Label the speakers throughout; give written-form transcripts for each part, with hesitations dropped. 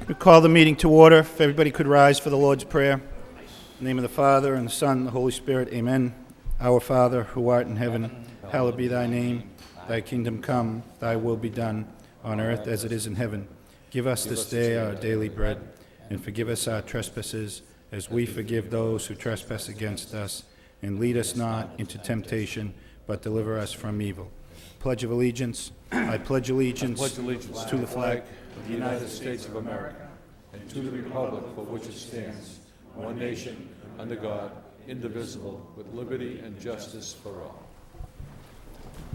Speaker 1: We call the meeting to order. If everybody could rise for the Lord's Prayer. In the name of the Father, and the Son, and the Holy Spirit, amen. Our Father, who art in heaven, hallowed be thy name. Thy kingdom come, thy will be done, on earth as it is in heaven. Give us this day our daily bread, and forgive us our trespasses, as we forgive those who trespass against us. And lead us not into temptation, but deliver us from evil. Pledge of allegiance. I pledge allegiance to the flag
Speaker 2: of the United States of America, and to the republic for which it stands, one nation, under God, indivisible, with liberty and justice for all.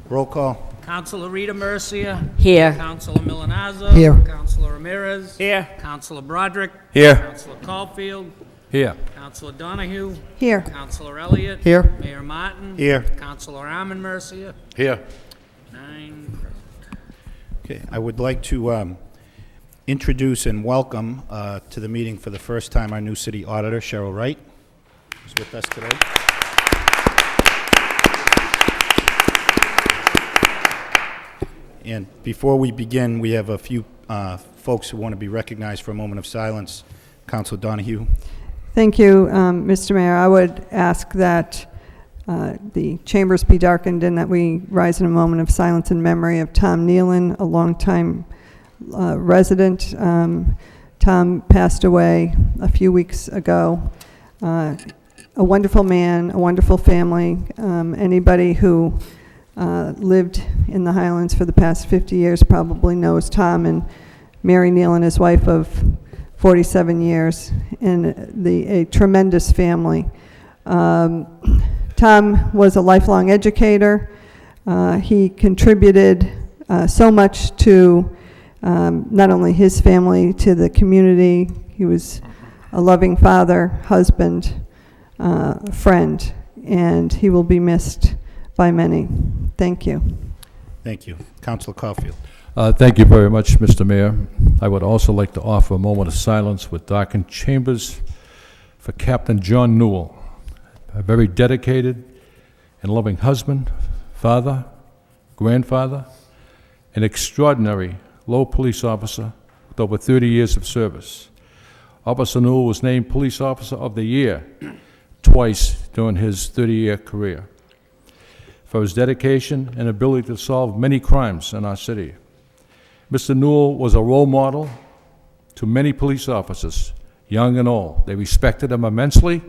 Speaker 1: Roll call.
Speaker 3: Councilor Rita Mercia.
Speaker 4: Here.
Speaker 3: Councilor Milanazzo.
Speaker 4: Here.
Speaker 3: Councilor Ramirez.
Speaker 4: Here.
Speaker 3: Councilor Broderick.
Speaker 1: Here.
Speaker 3: Councilor Caulfield.
Speaker 2: Here.
Speaker 3: Councilor Donahue.
Speaker 4: Here.
Speaker 3: Councilor Elliott.
Speaker 4: Here.
Speaker 3: Mayor Martin.
Speaker 1: Here.
Speaker 3: Councilor Armin Mercia.
Speaker 2: Here.
Speaker 3: 9 present.
Speaker 1: Okay, I would like to introduce and welcome to the meeting for the first time our new city auditor, Cheryl Wright, who's with us today. And before we begin, we have a few folks who want to be recognized for a moment of silence. Councilor Donahue.
Speaker 5: Thank you, Mr. Mayor. I would ask that the chambers be darkened and that we rise in a moment of silence in memory of Tom Nealon, a longtime resident. Tom passed away a few weeks ago. A wonderful man, a wonderful family. Anybody who lived in the Highlands for the past 50 years probably knows Tom and Mary Nealon, his wife of 47 years, and a tremendous family. Tom was a lifelong educator. He contributed so much to not only his family, to the community. He was a loving father, husband, friend, and he will be missed by many. Thank you.
Speaker 1: Thank you. Councilor Caulfield.
Speaker 2: Thank you very much, Mr. Mayor. I would also like to offer a moment of silence with darkened chambers for Captain John Newell, a very dedicated and loving husband, father, grandfather, an extraordinary Lowell police officer with over 30 years of service. Officer Newell was named Police Officer of the Year twice during his 30-year career for his dedication and ability to solve many crimes in our city. Mr. Newell was a role model to many police officers, young and old. They respected him immensely,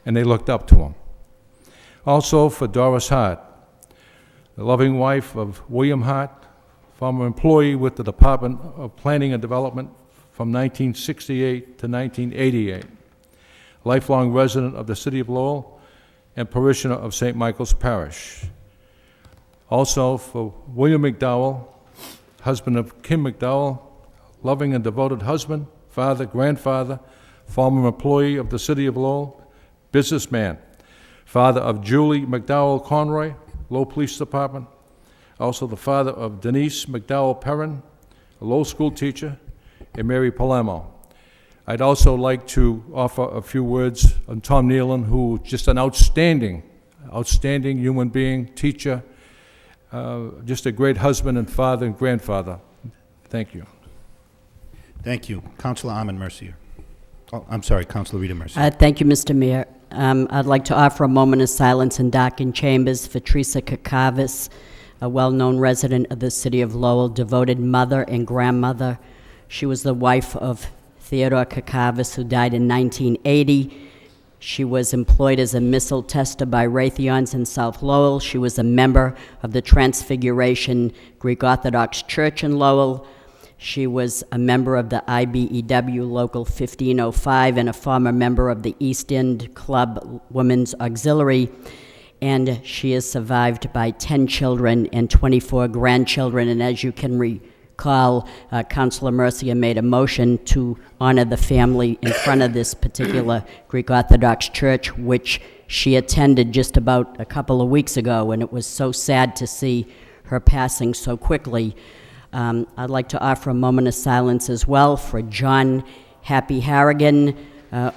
Speaker 2: and they looked up to him. Also for Doris Hart, the loving wife of William Hart, former employee with the Department of Planning and Development from 1968 to 1988, lifelong resident of the city of Lowell and parishioner of St. Michael's Parish. Also for William McDowell, husband of Kim McDowell, loving and devoted husband, father, grandfather, former employee of the city of Lowell, businessman, father of Julie McDowell Conroy, Lowell Police Department, also the father of Denise McDowell Perrin, a Lowell school teacher, and Mary Palermo. I'd also like to offer a few words on Tom Nealon, who just an outstanding human being, teacher, just a great husband and father and grandfather. Thank you.
Speaker 1: Thank you. Councilor Armin Mercier. Oh, I'm sorry, Councilor Rita Mercier.
Speaker 4: Thank you, Mr. Mayor. I'd like to offer a moment of silence in darkened chambers for Teresa Kakavis, a well-known resident of the city of Lowell, devoted mother and grandmother. She was the wife of Theodore Kakavis, who died in 1980. She was employed as a missile tester by Raytheons in South Lowell. She was a member of the Transfiguration Greek Orthodox Church in Lowell. She was a member of the IBEW Local 1505 and a former member of the East End Club Women's Auxiliary. And she is survived by 10 children and 24 grandchildren. And as you can recall, Councilor Mercia made a motion to honor the family in front of this particular Greek Orthodox church, which she attended just about a couple of weeks ago, and it was so sad to see her passing so quickly. I'd like to offer a moment of silence as well for John Happy Harrigan,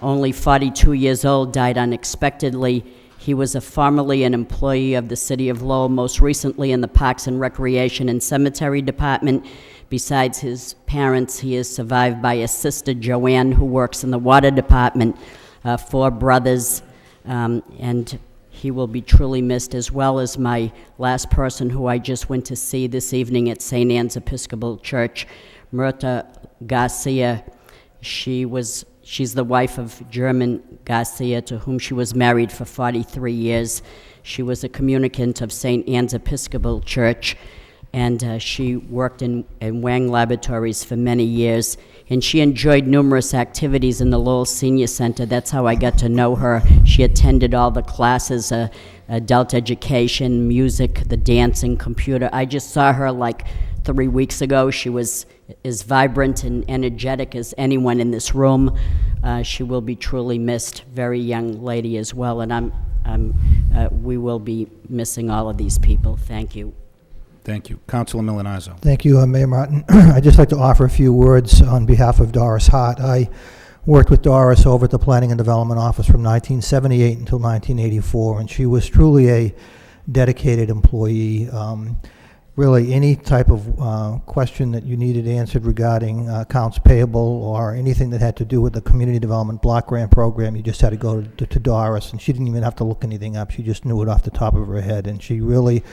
Speaker 4: only 42 years old, died unexpectedly. He was formerly an employee of the City of Lowell, most recently in the Parks and Recreation and Cemetery Department, Besides his parents, he is survived by a sister, Joanne, who works in the water department, 4 brothers, and he will be truly missed, as well as my last person who I just went to see this evening at St. Anne's Episcopal Church, Myrta Garcia. She's the wife of German Garcia, to whom she was married for 43 years. She was a communicant of St. Anne's Episcopal Church, and she worked in Wang Laboratories for many years. And she enjoyed numerous activities in the Lowell Senior Center. That's how I got to know her. She attended all the classes, adult education, music, the dancing, computer. I just saw her like 3 weeks ago. She was as vibrant and energetic as anyone in this room. She will be truly missed. Very young lady as well, and we will be missing all of these people. Thank you.
Speaker 1: Thank you. Councilor Milanazzo.
Speaker 6: Thank you, Mayor Martin. I'd just like to offer a few words on behalf of Doris Hart. I worked with Doris over at the Planning and Development Office from 1978 until 1984, and she was truly a dedicated employee. Really, any type of question that you needed answered regarding accounts payable or anything that had to do with the Community Development Block Grant Program, you just had to go to Doris, and she didn't even have to look anything up. She just knew it off the top of her head, and she really,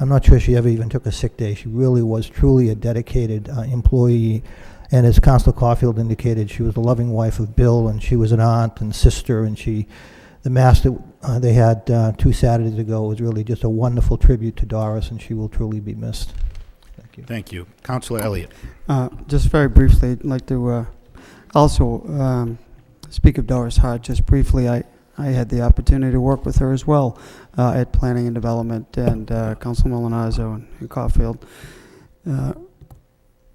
Speaker 6: I'm not sure she ever even took a sick day. She really was truly a dedicated employee. And as Councilor Caulfield indicated, she was the loving wife of Bill, and she was an aunt and sister, and the mass that they had 2 Saturdays ago was really just a wonderful tribute to Doris, and she will truly be missed. Thank you.
Speaker 1: Thank you. Councilor Elliott.
Speaker 7: Just very briefly, I'd like to also speak of Doris Hart. Just briefly, I had the opportunity to work with her as well at Planning and Development, and Councilor Milanazzo and Caulfield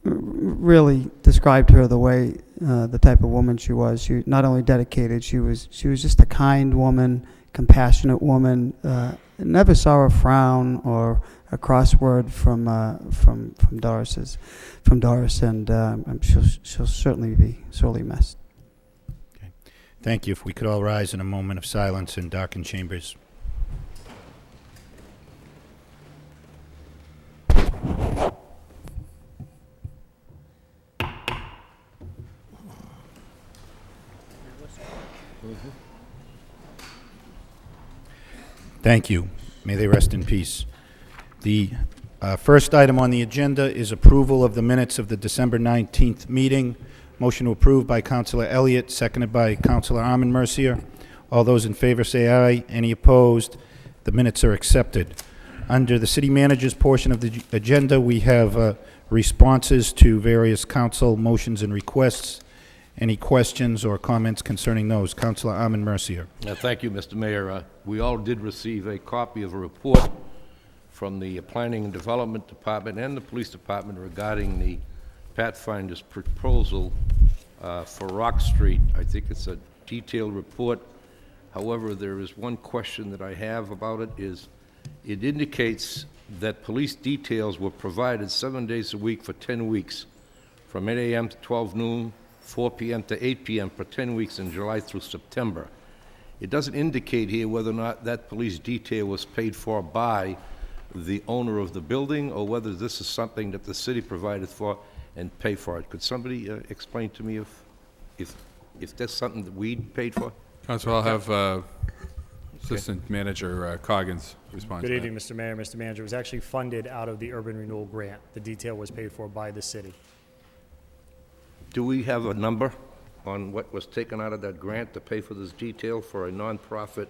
Speaker 7: really described her the way, the type of woman she was. She not only dedicated, she was just a kind woman, compassionate woman. Never saw a frown or a crossword from Doris, and she'll certainly be sorely missed.
Speaker 1: Okay. Thank you. If we could all rise in a moment of silence in darkened chambers. Thank you. May they rest in peace. The first item on the agenda is approval of the minutes of the December 19th meeting. Motion to approve by Councilor Elliott, seconded by Councilor Mercier. All those in favor say aye. Any opposed? The minutes are accepted. Under the city manager's portion of the agenda, we have responses to various council motions and requests. Any questions or comments concerning those? Councilor Mercier.
Speaker 8: Thank you, Mr. Mayor. We all did receive a copy of a report from the Planning and Development Department and the Police Department regarding the Pathfinder's proposal for Rock Street. I think it's a detailed report. However, there is one question that I have about it. It indicates that police details were provided 7 days a week for 10 weeks, from 8 a.m. to 12 noon, 4 p.m. to 8 p.m. for 10 weeks in July through September. It doesn't indicate here whether or not that police detail was paid for by the owner of the building, or whether this is something that the city provided for and paid for it. Could somebody explain to me if that's something that we paid for?
Speaker 9: Council, I'll have Assistant Manager Coggins respond.
Speaker 10: Good evening, Mr. Mayor, Mr. Manager. It was actually funded out of the Urban Renewal Grant. The detail was paid for by the city.
Speaker 8: Do we have a number on what was taken out of that grant to pay for this detail for a nonprofit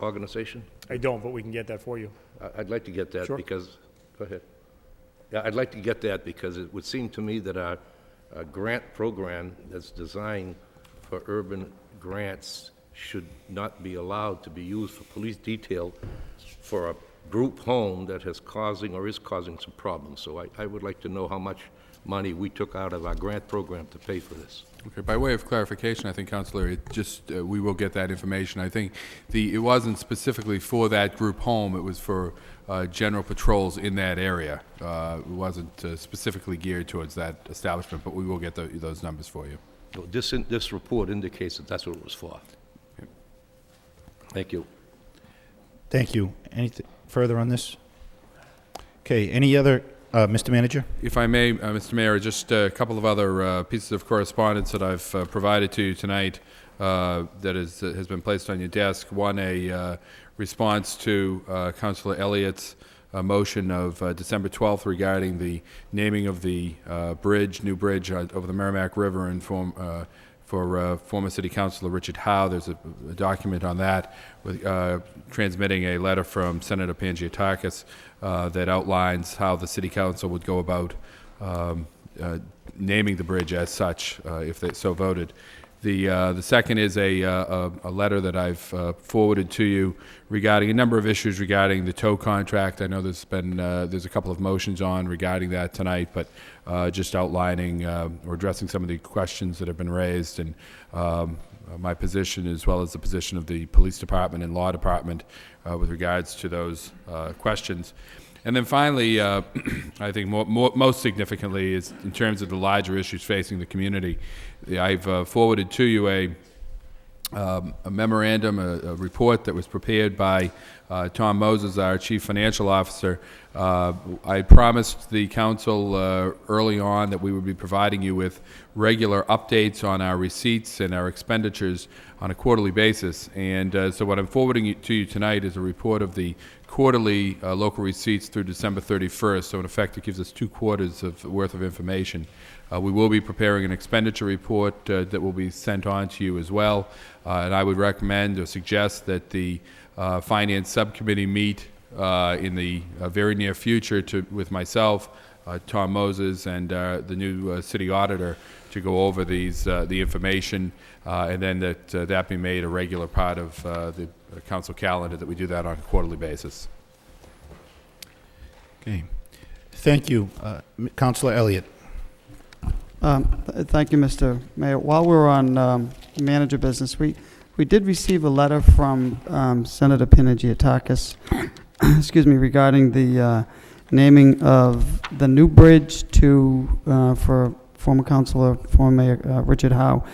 Speaker 8: organization?
Speaker 10: I don't, but we can get that for you.
Speaker 8: I'd like to get that.
Speaker 10: Sure.
Speaker 8: Because, go ahead. Yeah, I'd like to get that because it would seem to me that our grant program that's designed for urban grants should not be allowed to be used for police detail for a group home that is causing some problems. So I would like to know how much money we took out of our grant program to pay for this.
Speaker 9: Okay, by way of clarification, I think, Councilor, it just we will get that information. I think it wasn't specifically for that group home. It was for general patrols in that area. It wasn't specifically geared towards that establishment, but we will get those numbers for you.
Speaker 8: So this report indicates that that's what it was for.
Speaker 9: Okay.
Speaker 8: Thank you.
Speaker 1: Thank you. Anything further on this? Okay, any other Mr. Manager?
Speaker 9: If I may, Mr. Mayor, just a couple of other pieces of correspondence that I've provided to you tonight that has been placed on your desk. One, a response to Councilor Elliott's motion of December 12th regarding the naming of the new bridge over the Merrimack River and for former City Councilor Richard Howe. There's a document on that with, transmitting a letter from Senator Pangiotakis that outlines how the City Council would go about naming the bridge as such if they so voted. The second is a letter that I've forwarded to you regarding a number of issues regarding the tow contract. I know there's a couple of motions on regarding that tonight, but just outlining or addressing some of the questions that have been raised and my position as well as the position of the police department and law department with regards to those questions. And then finally, I think most significantly is in terms of the larger issues facing the community. I've forwarded to you a memorandum, a report that was prepared by Tom Moses, our Chief Financial Officer. I promised the council early on that we would be providing you with regular updates on our receipts and our expenditures on a quarterly basis. And so what I'm forwarding to you tonight is a report of the quarterly local receipts through December 31st. So in effect, it gives us 2 quarters worth of information. We will be preparing an expenditure report that will be sent on to you as well. And I would recommend or suggest that the Finance Subcommittee meet in the very near future with myself, Tom Moses, and the new City Auditor to go over the information, and then that be made a regular part of the council calendar, that we do that on a quarterly basis.
Speaker 1: Okay. Thank you. Councilor Elliott.
Speaker 7: Thank you, Mr. Mayor. While we're on manager business, we did receive a letter from Senator Pangiotakis, excuse me, regarding the naming of the new bridge for former councilor, former Mayor Richard Howe.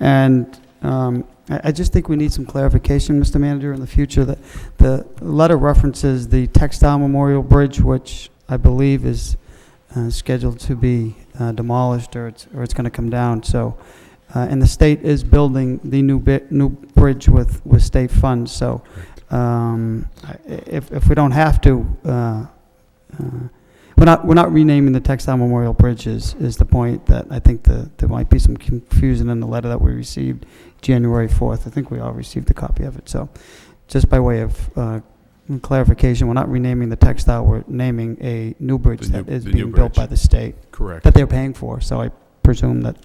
Speaker 7: And I just think we need some clarification, Mr. Manager, in the future. That the letter references the Textile Memorial Bridge, which I believe is scheduled to be demolished, or it's going to come down. So, and the state is building the new bridge with state funds. So, if we don't have to, we're not renaming the Textile Memorial Bridge. Is the point that I think there might be some confusion in the letter that we received January 4th. I think we all received a copy of it. So, just by way of clarification, we're not renaming the textile, we're naming a new bridge that is being built by the state.
Speaker 9: Correct.
Speaker 7: That they're paying for. So I presume that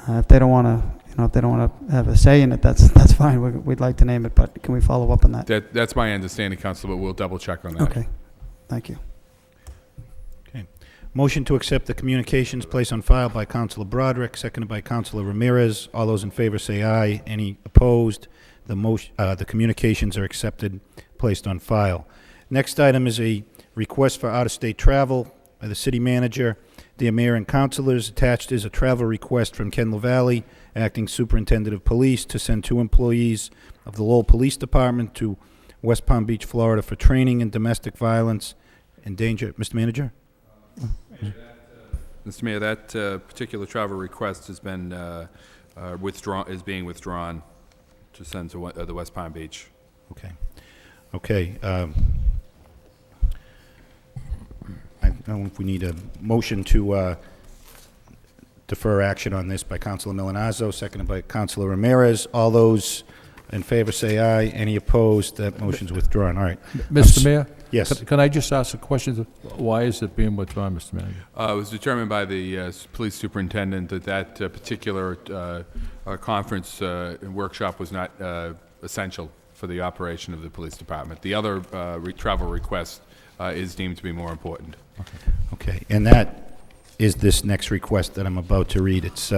Speaker 7: if they don't want to, if they don't want to have a say in it, that's fine. We'd like to name it, but can we follow up on that?
Speaker 9: That's my understanding, Councilor, but we'll double check on that.
Speaker 7: Okay. Thank you.
Speaker 1: Okay. Motion to accept the communications placed on file by Councilor Broderick, seconded by Councilor Ramirez. All those in favor say aye. Any opposed? The communications are accepted, placed on file. Next item is a request for out-of-state travel by the city manager. Dear Mayor and councilors, attached is a travel request from Ken LaValle, acting superintendent of police, to send 2 employees of the Lowell Police Department to West Palm Beach, Florida for training in domestic violence and danger. Mr. Manager?
Speaker 9: Mr. Mayor, that particular travel request has been being withdrawn to send to the West Palm Beach.
Speaker 1: Okay. Okay. I don't know if we need a motion to defer action on this by Councilor Milanazzo, seconded by Councilor Ramirez. All those in favor say aye. Any opposed? That motion's withdrawn. All right.
Speaker 2: Mr. Mayor?
Speaker 1: Yes.
Speaker 2: Can I just ask a question? Why is it being withdrawn, Mr. Manager?
Speaker 9: It was determined by the police superintendent that particular conference and workshop was not essential for the operation of the police department. The other travel request is deemed to be more important.
Speaker 1: Okay. And that is this next request that I'm about to read. It's,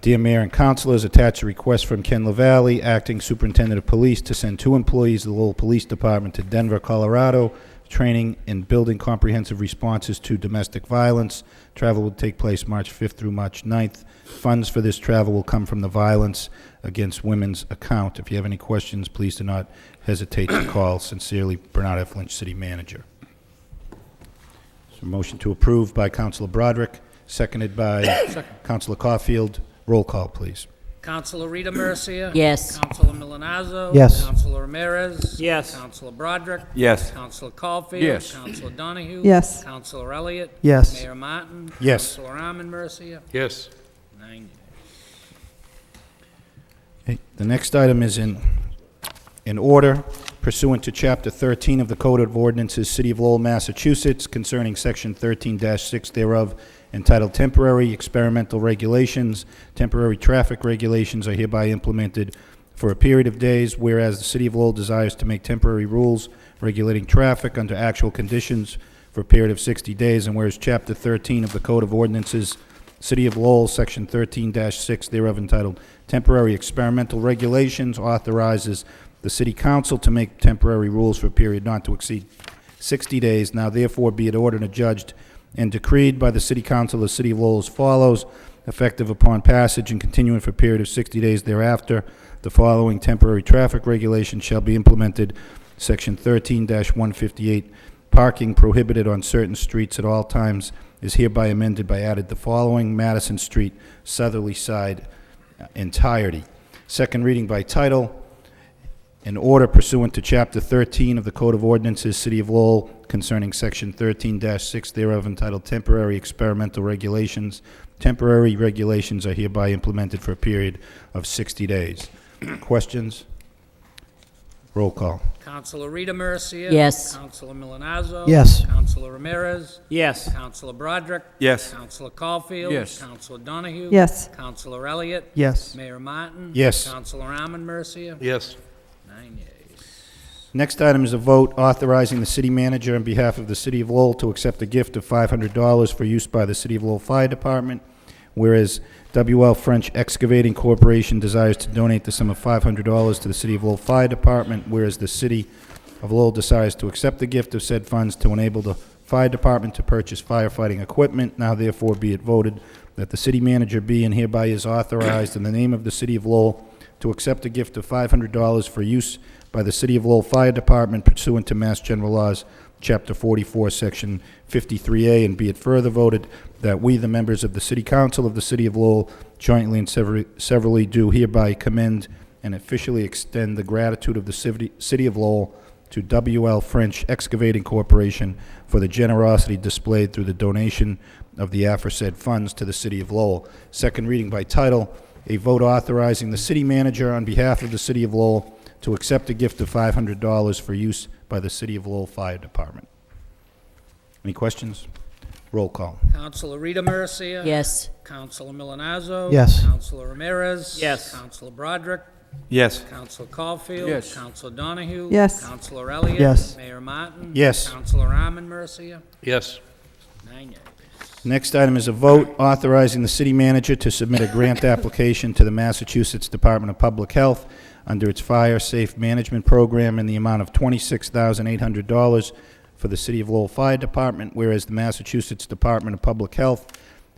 Speaker 1: Dear Mayor and Councilors, attached a request from Ken LaValle, acting superintendent of police, to send 2 employees of the Lowell Police Department to Denver, Colorado, training in building comprehensive responses to domestic violence. Travel will take place March 5th through March 9th. Funds for this travel will come from the Violence Against Women's account. If you have any questions, please do not hesitate to call. Sincerely, Bernard F. Lynch, City Manager. So motion to approve by Councilor Broderick, seconded by Councilor Caulfield. Roll call, please.
Speaker 3: Councilor Rita Mercia.
Speaker 4: Yes.
Speaker 3: Councilor Milonazo.
Speaker 6: Yes.
Speaker 3: Councilor Ramirez.
Speaker 10: Yes.
Speaker 3: Councilor Broderick.
Speaker 9: Yes.
Speaker 3: Councilor Caulfield.
Speaker 9: Yes.
Speaker 3: Councilor Donahue.
Speaker 5: Yes.
Speaker 3: Councilor Elliott.
Speaker 7: Yes.
Speaker 3: Mayor Martin.
Speaker 1: Yes.
Speaker 3: Councilor Arman Mercia.
Speaker 8: Yes.
Speaker 3: 9 yeas.
Speaker 1: Okay, the next item is in order pursuant to Chapter 13 of the Code of Ordinances, City of Lowell, Massachusetts, concerning Section 13-6 thereof, entitled Temporary Experimental Regulations. Temporary traffic regulations are hereby implemented for a period of days, whereas the City of Lowell desires to make temporary rules regulating traffic under actual conditions for a period of 60 days, and whereas Chapter 13 of the Code of Ordinances, City of Lowell, Section 13-6 thereof, entitled Temporary Experimental Regulations, authorizes the City Council to make temporary rules for a period not to exceed 60 days. Now therefore be it ordered and adjudged and decreed by the City Council of the City of Lowell as follows: effective upon passage and continuing for a period of 60 days thereafter, the following temporary traffic regulations shall be implemented. Section 13-158, parking prohibited on certain streets at all times, is hereby amended by added the following: Madison Street, southerly side, entirety. Second reading by title. An order pursuant to Chapter 13 of the Code of Ordinances, City of Lowell, concerning Section 13-6 thereof, entitled Temporary Experimental Regulations. Temporary regulations are hereby implemented for a period of 60 days. Questions? Roll call.
Speaker 3: Councilor Rita Mercia.
Speaker 4: Yes.
Speaker 3: Councilor Milonazo.
Speaker 6: Yes.
Speaker 3: Councilor Ramirez.
Speaker 10: Yes.
Speaker 3: Councilor Broderick.
Speaker 9: Yes.
Speaker 3: Councilor Caulfield.
Speaker 9: Yes.
Speaker 3: Councilor Donahue.
Speaker 5: Yes.
Speaker 3: Councilor Elliott.
Speaker 7: Yes.
Speaker 3: Mayor Martin.
Speaker 1: Yes.
Speaker 3: Councilor Arman Mercia.
Speaker 8: Yes.
Speaker 3: 9 yeas.
Speaker 1: Next item is a vote authorizing the city manager on behalf of the City of Lowell to accept a gift of $500 for use by the City of Lowell Fire Department, whereas WL French Excavating Corporation desires to donate the sum of $500 to the City of Lowell Fire Department, whereas the City of Lowell desires to accept the gift of said funds to enable the Fire Department to purchase firefighting equipment. Now therefore be it voted that the city manager be and hereby is authorized in the name of the City of Lowell to accept a gift of $500 for use by the City of Lowell Fire Department pursuant to Mass General Laws, Chapter 44, Section 53A, and be it further voted that we, the members of the City Council of the City of Lowell, jointly and severally do hereby commend and officially extend the gratitude of the City of Lowell to WL French Excavating Corporation for the generosity displayed through the donation of the aforesaid funds to the City of Lowell. Second reading by title, a vote authorizing the city manager on behalf of the City of Lowell to accept a gift of $500 for use by the City of Lowell Fire Department. Any questions? Roll call.
Speaker 3: Councilor Rita Mercia.
Speaker 4: Yes.
Speaker 3: Councilor Milonazo.
Speaker 6: Yes.
Speaker 3: Councilor Ramirez.
Speaker 10: Yes.
Speaker 3: Councilor Broderick.
Speaker 9: Yes.
Speaker 3: Councilor Caulfield.
Speaker 9: Yes.
Speaker 3: Councilor Donahue.
Speaker 5: Yes.
Speaker 3: Councilor Elliott.
Speaker 7: Yes.
Speaker 3: Mayor Martin.
Speaker 1: Yes.
Speaker 3: Councilor Arman Mercia.
Speaker 8: Yes.
Speaker 3: 9 yeas.
Speaker 1: Next item is a vote authorizing the city manager to submit a grant application to the Massachusetts Department of Public Health under its Fire Safe Management Program in the amount of $26,800 for the City of Lowell Fire Department, whereas the Massachusetts Department of Public Health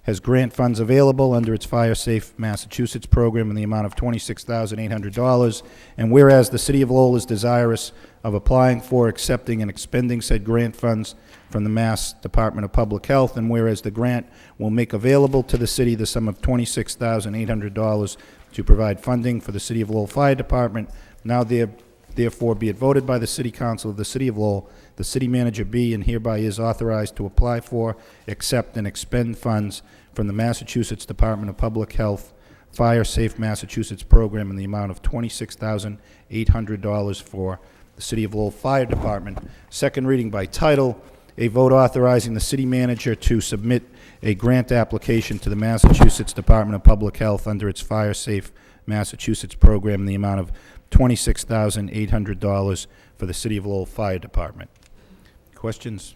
Speaker 1: has grant funds available under its Fire Safe Massachusetts program in the amount of $26,800, and whereas the City of Lowell is desirous of applying for, accepting, and expending said grant funds from the Mass Department of Public Health, and whereas the grant will make available to the city the sum of $26,800 to provide funding for the City of Lowell Fire Department, now therefore be it voted by the City Council of the City of Lowell, the city manager be and hereby is authorized to apply for, accept, and expend funds from the Massachusetts Department of Public Health Fire Safe Massachusetts program in the amount of $26,800 for the City of Lowell Fire Department. Second reading by title, a vote authorizing the city manager to submit a grant application to the Massachusetts Department of Public Health under its Fire Safe Massachusetts program in the amount of $26,800 for the City of Lowell Fire Department. Questions?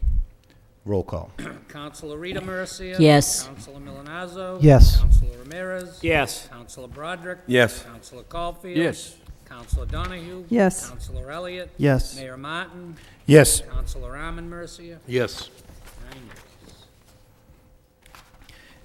Speaker 1: Roll call.
Speaker 3: Councilor Rita Mercia.
Speaker 4: Yes.
Speaker 3: Councilor Milonazo.
Speaker 6: Yes.
Speaker 3: Councilor Ramirez.
Speaker 10: Yes.
Speaker 3: Councilor Broderick.
Speaker 9: Yes.
Speaker 3: Councilor Caulfield.
Speaker 9: Yes.
Speaker 3: Councilor Donahue.
Speaker 5: Yes.
Speaker 3: Councilor Elliott.
Speaker 7: Yes.
Speaker 3: Mayor Martin.
Speaker 1: Yes.
Speaker 3: Councilor Arman Mercia.
Speaker 8: Yes.
Speaker 3: 9 yeas.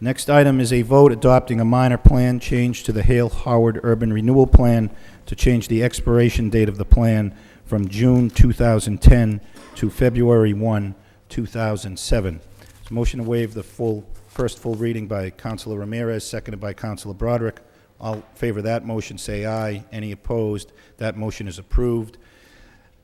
Speaker 1: Next item is a vote adopting a minor plan change to the Hale Howard Urban Renewal Plan to change the expiration date of the plan from June 2010 to February 1, 2007. Motion to waive the first full reading by Councilor Ramirez, seconded by Councilor Broderick. All in favor of that motion, say aye. Any opposed? That motion is approved.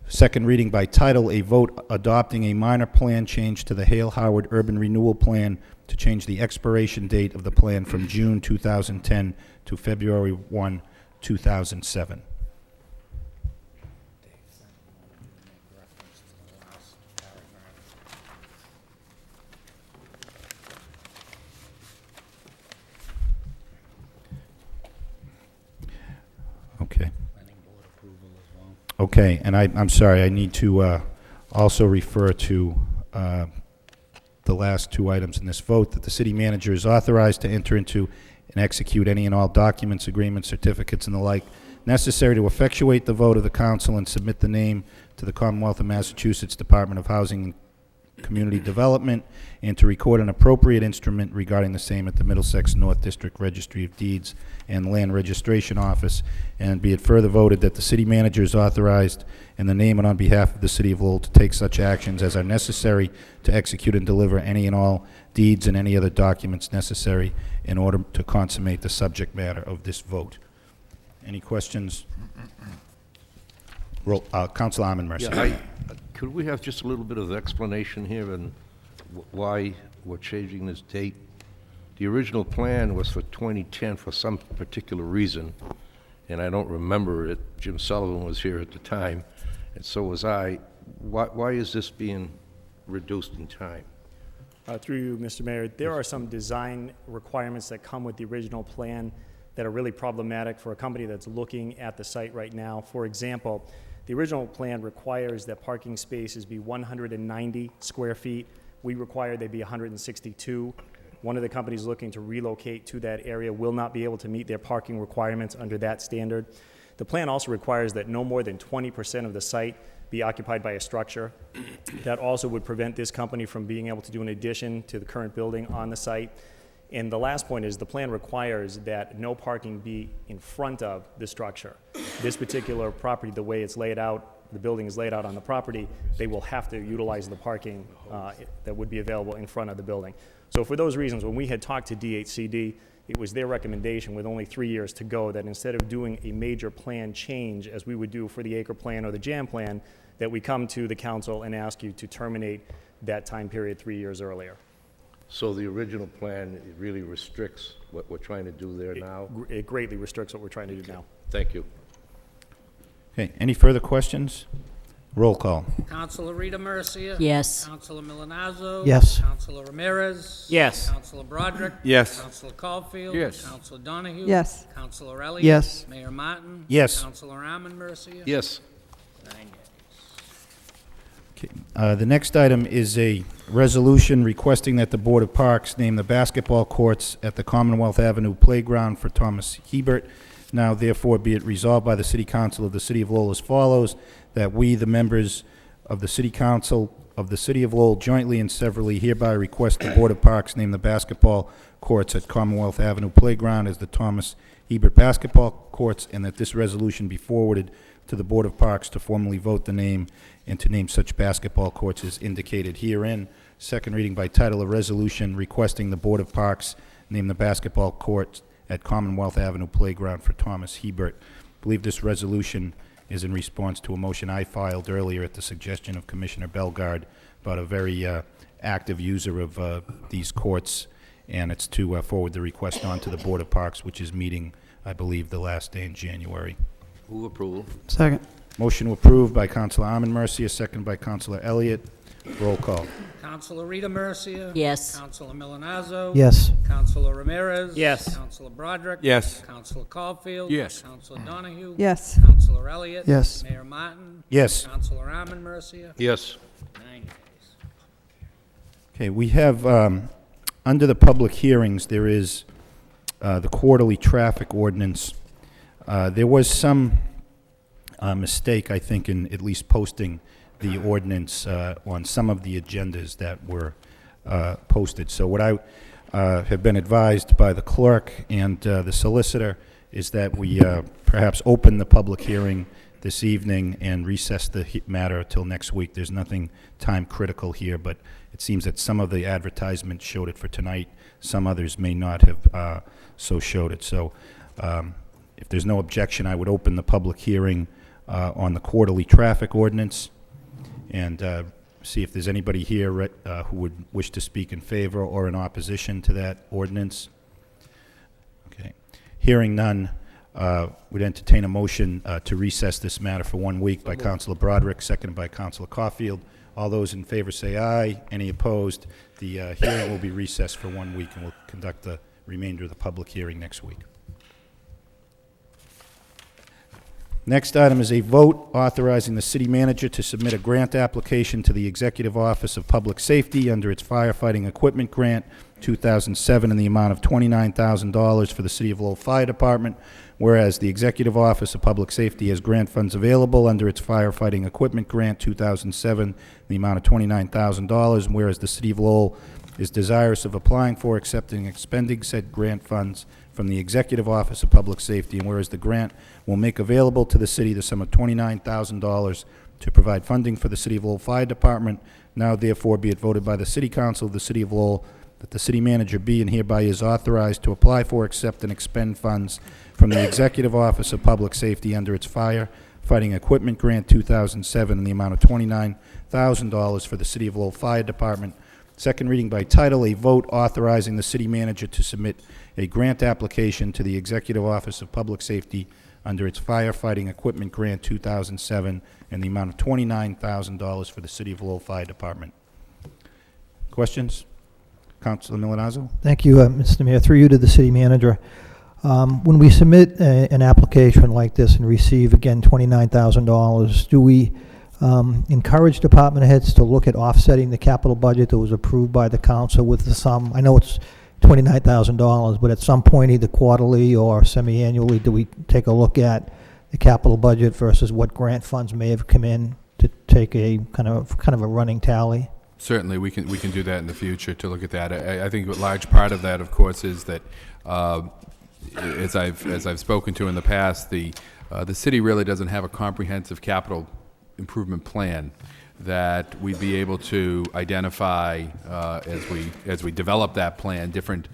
Speaker 1: Second reading by title, a vote adopting a minor plan change to the Hale Howard Urban Renewal Plan to change the expiration date of the plan from June 2010 to February 1, 2007. Okay. Okay, and I'm sorry, I need to also refer to the last two items in this vote, that the city manager is authorized to enter into and execute any and all documents, agreements, certificates, and the like necessary to effectuate the vote of the council and submit the name to the Commonwealth of Massachusetts Department of Housing and Community Development, and to record an appropriate instrument regarding the same at the Middlesex North District Registry of Deeds and Land Registration Office. And be it further voted that the city manager is authorized in the name and on behalf of the city of Lowell to take such actions as are necessary to execute and deliver any and all deeds and any other documents necessary in order to consummate the subject matter of this vote. Any questions? Councilor Armin Mercer.
Speaker 8: Yeah, could we have just a little bit of explanation here and why we're changing this date? The original plan was for 2010 for some particular reason, and I don't remember it. Jim Sullivan was here at the time, and so was I. Why is this being reduced in time?
Speaker 10: Through you, Mr. Mayor, there are some design requirements that come with the original plan that are really problematic for a company that's looking at the site right now. For example, the original plan requires that parking spaces be 190 square feet. We require they be 162. One of the companies looking to relocate to that area will not be able to meet their parking requirements under that standard. The plan also requires that no more than 20% of the site be occupied by a structure. That also would prevent this company from being able to do an addition to the current building on the site. And the last point is the plan requires that no parking be in front of the structure. This particular property, the way it's laid out, the building is laid out on the property, they will have to utilize the parking that would be available in front of the building. So for those reasons, when we had talked to DHCD, it was their recommendation with only 3 years to go that instead of doing a major plan change as we would do for the acre plan or the jam plan, that we come to the council and ask you to terminate that time period 3 years earlier.
Speaker 8: So the original plan, it really restricts what we're trying to do there now?
Speaker 10: It greatly restricts what we're trying to do now.
Speaker 8: Thank you.
Speaker 1: Okay, any further questions? Roll call.
Speaker 3: Councilor Rita Mercia.
Speaker 4: Yes.
Speaker 3: Councilor Milonazo.
Speaker 6: Yes.
Speaker 3: Councilor Ramirez.
Speaker 11: Yes.
Speaker 3: Councilor Broderick.
Speaker 11: Yes.
Speaker 3: Councilor Caulfield.
Speaker 11: Yes.
Speaker 3: Councilor Donahue.
Speaker 5: Yes.
Speaker 3: Councilor Elliott.
Speaker 7: Yes.
Speaker 3: Mayor Martin.
Speaker 1: Yes.
Speaker 3: Councilor Armin Mercia.
Speaker 8: Yes.
Speaker 3: 9 yeas.
Speaker 1: The next item is a resolution requesting that the Board of Parks name the basketball courts at the Commonwealth Avenue Playground for Thomas Hebert. Now, therefore, be it resolved by the City Council of the City of Lowell as follows, that we, the members of the City Council of the City of Lowell, jointly and severally hereby request the Board of Parks name the basketball courts at Commonwealth Avenue Playground as the Thomas Hebert Basketball Courts, and that this resolution be forwarded to the Board of Parks to formally vote the name and to name such basketball courts as indicated herein. Second reading by title, a resolution requesting the Board of Parks name the basketball courts at Commonwealth Avenue Playground for Thomas Hebert. I believe this resolution is in response to a motion I filed earlier at the suggestion of Commissioner Bellegarde about a very active user of these courts, and it's to forward the request on to the Board of Parks, which is meeting, I believe, the last day in January.
Speaker 8: Move approval.
Speaker 7: Second.
Speaker 1: Motion approved by Councilor Armin Mercia, second by Councilor Elliott. Roll call.
Speaker 3: Councilor Rita Mercia.
Speaker 4: Yes.
Speaker 3: Councilor Milonazo.
Speaker 6: Yes.
Speaker 3: Councilor Ramirez.
Speaker 11: Yes.
Speaker 3: Councilor Broderick.
Speaker 11: Yes.
Speaker 3: Councilor Caulfield.
Speaker 11: Yes.
Speaker 3: Councilor Donahue.
Speaker 5: Yes.
Speaker 3: Councilor Elliott.
Speaker 7: Yes.
Speaker 3: Mayor Martin.
Speaker 1: Yes.
Speaker 3: Councilor Armin Mercia.
Speaker 8: Yes.
Speaker 3: 9 yeas.
Speaker 1: Okay, we have, under the public hearings, there is the quarterly traffic ordinance. There was some mistake, I think, in at least posting the ordinance on some of the agendas that were posted. So what I have been advised by the clerk and the solicitor is that we perhaps open the public hearing this evening and recess the matter till next week. There's nothing time critical here, but it seems that some of the advertisements showed it for tonight, some others may not have so showed it. So if there's no objection, I would open the public hearing on the quarterly traffic ordinance and see if there's anybody here who would wish to speak in favor or in opposition to that ordinance. Okay. Hearing none, would entertain a motion to recess this matter for 1 week by Councilor Broderick, seconded by Councilor Caulfield. All those in favor say aye. Any opposed? The hearing will be recessed for 1 week, and we'll conduct the remainder of the public hearing next week. Next item is a vote authorizing the city manager to submit a grant application to the Executive Office of Public Safety under its Firefighting Equipment Grant 2007 in the amount of $29,000 for the City of Lowell Fire Department, whereas the Executive Office of Public Safety has grant funds available under its Firefighting Equipment Grant 2007 in the amount of $29,000, and whereas the City of Lowell is desirous of applying for, accepting, and expending said grant funds from the Executive Office of Public Safety, and whereas the grant will make available to the city the sum of $29,000 to provide funding for the City of Lowell Fire Department, now therefore be it voted by the City Council of the City of Lowell that the city manager be and hereby is authorized to apply for, accept, and expend funds from the Executive Office of Public Safety under its Firefighting Equipment Grant 2007 in the amount of $29,000 for the City of Lowell Fire Department. Second reading by title, a vote authorizing the city manager to submit a grant application to the Executive Office of Public Safety under its Firefighting Equipment Grant 2007 in the amount of $29,000 for the City of Lowell Fire Department. Questions? Councilor Milanazzo?
Speaker 6: Thank you, Mr. Mayor. Through you to the city manager. When we submit an application like this and receive, again, $29,000, do we encourage department heads to look at offsetting the capital budget that was approved by the council with the sum? I know it's $29,000, but at some point, either quarterly or semi-annually, do we take a look at the capital budget versus what grant funds may have come in to take a kind of a running tally?
Speaker 9: Certainly, we can do that in the future to look at that. I think a large part of that, of course, is that as I've spoken to in the past, the city really doesn't have a comprehensive capital improvement plan that we'd be able to identify as we develop that plan different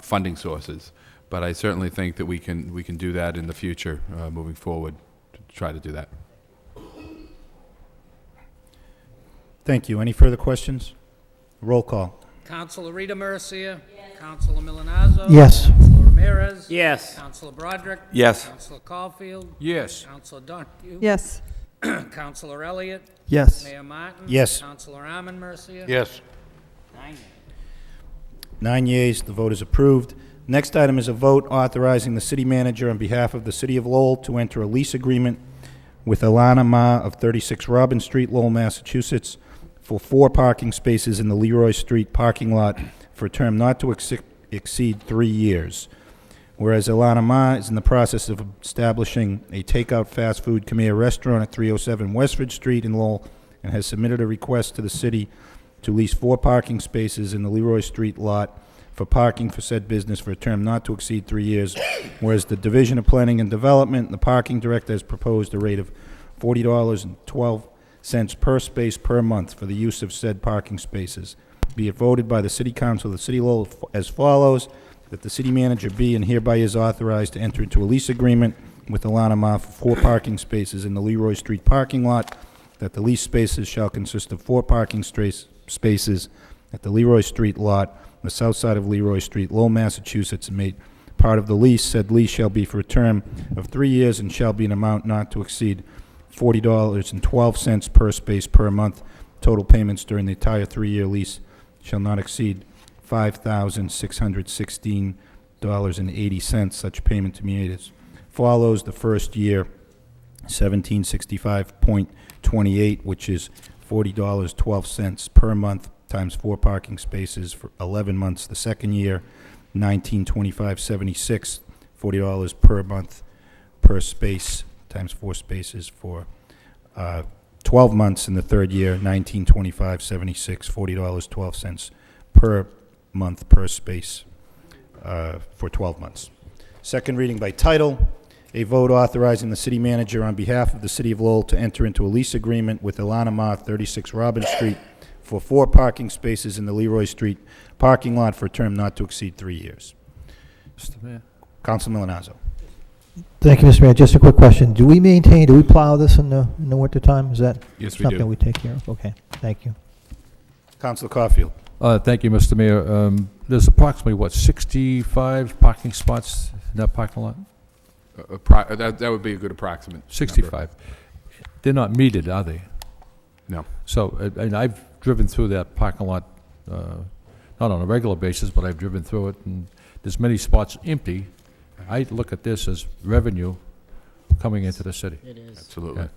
Speaker 9: funding sources. But I certainly think that we can do that in the future moving forward to try to do that.
Speaker 1: Thank you. Any further questions? Roll call.
Speaker 3: Councilor Rita Mercia. Yes. Councilor Milanazzo.
Speaker 6: Yes.
Speaker 3: Councilor Ramirez.
Speaker 11: Yes.
Speaker 3: Councilor Broderick.
Speaker 11: Yes.
Speaker 3: Councilor Caulfield.
Speaker 2: Yes.
Speaker 3: Councilor Donahue.
Speaker 5: Yes.
Speaker 3: Councilor Elliott.
Speaker 7: Yes.
Speaker 3: Mayor Martin.
Speaker 1: Yes.
Speaker 3: Councilor Arman Mercia.
Speaker 8: Yes.
Speaker 3: 9 yeas.
Speaker 1: 9 yeas, the vote is approved. Next item is a vote authorizing the city manager on behalf of the City of Lowell to enter a lease agreement with Alana Ma of 36 Robin Street, Lowell, Massachusetts, for 4 parking spaces in the Leroy Street parking lot for a term not to exceed 3 years. Whereas Alana Ma is in the process of establishing a takeout fast food Khmer restaurant at 307 Westford Street in Lowell and has submitted a request to the city to lease 4 parking spaces in the Leroy Street lot for parking for said business for a term not to exceed 3 years. Whereas the Division of Planning and Development, the parking director, has proposed a rate of $40.12 per space per month for the use of said parking spaces. Be it voted by the City Council of the City of Lowell as follows, that the city manager be and hereby is authorized to enter into a lease agreement with Alana Ma for 4 parking spaces in the Leroy Street parking lot, that the lease spaces shall consist of 4 parking spaces at the Leroy Street lot on the south side of Leroy Street, Lowell, Massachusetts, and made part of the lease. Said lease shall be for a term of 3 years and shall be an amount not to exceed $40.12 per space per month. Total payments during the entire 3-year lease shall not exceed $5,616.80. Such payment to be made as follows: the first year, $1765.28, which is $40.12 per month times 4 parking spaces for 11 months. The second year, $1925.76, $40 per month per space times 4 spaces for 12 months. In the third year, $1925.76, $40.12 per month per space for 12 months. Second reading by title, a vote authorizing the city manager on behalf of the City of Lowell to enter into a lease agreement with Alana Ma, 36 Robin Street, for 4 parking spaces in the Leroy Street parking lot for a term not to exceed 3 years.
Speaker 2: Mr. Mayor?
Speaker 1: Council Milonazo.
Speaker 6: Thank you, Mr. Mayor. Just a quick question. Do we plow this in the winter time? Is that
Speaker 9: Yes, we
Speaker 6: something
Speaker 9: do.
Speaker 6: we take care of? Okay, thank you.
Speaker 1: Council Caulfield.
Speaker 2: Thank you, Mr. Mayor. There's approximately, 65 parking spots in that parking lot?
Speaker 9: That would be a good approximate number.
Speaker 2: 65. They're not metered, are they?
Speaker 9: No.
Speaker 2: So, and I've driven through that parking lot, not on a regular basis, but I've driven through it, and there's many spots empty. I look at this as revenue coming into the city.
Speaker 4: It is.
Speaker 9: Absolutely.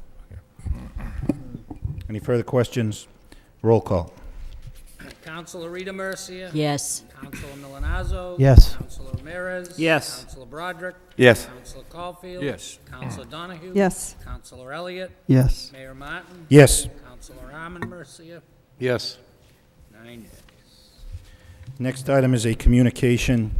Speaker 1: Any further questions? Roll call.
Speaker 3: Councilor Rita Mercia.
Speaker 4: Yes.
Speaker 3: Councilor Milonazo.
Speaker 6: Yes.
Speaker 3: Councilor Ramirez.
Speaker 10: Yes.
Speaker 3: Councilor Broderick.
Speaker 1: Yes.
Speaker 3: Councilor Caulfield.
Speaker 2: Yes.
Speaker 3: Councilor Donahue.
Speaker 5: Yes.
Speaker 3: Councilor Elliott.
Speaker 7: Yes.
Speaker 3: Mayor Martin.
Speaker 1: Yes.
Speaker 3: Councilor Arman Mercia.
Speaker 8: Yes.
Speaker 3: 9 yeas.
Speaker 1: Next item is a communication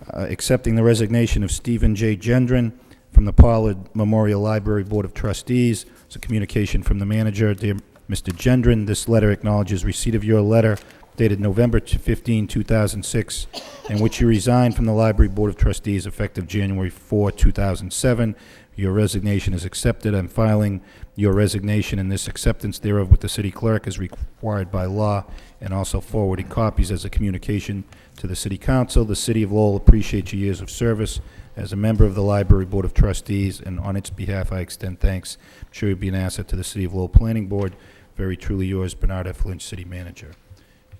Speaker 1: accepting the resignation of Stephen J. Gendron from the Pollard Memorial Library Board of Trustees. It's a communication from the manager. Dear Mr. Gendron, this letter acknowledges receipt of your letter dated November 15, 2006, in which you resigned from the Library Board of Trustees effective January 4, 2007. Your resignation is accepted. I'm filing your resignation and this acceptance thereof with the city clerk as required by law, and also forwarding copies as a communication to the city council. The city of Lowell appreciates your years of service as a member of the Library Board of Trustees, and on its behalf, I extend thanks. I'm sure you'll be an asset to the City of Lowell Planning Board. Very truly yours, Bernard F. Lynch, City Manager.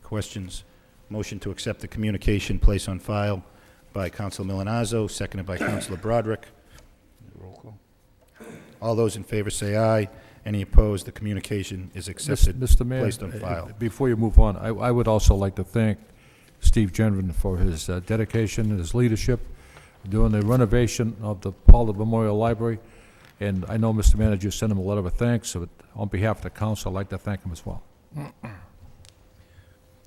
Speaker 1: Questions? Motion to accept the communication placed on file by Councilor Milonazo, seconded by Councilor Broderick. Roll call. All those in favor say aye. Any opposed? The communication is accepted,
Speaker 2: Mr. Mayor,
Speaker 1: placed on file.
Speaker 2: before you move on, I would also like to thank Steve Gendron for his dedication and his leadership during the renovation of the Pollard Memorial Library. And I know, Mr. Manager, sent him a letter of thanks. So on behalf of the council, I'd like to thank him as well.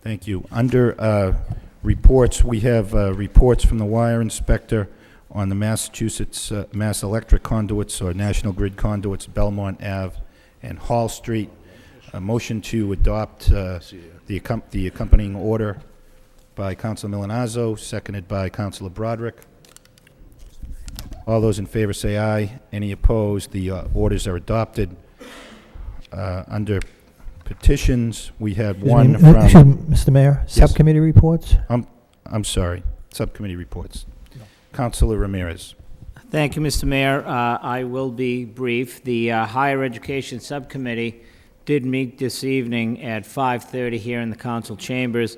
Speaker 1: Thank you. Under reports, we have reports from the wire inspector on the Massachusetts Mass Electric conduits or National Grid conduits, Belmont Ave and Hall Street. A motion to adopt the accompanying order by Councilor Milonazo, seconded by Councilor Broderick. All those in favor say aye. Any opposed? The orders are adopted. Under petitions, we had one
Speaker 6: Excuse me,
Speaker 1: from...
Speaker 6: Mr. Mayor,
Speaker 1: Yes.
Speaker 6: subcommittee reports?
Speaker 1: I'm sorry, subcommittee reports. Councilor Ramirez.
Speaker 11: Thank you, Mr. Mayor. I will be brief. The Higher Education Subcommittee did meet this evening at 5:30 here in the council chambers.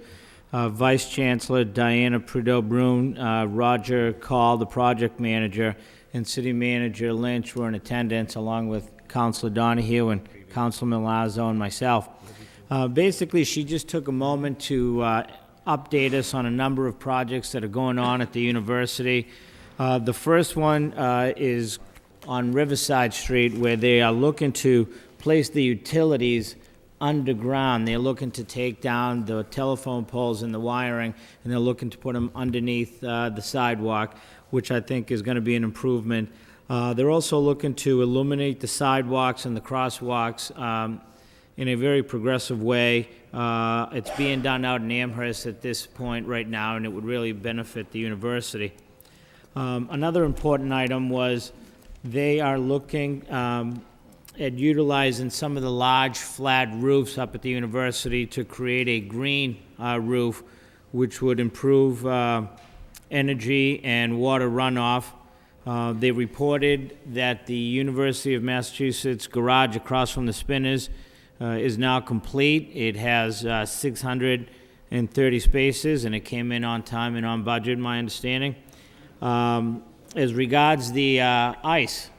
Speaker 11: Vice Chancellor Diana Trudeau-Brune, Roger Call, the project manager, and City Manager Lynch were in attendance, along with Councilor Donahue and Councilor Milazzo and myself. Basically, she just took a moment to update us on a number of projects that are going on at the university. The first one is on Riverside Street, where they are looking to place the utilities underground. They're looking to take down the telephone poles and the wiring, and they're looking to put them underneath the sidewalk, which I think is going to be an improvement. They're also looking to illuminate the sidewalks and the crosswalks in a very progressive way. It's being done out in Amherst at this point right now, and it would really benefit the university. Another important item was they are looking at utilizing some of the large flat roofs up at the university to create a green roof, which would improve energy and water runoff. They reported that the University of Massachusetts garage across from the Spinners is now complete. It has 630 spaces, and it came in on time and on budget, my understanding. As regards the ice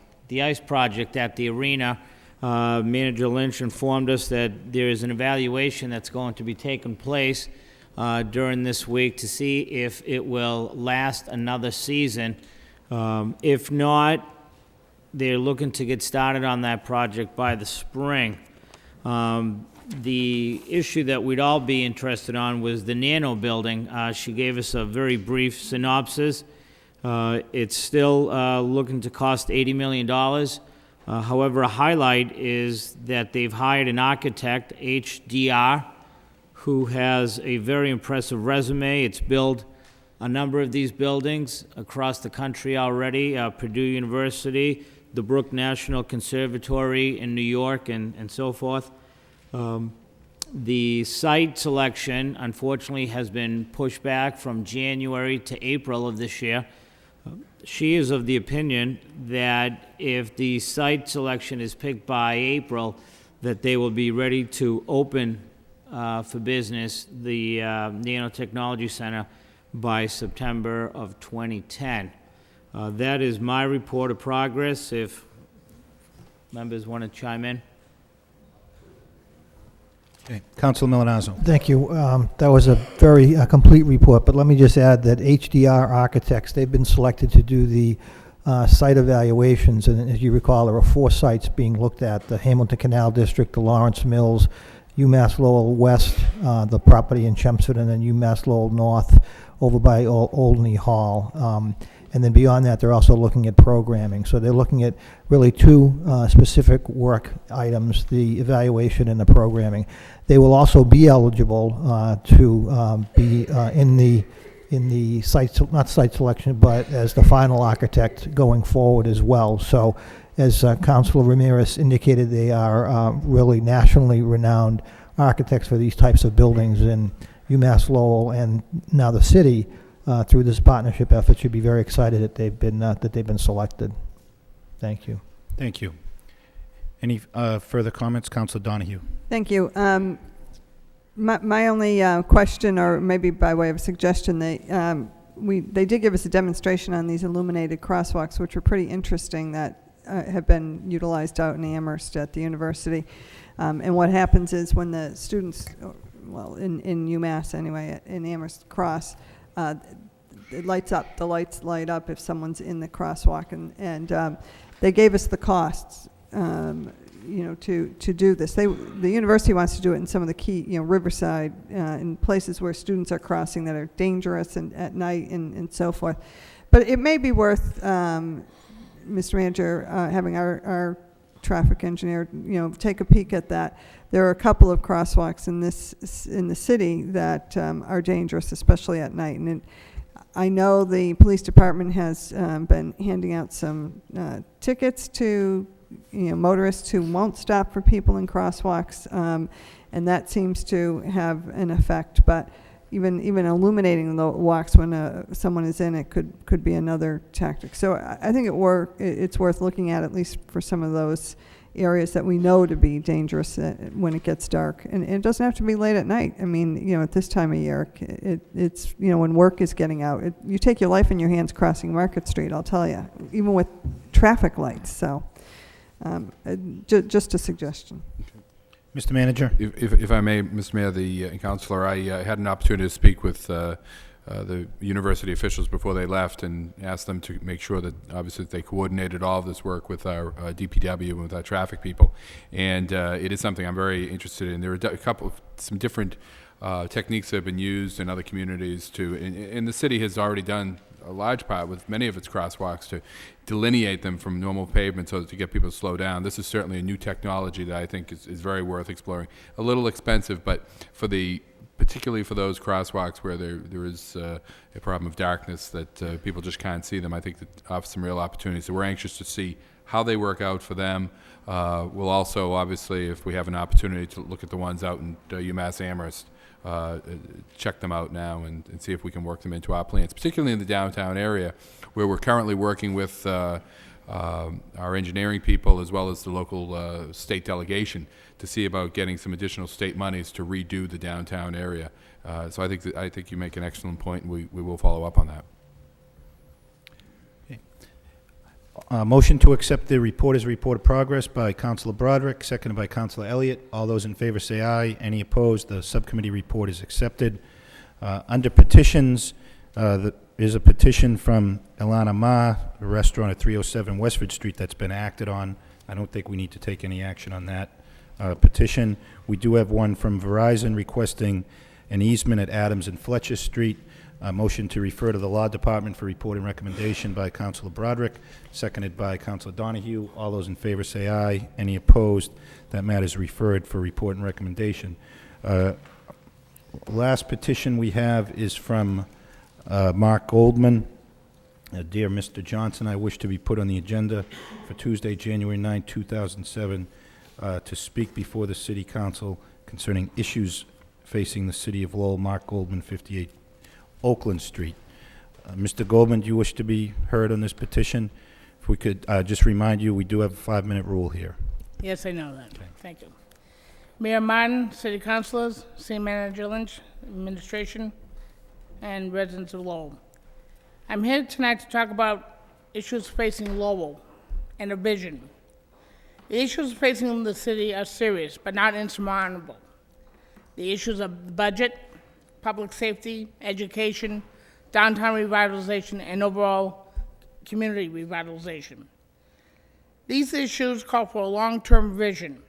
Speaker 11: project at the arena, Manager Lynch informed us that there is an evaluation that's going to be taking place during this week to see if it will last another season. If not, they're looking to get started on that project by the spring. The issue that we'd all be interested on was the Nano building. She gave us a very brief synopsis. It's still looking to cost $80 million. However, a highlight is that they've hired an architect, HDR, who has a very impressive resume. It's built a number of these buildings across the country already, Purdue University, the Brook National Conservatory in New York, and so forth. The site selection, unfortunately, has been pushed back from January to April of this year. She is of the opinion that if the site selection is picked by April, that they will be ready to open for business the Nanotechnology Center by September of 2010. That is my report of progress. If members want to chime in.
Speaker 1: Okay. Councilor Milonazo.
Speaker 6: Thank you. That was a very complete report, but let me just add that HDR Architects, they've been selected to do the site evaluations, and as you recall, there are 4 sites being looked at: the Hamilton Canal District, the Lawrence Mills, UMass Lowell West, the property in Chelmsford, and then UMass Lowell North over by Olney Hall. And then beyond that, they're also looking at programming. So they're looking at really 2 specific work items, the evaluation and the programming. They will also be eligible to be in the site, not site selection, but as the final architect going forward as well. So as Councilor Ramirez indicated, they are really nationally renowned architects for these types of buildings, and UMass Lowell and now the city through this partnership effort should be very excited that they've been selected. Thank you.
Speaker 1: Thank you. Any further comments? Councilor Donahue.
Speaker 5: Thank you. My only question, or maybe by way of suggestion, they did give us a demonstration on these illuminated crosswalks, which were pretty interesting, that have been utilized out in Amherst at the university. And what happens is when the students, well, in UMass anyway, in Amherst cross, it lights up. The lights light up if someone's in the crosswalk, and they gave us the costs, to do this. The university wants to do it in some of the key, Riverside, in places where students are crossing that are dangerous and at night and so forth. But it may be worth, Mr. Manager, having our traffic engineer, take a peek at that. There are a couple of crosswalks in the city that are dangerous, especially at night. And I know the police department has been handing out some tickets to motorists who won't stop for people in crosswalks, and that seems to have an effect. But even illuminating the walks when someone is in it could be another tactic. So I think it's worth looking at least for some of those areas that we know to be dangerous when it gets dark. And it doesn't have to be late at night. I mean, at this time of year, it's when work is getting out. You take your life in your hands crossing Market Street, I'll tell you, even with traffic lights. So just a suggestion.
Speaker 1: Mr. Manager.
Speaker 9: If I may, Mr. Mayor, the Councilor, I had an opportunity to speak with the university officials before they left and asked them to make sure that obviously they coordinated all of this work with our DPW and with our traffic people. And it is something I'm very interested in. There are some different techniques that have been used in other communities and the city has already done a large part with many of its crosswalks to delineate them from normal pavement so that to get people to slow down. This is certainly a new technology that I think is very worth exploring. A little expensive, but particularly for those crosswalks where there is a problem of darkness that people just can't see them, I think that offers some real opportunities. So we're anxious to see how they work out for them. We'll also, obviously, if we have an opportunity to look at the ones out in UMass Amherst, check them out now and see if we can work them into our plans, particularly in the downtown area where we're currently working with our engineering people as well as the local state delegation to see about getting some additional state monies to redo the downtown area. So I think you make an excellent point, and we will follow up on that.
Speaker 1: Motion to accept the report as a report of progress by Councilor Broderick, seconded by Councilor Elliott. All those in favor say aye. Any opposed? The subcommittee report is accepted. Under petitions, there is a petition from Ilana Ma, a restaurant at 307 Westford Street that's been acted on. I don't think we need to take any action on that petition. We do have one from Verizon requesting an easement at Adams and Fletcher Street. Motion to refer to the Law Department for report and recommendation by Councilor Broderick, seconded by Councilor Donahue. All those in favor say aye. Any opposed? That matter is referred for report and recommendation. Last petition we have is from Mark Goldman. Dear Mr. Johnson, I wish to be put on the agenda for Tuesday, January 9, 2007, to speak before the City Council concerning issues facing the City of Lowell. Mark Goldman, 58 Oakland Street. Mr. Goldman, do you wish to be heard on this petition? If we could just remind you, we do have a 5-minute rule here.
Speaker 12: Yes, I know that. Thank you. Mayor Martin, City Councilors, City Manager Lynch, Administration, and residents of Lowell. I'm here tonight to talk about issues facing Lowell and a vision. The issues facing the city are serious, but not insurmountable. The issues of the budget, public safety, education, downtown revitalization, and overall community revitalization. These issues call for a long-term vision,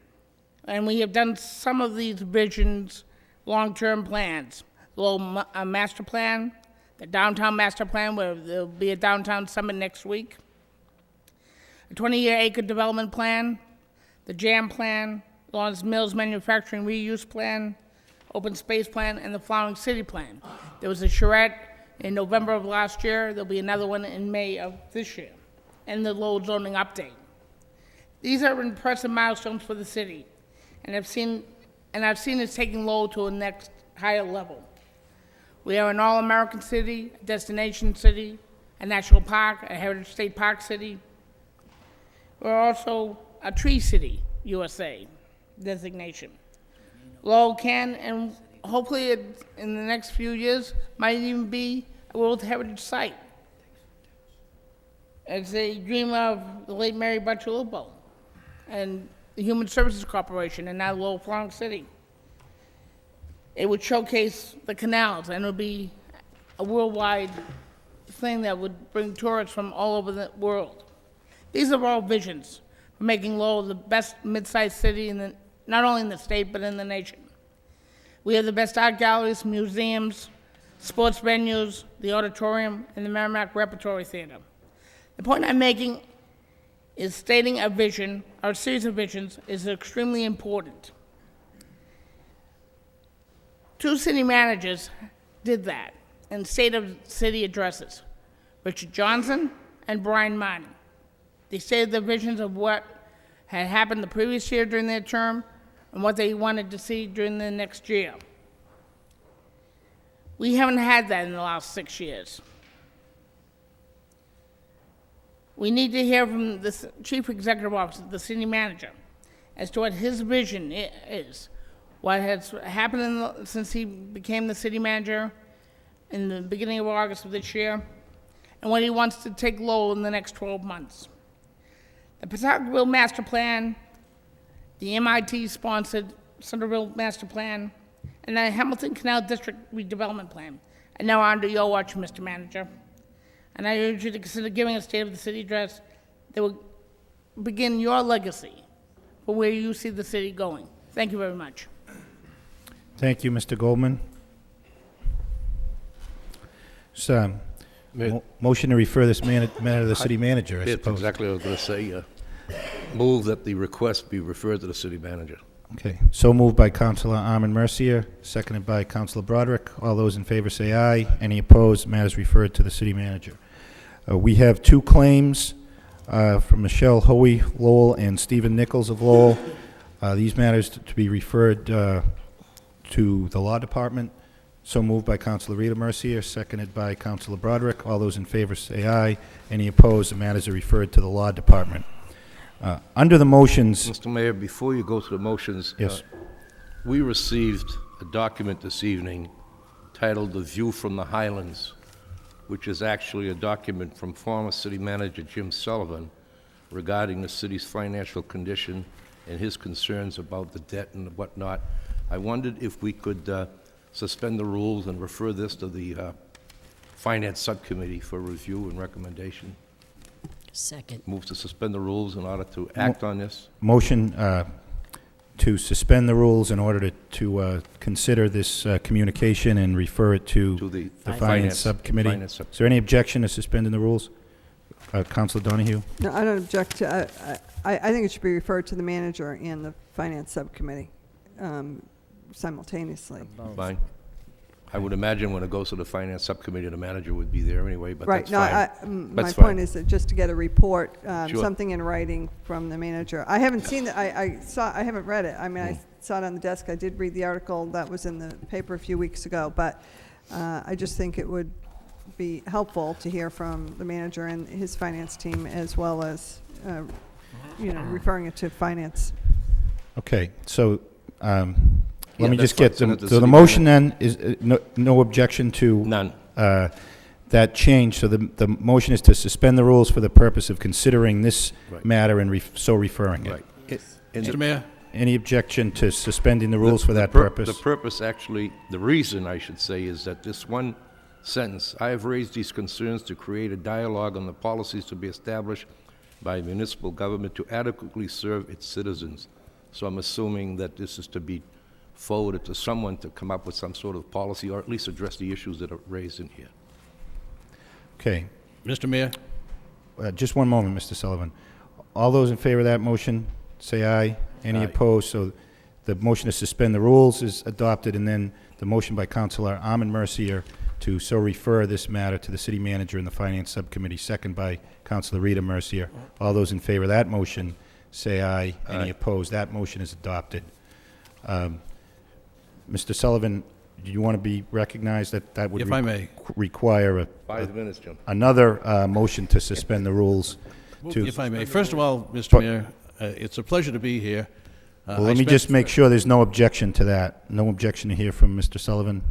Speaker 12: and we have done some of these visions, long-term plans. The Lowell Master Plan, the Downtown Master Plan, where there'll be a downtown summit next week, a 20-year acre development plan, the JAM Plan, Lawrence Mills Manufacturing Reuse Plan, Open Space Plan, and the Flowering City Plan. There was a charrette in November of last year. There'll be another one in May of this year, and the Lowell zoning update. These are impressive milestones for the city, and I've seen it's taking Lowell to a next higher level. We are an all-American city, a destination city, a national park, a heritage state park city. We're also a tree city, USA designation. Lowell can, and hopefully in the next few years, might even be a World Heritage Site. It's a dream of the late Mary Butcher-Lupo and the Human Services Corporation, and now Lowell Flowering City. It would showcase the canals, and it would be a worldwide thing that would bring tourists from all over the world. These are all visions for making Lowell the best mid-sized city not only in the state, but in the nation. We have the best art galleries, museums, sports venues, the auditorium, and the Merrimack Repertory Theater. The point I'm making is stating a vision, or a series of visions, is extremely important. 2 city managers did that in State of City addresses, Richard Johnson and Brian Martin. They stated the visions of what had happened the previous year during their term and what they wanted to see during the next year. We haven't had that in the last 6 years. We need to hear from the Chief Executive Officer, the city manager, as to what his vision is, what has happened since he became the city manager in the beginning of August of this year, and what he wants to take Lowell in the next 12 months. The Pawtuckaville Master Plan, the MIT-sponsored Centerville Master Plan, and the Hamilton Canal District Redevelopment Plan are now under your watch, Mr. Manager. And I urge you to consider giving a State of the City address that will begin your legacy for where you see the city going. Thank you very much.
Speaker 1: Thank you, Mr. Goldman. So, motion to refer this matter to the city manager, I
Speaker 8: That's
Speaker 1: suppose.
Speaker 8: exactly what I was going to say. Move that the request be referred to the city manager.
Speaker 1: Okay, so moved by Councilor Armin Mercier, seconded by Councilor Broderick. All those in favor say aye. Any opposed? Matters referred to the city manager. We have 2 claims from Michelle Hoey, Lowell, and Stephen Nichols of Lowell. These matters to be referred to the Law Department. So moved by Councilor Rita Mercier, seconded by Councilor Broderick. All those in favor say aye. Any opposed? The matters are referred to the Law Department. Under the motions...
Speaker 8: Mr. Mayor, before you go to the motions,
Speaker 1: Yes.
Speaker 8: We received a document this evening titled The View from the Highlands, which is actually a document from former city manager Jim Sullivan regarding the city's financial condition and his concerns about the debt and whatnot. I wondered if we could suspend the rules and refer this to the Finance Subcommittee for review and recommendation.
Speaker 4: Second.
Speaker 8: Move to suspend the rules in order to act on this.
Speaker 1: Motion to suspend the rules in order to consider this communication and refer it to
Speaker 8: the
Speaker 1: Finance Subcommittee. Is there any objection to suspending the rules? Councilor Donahue?
Speaker 5: No, I don't object to, I think it should be referred to the manager and the Finance Subcommittee simultaneously.
Speaker 8: Fine. I would imagine when it goes to the finance subcommittee, the manager would be there anyway, but
Speaker 5: Right,
Speaker 8: that's
Speaker 5: no,
Speaker 8: fine.
Speaker 5: my
Speaker 8: That's
Speaker 5: point
Speaker 8: fine.
Speaker 5: is that just to get a report,
Speaker 8: Sure.
Speaker 5: something in writing from the manager. I haven't seen it, I haven't read it. I mean, I saw it on the desk, I did read the article that was in the paper a few weeks ago, but I just think it would be helpful to hear from the manager and his finance team, as well as, referring it to finance.
Speaker 1: Okay, so
Speaker 8: Yeah,
Speaker 1: let me
Speaker 8: that's
Speaker 1: just get,
Speaker 8: fine. Send it to
Speaker 1: so the
Speaker 8: city
Speaker 1: motion then is no objection to
Speaker 8: None.
Speaker 1: that change. So the motion is to suspend the rules for the purpose of considering this
Speaker 8: Right.
Speaker 1: matter and so referring it.
Speaker 8: Right.
Speaker 2: Mr. Mayor?
Speaker 1: Any objection to suspending the rules for that
Speaker 8: The
Speaker 1: purpose?
Speaker 8: purpose, actually, the reason, I should say, is that this one sentence, I have raised these concerns to create a dialogue on the policies to be established by municipal government to adequately serve its citizens. So I'm assuming that this is to be forwarded to someone to come up with some sort of policy, or at least address the issues that are raised in here.
Speaker 1: Okay,
Speaker 2: Mr. Mayor?
Speaker 1: just one moment, Mr. Sullivan. All those in favor of that motion, say aye. Any
Speaker 8: Aye.
Speaker 1: opposed? So the motion to suspend the rules is adopted, and then the motion by Councilor Armin Mercier to so refer this matter to the city manager and the finance subcommittee, second by Councilor Rita Mercier. All those in favor of that motion, say aye. Any
Speaker 8: Aye.
Speaker 1: opposed? That motion is adopted. Mr. Sullivan, do you want to be recognized? That would
Speaker 2: If I may.
Speaker 1: require
Speaker 8: 5 minutes, Jim.
Speaker 1: another motion to suspend the rules. To,
Speaker 2: If I may. First of all, Mr. Mayor, it's a pleasure to be here.
Speaker 1: well, let me just make sure there's no objection to that. No objection to hear from Mr. Sullivan?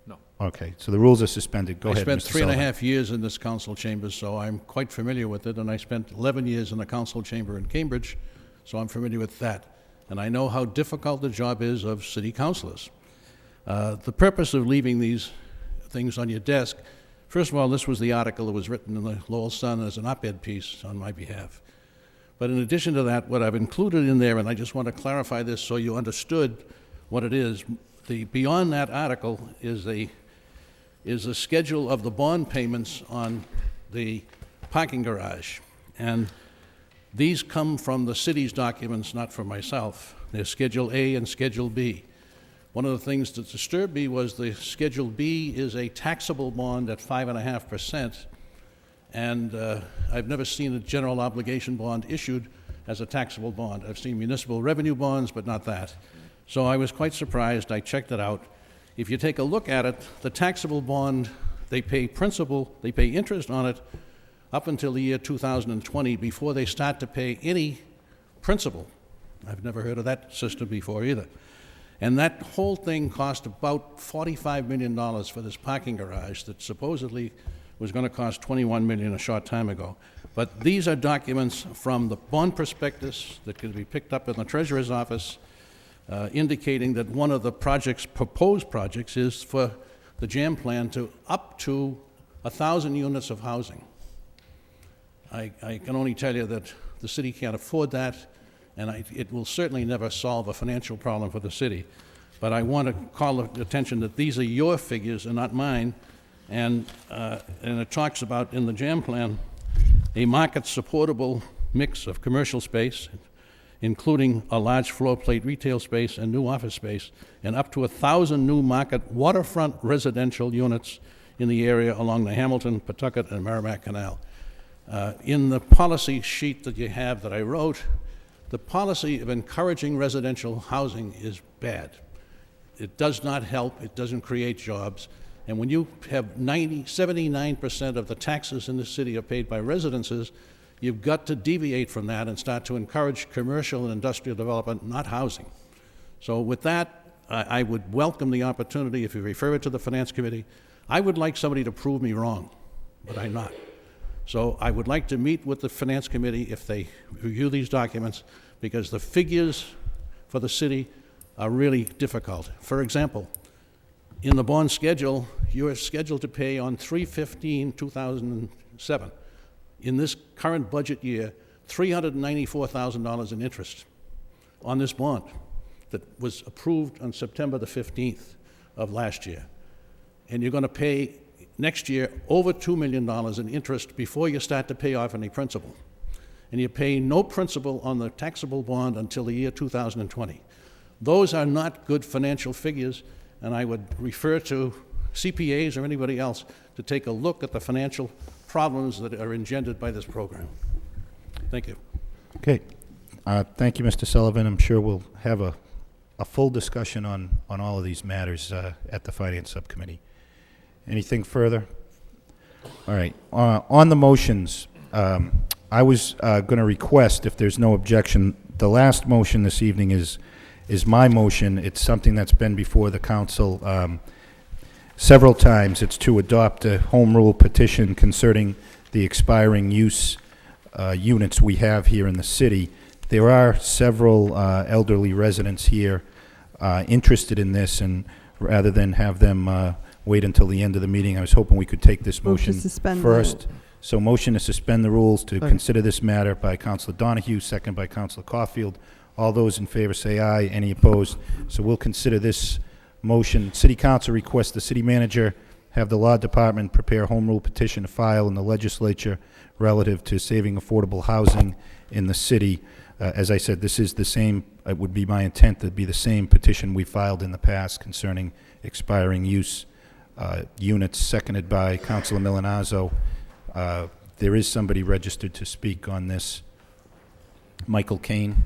Speaker 2: No.
Speaker 1: Okay, so the rules are suspended. Go
Speaker 2: I
Speaker 1: ahead,
Speaker 2: spent
Speaker 1: Mr.
Speaker 2: three and a
Speaker 1: Sullivan.
Speaker 2: half years in this council chamber, so I'm quite familiar with it, and I spent 11 years in the council chamber in Cambridge, so I'm familiar with that. And I know how difficult the job is of city councilors. The purpose of leaving these things on your desk, first of all, this was the article that was written in the Lowell Sun as an op-ed piece on my behalf. But in addition to that, what I've included in there, and I just want to clarify this so you understood what it is, beyond that article is a schedule of the bond payments on the parking garage. And these come from the city's documents, not from myself. They're Schedule A and Schedule B. One of the things that disturbed me was the Schedule B is a taxable bond at 5.5%, and I've never seen a general obligation bond issued as a taxable bond. I've seen municipal revenue bonds, but not that. So I was quite surprised. I checked it out. If you take a look at it, the taxable bond, they pay principal, they pay interest on it up until the year 2020 before they start to pay any principal. I've never heard of that system before either. And that whole thing cost about $45 million for this parking garage that supposedly was going to cost $21 million a short time ago. But these are documents from the bond prospectus that can be picked up in the treasurer's office, indicating that one of the projects, proposed projects, is for the JAM plan to up to 1,000 units of housing. I can only tell you that the city can't afford that, and it will certainly never solve a financial problem for the city. But I want to call the attention that these are your figures and not mine, and it talks about, in the JAM plan, a market-supportable mix of commercial space, including a large floor plate retail space and new office space, and up to 1,000 new market waterfront residential units in the area along the Hamilton, Pawtucket, and Merrimack Canal. In the policy sheet that you have that I wrote, the policy of encouraging residential housing is bad. It does not help, it doesn't create jobs, and when you have 79% of the taxes in the city are paid by residences, you've got to deviate from that and start to encourage commercial and industrial development, not housing. So with that, I would welcome the opportunity, if you refer it to the Finance Committee. I would like somebody to prove me wrong, but I'm not. So I would like to meet with the Finance Committee if they review these documents, because the figures for the city are really difficult. For example, in the bond schedule, you are scheduled to pay on 3/15/2007. In this current budget year, $394,000 in interest on this bond that was approved on September the 15th of last year. And you're going to pay next year over $2 million in interest before you start to pay off any principal. And you pay no principal on the taxable bond until the year 2020. Those are not good financial figures, and I would refer to
Speaker 13: CPAs or anybody else to take a look at the financial problems that are engendered by this program. Thank you.
Speaker 1: Okay. Thank you, Mr. Sullivan. I'm sure we'll have a full discussion on all of these matters at the Finance Subcommittee. Anything further? All right. On the motions, I was going to request, if there's no objection, the last motion this evening is my motion. It's something that's been before the council several times. It's to adopt a home rule petition concerning the expiring use units we have here in the city. There are several elderly residents here interested in this, and rather than have them wait until the end of the meeting, I was hoping we could take this
Speaker 5: Move to
Speaker 1: motion
Speaker 5: suspend the
Speaker 1: first.
Speaker 5: rule.
Speaker 1: So motion to suspend the rules to
Speaker 7: Second.
Speaker 1: consider this matter by Councilor Donahue, second by Councilor Caulfield. All those in favor say aye. Any opposed? So we'll consider this motion. City Council requests the city manager have the law department prepare a home rule petition to file in the legislature relative to saving affordable housing in the city. As I said, this is the same, it would be my intent to be the same petition we filed in the past concerning expiring use units, seconded by Councilor Milanazzo. There is somebody registered to speak on this. Michael Kane.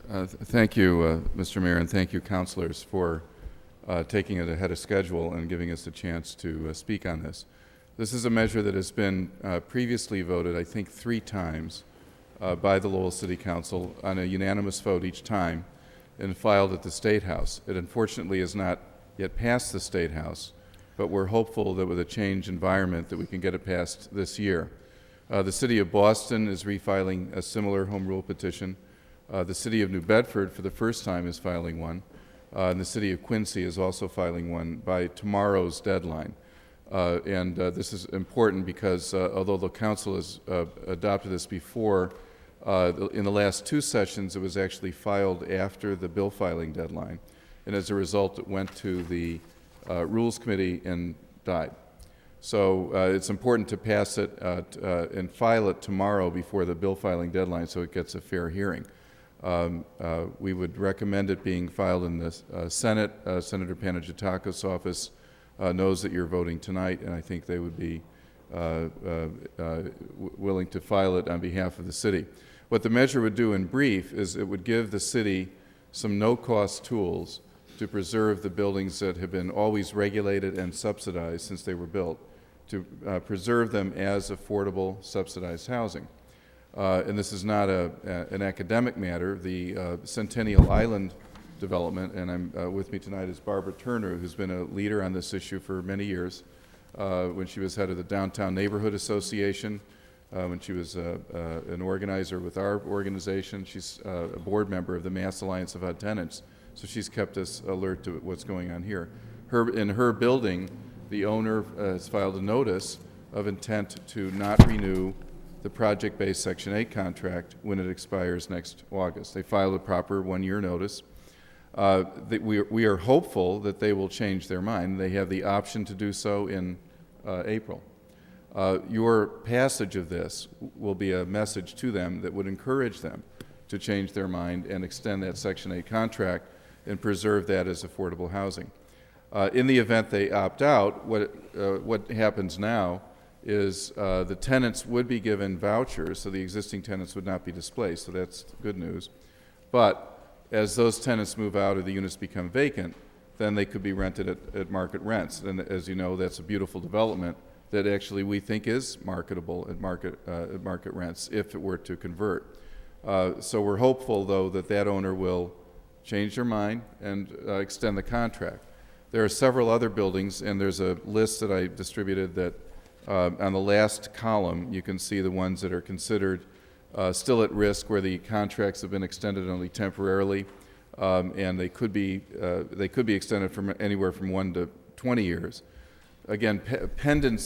Speaker 14: Thank you, Mr. Mayor, and thank you, councilors, for taking it ahead of schedule and giving us a chance to speak on this. This is a measure that has been previously voted, I think, 3 times by the Lowell City Council on a unanimous vote each time and filed at the State House. It unfortunately has not yet passed the State House, but we're hopeful that with a changed environment that we can get it passed this year. The City of Boston is refiling a similar home rule petition. The City of New Bedford, for the first time, is filing one. And the City of Quincy is also filing one by tomorrow's deadline. This is important because although the council has adopted this before, in the last 2 sessions it was actually filed after the bill filing deadline. And as a result, it went to the Rules Committee and died. So it's important to pass it and file it tomorrow before the bill filing deadline so it gets a fair hearing. We would recommend it being filed in the Senate. Senator Panagiotakos' office knows that you're voting tonight, and I think they would be willing to file it on behalf of the city. What the measure would do in brief is it would give the city some no-cost tools to preserve the buildings that have been always regulated and subsidized since they were built, to preserve them as affordable subsidized housing. And this is not an academic matter. The Centennial Island development, and with me tonight is Barbara Turner, who's been a leader on this issue for many years, when she was head of the Downtown Neighborhood Association, when she was an organizer with our organization. She's a board member of the Mass Alliance of HUD Tenants, so she's kept us alert to what's going on here. In her building, the owner has filed a notice of intent to not renew the project-based Section 8 contract when it expires next August. They filed a proper 1-year notice. We are hopeful that they will change their mind. They have the option to do so in April. Your passage of this will be a message to them that would encourage them to change their mind and extend that Section 8 contract and preserve that as affordable housing. In the event they opt out, what happens now is the tenants would be given vouchers, so the existing tenants would not be displaced, so that's good news. But as those tenants move out or the units become vacant, then they could be rented at market rents. And as you know, that's a beautiful development that actually we think is marketable at market rents if it were to convert. So we're hopeful, though, that that owner will change their mind and extend the contract. There are several other buildings, and there's a list that I distributed that on the last column, you can see the ones that are considered still at risk, where the contracts have been extended only temporarily, and they could be extended from anywhere from 1 to 20 years. Again,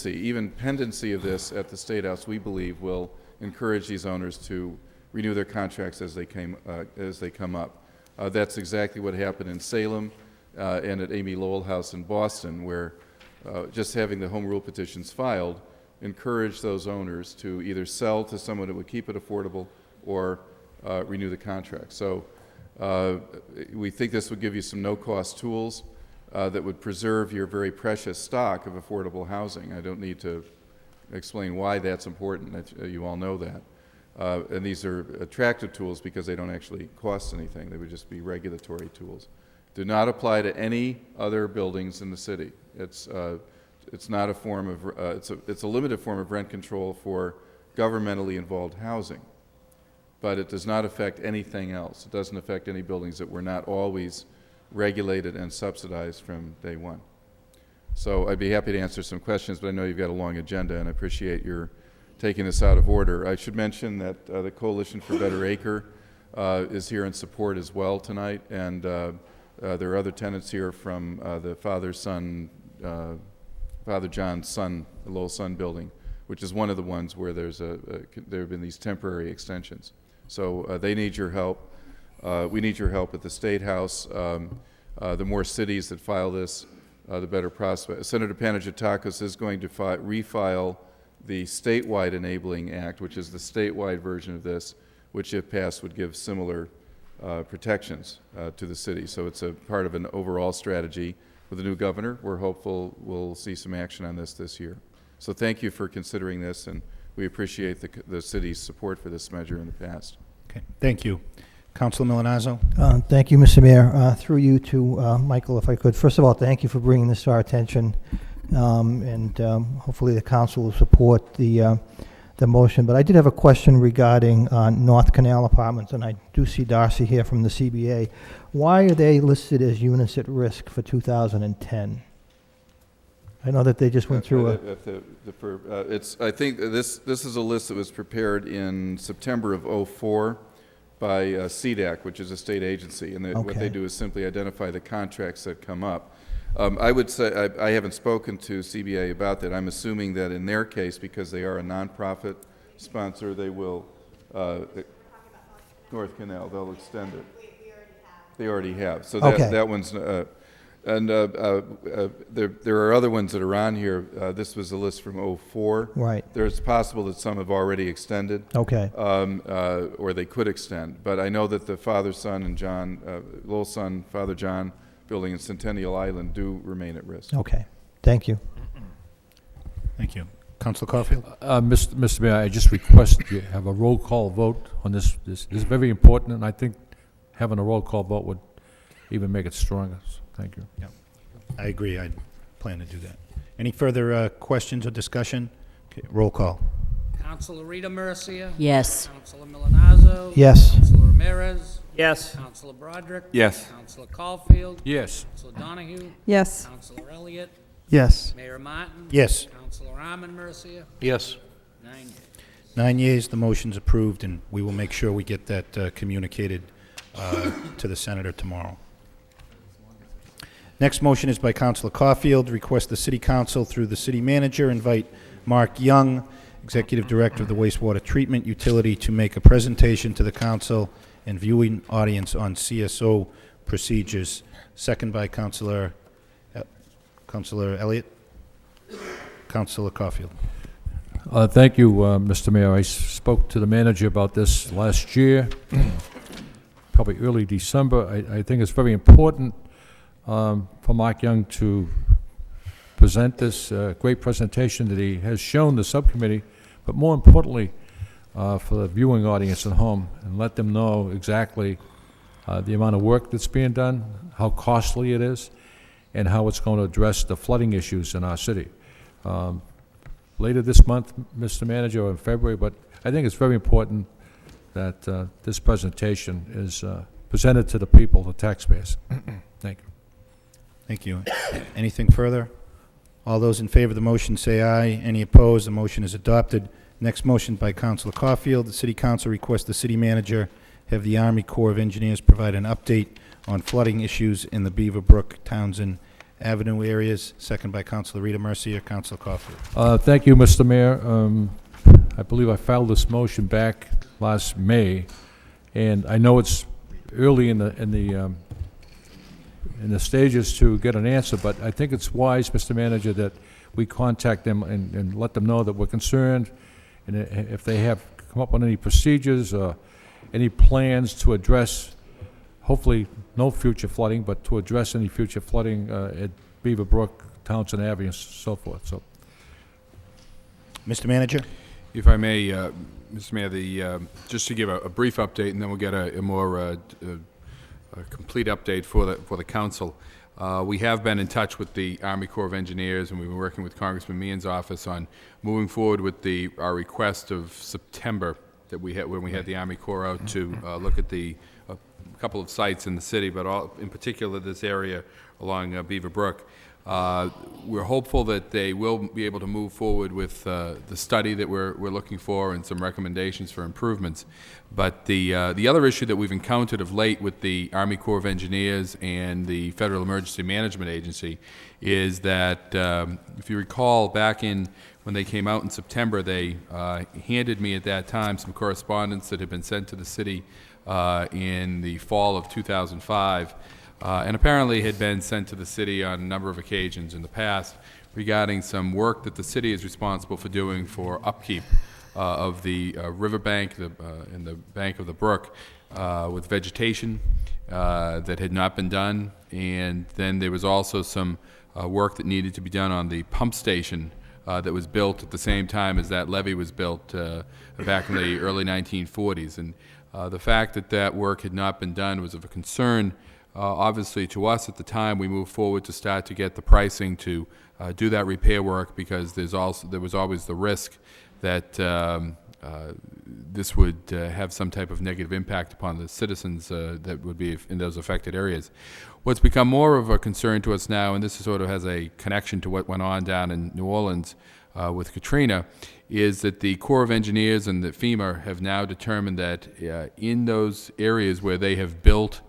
Speaker 14: even pendency of this at the State House, we believe, will encourage these owners to renew their contracts as they come up. That's exactly what happened in Salem and at Amy Lowell House in Boston, where just having the home rule petitions filed encouraged those owners to either sell to someone that would keep it affordable or renew the contract. So We think this would give you some no-cost tools that would preserve your very precious stock of affordable housing. I don't need to explain why that's important. You all know that. And these are attractive tools because they don't actually cost anything. They would just be regulatory tools. Do not apply to any other buildings in the city. It's not a form of, it's a limited form of rent control for governmentally involved housing. But it does not affect anything else. It doesn't affect any buildings that were not always regulated and subsidized from day one. So I'd be happy to answer some questions, but I know you've got a long agenda, and I appreciate your taking this out of order. I should mention that the Coalition for Better Acre is here in support as well tonight, and there are other tenants here from the Father John's Son, the Lowell Sun building, which is one of the ones where there have been these temporary extensions. So they need your help. We need your help at the State House. The more cities that file this, the better prospect. Senator Panagiotakis is going to refile the statewide Enabling Act, which is the statewide version of this, which if passed would give similar protections to the city. So it's a part of an overall strategy. With the new governor, we're hopeful we'll see some action on this year. So thank you for considering this, and we appreciate the city's support for this measure in the past.
Speaker 1: Okay, thank you. Councilor Milanazzo.
Speaker 6: Thank you, Mr. Mayor. Through you to Michael, if I could. First of all, thank you for bringing this to our attention, and hopefully the council will support the motion. But I did have a question regarding North Canal Apartments, and I do see Darcy here from the CBA. Why are they listed as units at risk for 2010? I know that they just went through
Speaker 14: I think this is a list that was prepared in September of '04 by CDAC, which is a state agency, and what they do is simply identify the contracts that come up. I would say I haven't spoken to CBA about that. I'm assuming that in their case, because they are a nonprofit sponsor, they will North Canal. They'll extend it. They already have. So that one's. And there are other ones that are on here. This was a list from '04.
Speaker 6: Right.
Speaker 14: It's possible that some have already extended.
Speaker 6: Okay.
Speaker 14: Or they could extend. But I know that the Father, Son, and John, Lowell Sun, Father John building in Centennial Island do remain at risk.
Speaker 6: Okay. Thank you.
Speaker 1: Thank you. Councilor Caulfield.
Speaker 2: Mr. Mayor, I just request you have a roll call vote on this. This is very important, and I think having a roll call vote would even make it stronger. So thank you.
Speaker 1: Yeah, I agree. I plan to do that. Any further questions or discussion? Okay, roll call.
Speaker 3: Councilor Rita Mercia.
Speaker 4: Yes.
Speaker 3: Councilor Milanazzo.
Speaker 6: Yes.
Speaker 3: Councilor Ramirez.
Speaker 11: Yes.
Speaker 3: Councilor Broderick.
Speaker 9: Yes.
Speaker 3: Councilor Caulfield.
Speaker 2: Yes.
Speaker 3: Councilor Donahue.
Speaker 5: Yes.
Speaker 3: Councilor Elliott.
Speaker 7: Yes.
Speaker 3: Mayor Martin.
Speaker 1: Yes.
Speaker 3: Councilor Arman Mercia.
Speaker 8: Yes.
Speaker 3: 9 yeas.
Speaker 1: 9 yeas, the motion's approved, and we will make sure we get that communicated to the senator tomorrow. Next motion is by Councilor Caulfield. Request the City Council, through the City Manager, invite Mark Young, Executive Director of the Wastewater Treatment Utility, to make a presentation to the Council and viewing audience on CSO procedures. Second by Councilor Elliott. Councilor Caulfield.
Speaker 2: Thank you, Mr. Mayor. I spoke to the manager about this last year, probably early December. I think it's very important for Mark Young to present this great presentation that he has shown the subcommittee, but more importantly for the viewing audience at home, and let them know exactly the amount of work that's being done, how costly it is, and how it's going to address the flooding issues in our city. Later this month, Mr. Manager, or in February, but I think it's very important that this presentation is presented to the people, the taxpayers. Thank you.
Speaker 1: Thank you. Anything further? All those in favor of the motion say aye. Any opposed? The motion is adopted. Next motion by Councilor Caulfield. The City Council requests the City Manager have the Army Corps of Engineers provide an update on flooding issues in the Beaverbrook, Townsend Avenue areas. Second by Councilor Rita Mercia. Councilor Caulfield.
Speaker 2: Thank you, Mr. Mayor. I believe I filed this motion back last May, and I know it's early in the stages to get an answer, but I think it's wise, Mr. Manager, that we contact them and let them know that we're concerned, and if they have come up with any procedures or any plans to address hopefully no future flooding, but to address any future flooding at Beaver Brook, Townsend Avenue, and so forth. So,
Speaker 1: Mr. Manager?
Speaker 9: If I may, Mr. Mayor, just to give a brief update, and then we'll get a more a complete update for the council. We have been in touch with the Army Corps of Engineers, and we've been working with Congressman Meehan's office on moving forward with our request of September that we had when we had the Army Corps out to look at a couple of sites in the city, but in particular this area along Beaver Brook. We're hopeful that they will be able to move forward with the study that we're looking for and some recommendations for improvements. But the other issue that we've encountered of late with the Army Corps of Engineers and the Federal Emergency Management Agency is that, if you recall, back in when they came out in September, they handed me at that time some correspondence that had been sent to the city in the fall of 2005. And apparently had been sent to the city on a number of occasions in the past regarding some work that the city is responsible for doing for upkeep of the riverbank and the bank of the brook with vegetation that had not been done. And then there was also some work that needed to be done on the pump station that was built at the same time as that levee was built back in the early 1940s. And the fact that that work had not been done was of a concern. Obviously, to us at the time, we moved forward to start to get the pricing to do that repair work because there was always the risk that this would have some type of negative impact upon the citizens that would be in those affected areas. What's become more of a concern to us now, and this sort of has a connection to what went on down in New Orleans with Katrina, is that the Corps of Engineers and the FEMA have now determined that in those areas where they have built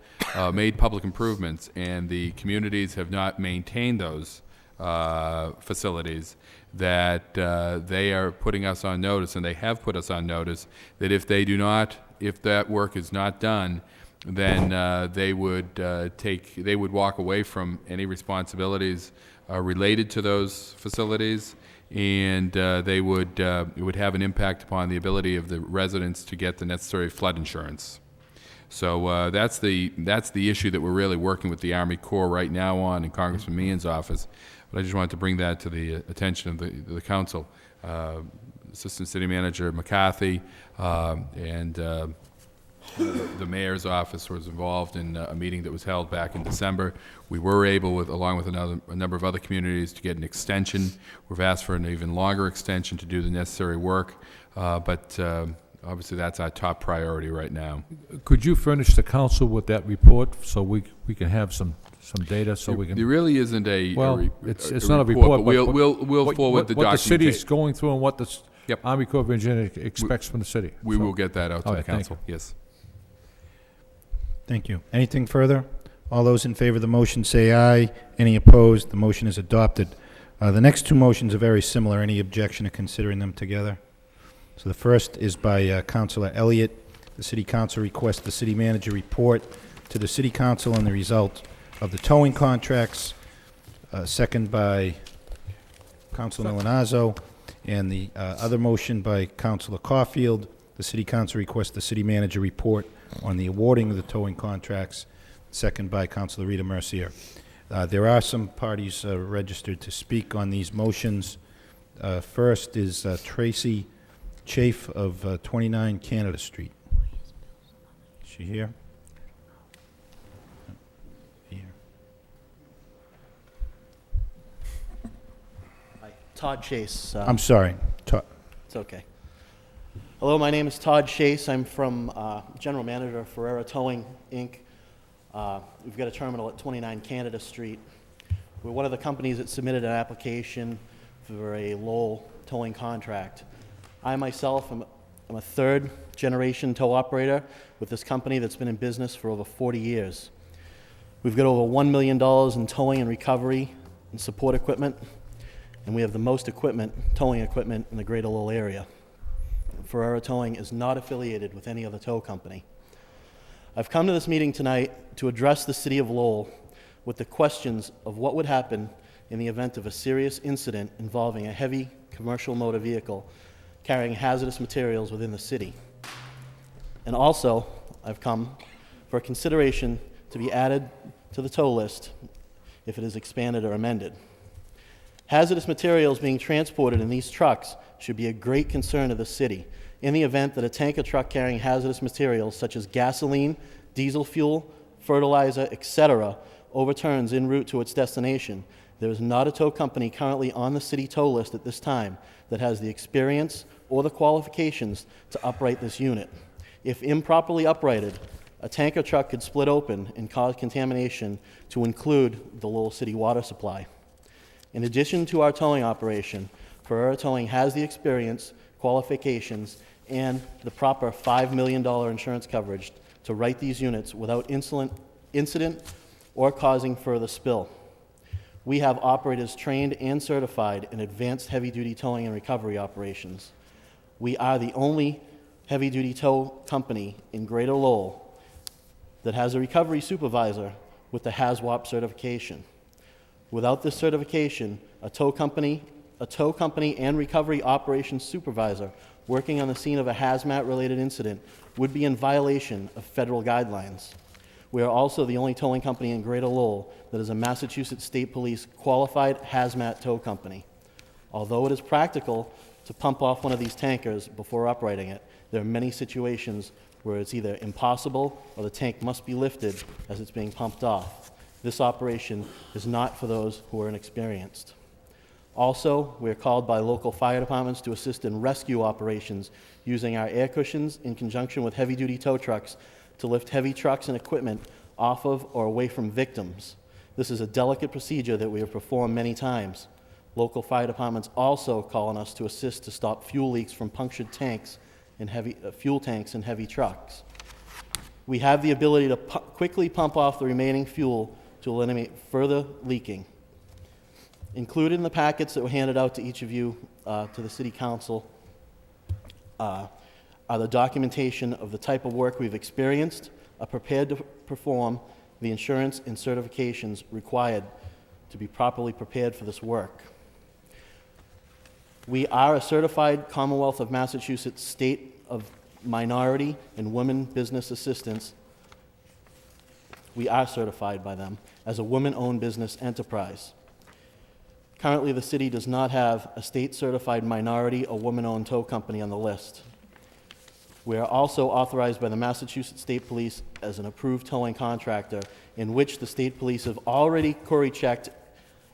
Speaker 9: made public improvements and the communities have not maintained those facilities, that they are putting us on notice, and they have put us on notice, that if that work is not done, then they would walk away from any responsibilities related to those facilities, and it would have an impact upon the ability of the residents to get the necessary flood insurance. So that's the issue that we're really working with the Army Corps right now on in Congressman Meehan's office. But I just wanted to bring that to the attention of the council. Assistant City Manager McCarthy and the mayor's office was involved in a meeting that was held back in December. We were able, along with a number of other communities, to get an extension. We've asked for an even longer extension to do the necessary work, but obviously that's our top priority right now.
Speaker 2: could you furnish the council with that report so we can have some data so we can?
Speaker 9: There really isn't
Speaker 2: it's not a report,
Speaker 9: but we'll forward the documentation.
Speaker 2: What the city's going through and what the Army Corps of Engineers expects from the city.
Speaker 9: We will get that out to the council. Yes.
Speaker 1: Thank you. Anything further? All those in favor of the motion say aye. Any opposed? The motion is adopted. The next two motions are very similar. Any objection to considering them together? So the first is by Councilor Elliott. The City Council requests the City Manager report to the City Council on the result of the towing contracts. Second by Councilor Milanazzo. And the other motion by Councilor Caulfield. The City Council requests the City Manager report on the awarding of the towing contracts. Second by Councilor Rita Mercier. There are some parties registered to speak on these motions. First is Tracy Chafe of 29 Canada Street. Is she here? Here.
Speaker 15: Hi, Todd Chase.
Speaker 1: I'm sorry.
Speaker 15: It's okay. Hello, my name is Todd Chase. I'm from General Manager of Ferrera Towing, Inc. We've got a terminal at 29 Canada Street. We're one of the companies that submitted an application for a Lowell towing contract. I myself am a third-generation tow operator with this company that's been in business for over 40 years. We've got over $1 million in towing and recovery and support equipment, and we have the most towing equipment in the greater Lowell area. Ferrera Towing is not affiliated with any other tow company. I've come to this meeting tonight to address the City of Lowell with the questions of what would happen in the event of a serious incident involving a heavy commercial motor vehicle carrying hazardous materials within the city. And also, I've come for consideration to be added to the tow list if it is expanded or amended. Hazardous materials being transported in these trucks should be a great concern to the city. In the event that a tanker truck carrying hazardous materials such as gasoline, diesel fuel, fertilizer, etc., overturns en route to its destination, there is not a tow company currently on the city tow list at this time that has the experience or the qualifications to upright this unit. If improperly uprighted, a tanker truck could split open and cause contamination to include the Lowell City water supply. In addition to our towing operation, Ferrera Towing has the experience, qualifications, and the proper $5 million insurance coverage to right these units without incident or causing further spill. We have operators trained and certified in advanced heavy-duty towing and recovery operations. We are the only heavy-duty tow company in Greater Lowell that has a recovery supervisor with the HAZWOP certification. Without this certification, a tow company and recovery operations supervisor working on the scene of a hazmat-related incident would be in violation of federal guidelines. We are also the only towing company in Greater Lowell that is a Massachusetts State Police qualified hazmat tow company. Although it is practical to pump off one of these tankers before uprighting it, there are many situations where it's either impossible or the tank must be lifted as it's being pumped off. This operation is not for those who are inexperienced. Also, we are called by local fire departments to assist in rescue operations using our air cushions in conjunction with heavy-duty tow trucks to lift heavy trucks and equipment off of or away from victims. This is a delicate procedure that we have performed many times. Local fire departments also call on us to assist to stop fuel leaks from punctured tanks and fuel tanks in heavy trucks. We have the ability to quickly pump off the remaining fuel to eliminate further leaking. Included in the packets that were handed out to each of you, to the City Council, are the documentation of the type of work we've experienced, are prepared to perform the insurance and certifications required to be properly prepared for this work. We are a certified Commonwealth of Massachusetts State of Minority and Women Business Assistance. We are certified by them as a women-owned business enterprise. Currently, the city does not have a state-certified minority or woman-owned tow company on the list. We are also authorized by the Massachusetts State Police as an approved towing contractor, in which the state police have already query-checked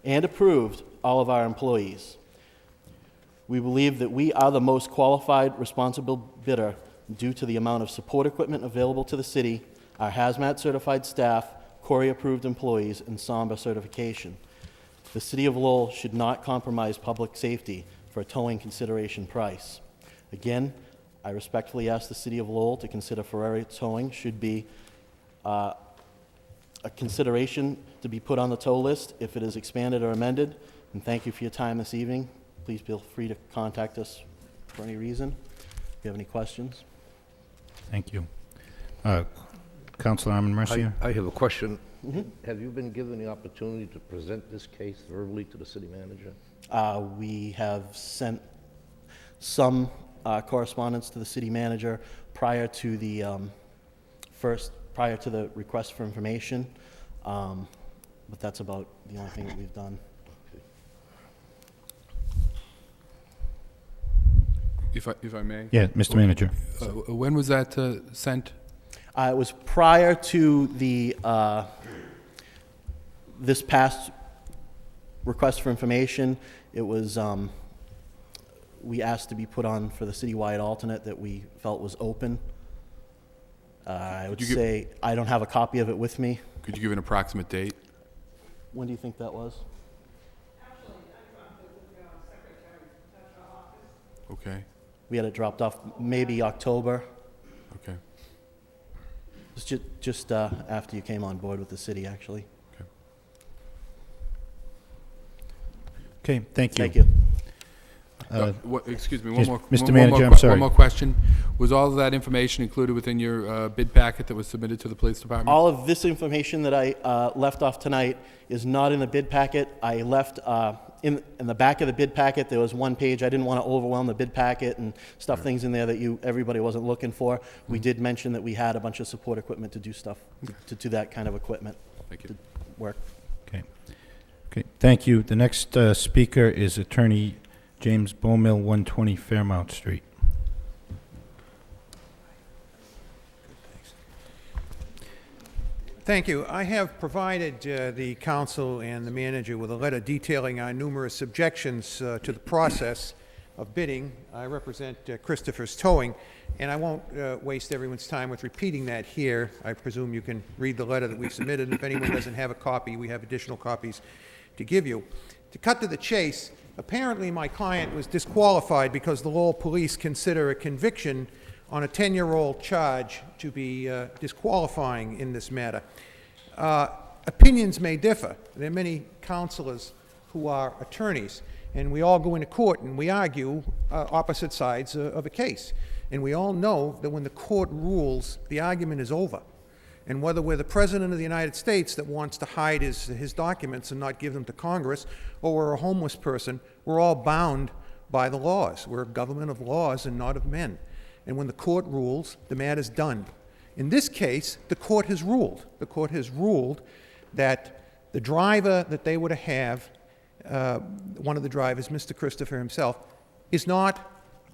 Speaker 15: and approved all of our employees. We believe that we are the most qualified, responsible bidder due to the amount of support equipment available to the city, our hazmat-certified staff, query-approved employees, and SOMBA certification. The City of Lowell should not compromise public safety for a towing consideration price. Again, I respectfully ask the City of Lowell to consider Ferrari towing should be a consideration to be put on the tow list if it is expanded or amended. And thank you for your time this evening. Please feel free to contact us for any reason. If you have any questions.
Speaker 1: Thank you. Councilor Armin Mercier?
Speaker 8: I have a question. Have you been given the opportunity to present this case verbally to the city manager?
Speaker 15: We have sent some correspondence to the city manager prior to the request for information, but that's about the only thing that we've done.
Speaker 9: If I may?
Speaker 1: Yeah, Mr. Manager.
Speaker 9: When was that sent?
Speaker 15: It was prior to the this past request for information. It was we asked to be put on for the citywide alternate that we felt was open. I would say I don't have a copy of it with me.
Speaker 9: Could you give an approximate date?
Speaker 15: When do you think that was?
Speaker 12: Actually, I dropped it with your secretary at our office.
Speaker 9: Okay.
Speaker 15: We had it dropped off maybe October.
Speaker 9: Okay.
Speaker 15: It's just after you came on board with the city, actually.
Speaker 9: Okay.
Speaker 1: Okay, thank you.
Speaker 15: Thank you.
Speaker 9: Excuse me,
Speaker 1: Yes,
Speaker 9: one more.
Speaker 1: Mr.
Speaker 9: one
Speaker 1: Manager,
Speaker 9: more
Speaker 1: I'm
Speaker 9: que-
Speaker 1: sorry.
Speaker 9: One more question. Was all of that information included within your bid packet that was submitted to the police department?
Speaker 15: All of this information that I left off tonight is not in the bid packet. I left, in the back of the bid packet, there was one page. I didn't want to overwhelm the bid packet and stuff things in there that everybody wasn't looking for. We did mention that we had a bunch of support equipment to do stuff, to do that kind of equipment.
Speaker 9: Thank you.
Speaker 15: To work.
Speaker 1: Okay. Okay, thank you. The next speaker is Attorney James Bowmill, 120 Fairmount Street.
Speaker 16: Thank you. I have provided the council and the manager with a letter detailing our numerous objections to the process of bidding. I represent Christopher's Towing, and I won't waste everyone's time with repeating that here. I presume you can read the letter that we've submitted, and if anyone doesn't have a copy, we have additional copies to give you. To cut to the chase, apparently my client was disqualified because the Lowell police consider a conviction on a 10-year-old charge to be disqualifying in this matter. Opinions may differ. There are many counselors who are attorneys, and we all go into court and we argue opposite sides of a case. And we all know that when the court rules, the argument is over. And whether we're the President of the United States that wants to hide his documents and not give them to Congress, or we're a homeless person, we're all bound by the laws. We're a government of laws and not of men. And when the court rules, the matter's done. In this case, the court has ruled. The court has ruled that the driver that they were to have, one of the drivers, Mr. Christopher himself, is not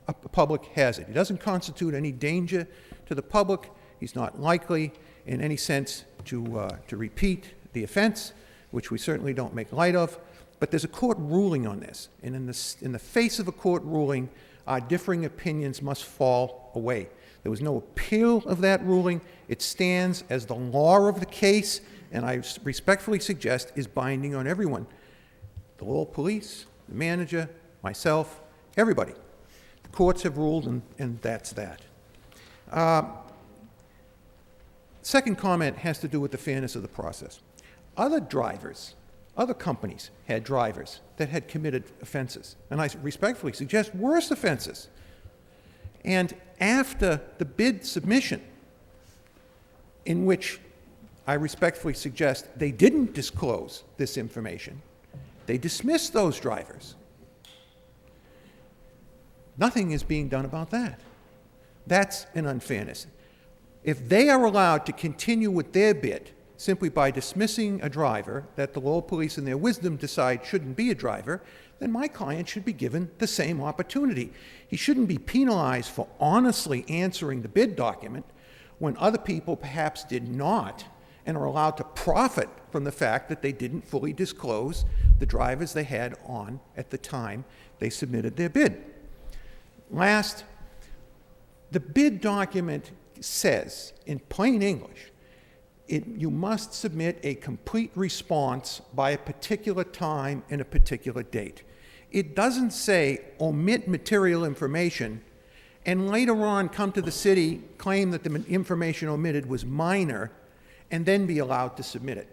Speaker 16: a public hazard. He doesn't constitute any danger to the public. He's not likely in any sense to repeat the offense, which we certainly don't make light of. But there's a court ruling on this. And in the face of a court ruling, our differing opinions must fall away. There was no appeal of that ruling. It stands as the law of the case, and I respectfully suggest is binding on everyone. The Lowell police, the manager, myself, everybody. The courts have ruled, and that's that. Second comment has to do with the fairness of the process. Other drivers, other companies had drivers that had committed offenses, and I respectfully suggest worse offenses. And after the bid submission, in which I respectfully suggest they didn't disclose this information, they dismissed those drivers. Nothing is being done about that. That's an unfairness. If they are allowed to continue with their bid simply by dismissing a driver that the Lowell police in their wisdom decide shouldn't be a driver, then my client should be given the same opportunity. He shouldn't be penalized for honestly answering the bid document when other people perhaps did not and are allowed to profit from the fact that they didn't fully disclose the drivers they had on at the time they submitted their bid. Last, the bid document says, in plain English, you must submit a complete response by a particular time and a particular date. It doesn't say omit material information and later on come to the city, claim that the information omitted was minor, and then be allowed to submit it.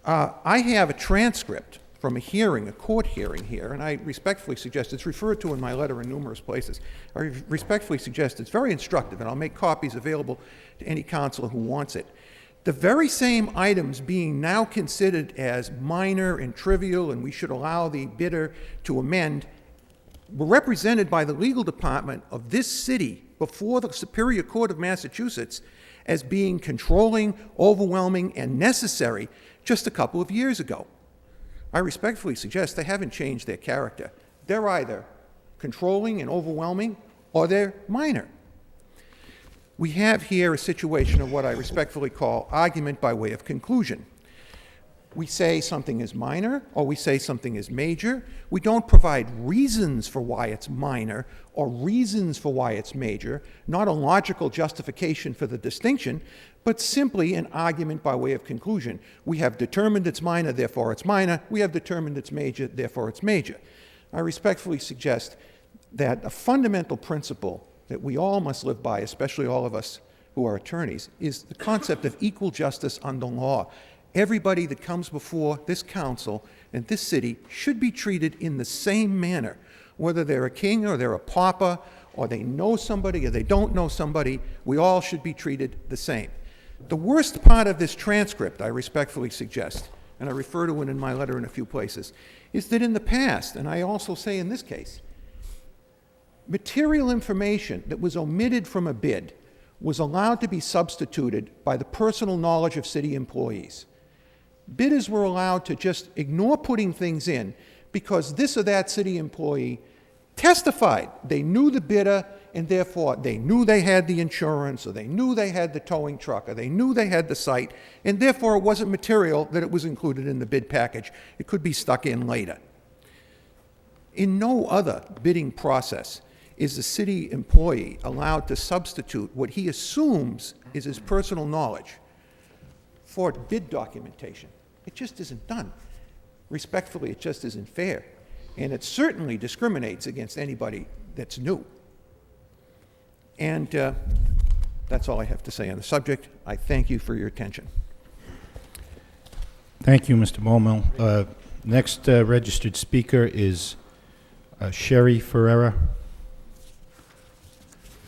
Speaker 16: I have a transcript from a hearing, a court hearing here, and I respectfully suggest, it's referred to in my letter in numerous places, I respectfully suggest it's very instructive, and I'll make copies available to any counselor who wants it. The very same items being now considered as minor and trivial and we should allow the bidder to amend were represented by the legal department of this city before the Superior Court of Massachusetts as being controlling, overwhelming, and necessary just a couple of years ago. I respectfully suggest they haven't changed their character. They're either controlling and overwhelming or they're minor. We have here a situation of what I respectfully call argument by way of conclusion. We say something is minor or we say something is major. We don't provide reasons for why it's minor or reasons for why it's major, not a logical justification for the distinction, but simply an argument by way of conclusion. We have determined it's minor, therefore it's minor. We have determined it's major, therefore it's major. I respectfully suggest that a fundamental principle that we all must live by, especially all of us who are attorneys, is the concept of equal justice under law. Everybody that comes before this council and this city should be treated in the same manner. Whether they're a king or they're a pauper, or they know somebody or they don't know somebody, we all should be treated the same. The worst part of this transcript, I respectfully suggest, and I refer to it in my letter in a few places, is that in the past, and I also say in this case, material information that was omitted from a bid was allowed to be substituted by the personal knowledge of city employees. Bidders were allowed to just ignore putting things in because this or that city employee testified they knew the bidder, and therefore they knew they had the insurance, or they knew they had the towing truck, or they knew they had the site, and therefore it wasn't material that it was included in the bid package. It could be stuck in later. In no other bidding process is a city employee allowed to substitute what he assumes is his personal knowledge for bid documentation. It just isn't done. Respectfully, it just isn't fair. And it certainly discriminates against anybody that's new. And that's all I have to say on the subject. I thank you for your attention.
Speaker 1: Thank you, Mr. Momel. Next registered speaker is Sherry Ferreira.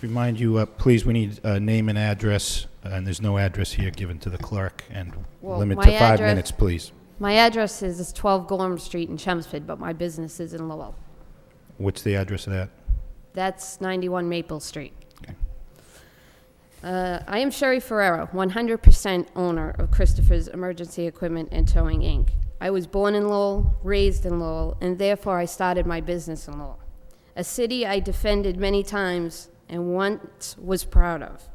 Speaker 1: Remind you, please, we need a name and address, and there's no address here given to the clerk, and limit to 5 minutes, please.
Speaker 17: My address is 12 Gorham Street in Chelmsford, but my business is in Lowell.
Speaker 1: What's the address of that?
Speaker 17: That's 91 Maple Street.
Speaker 1: Okay.
Speaker 17: I am Sherry Ferrero, 100% owner of Christopher's Emergency Equipment and Towing, Inc. I was born in Lowell, raised in Lowell, and therefore I started my business in Lowell, a city I defended many times and once was proud of.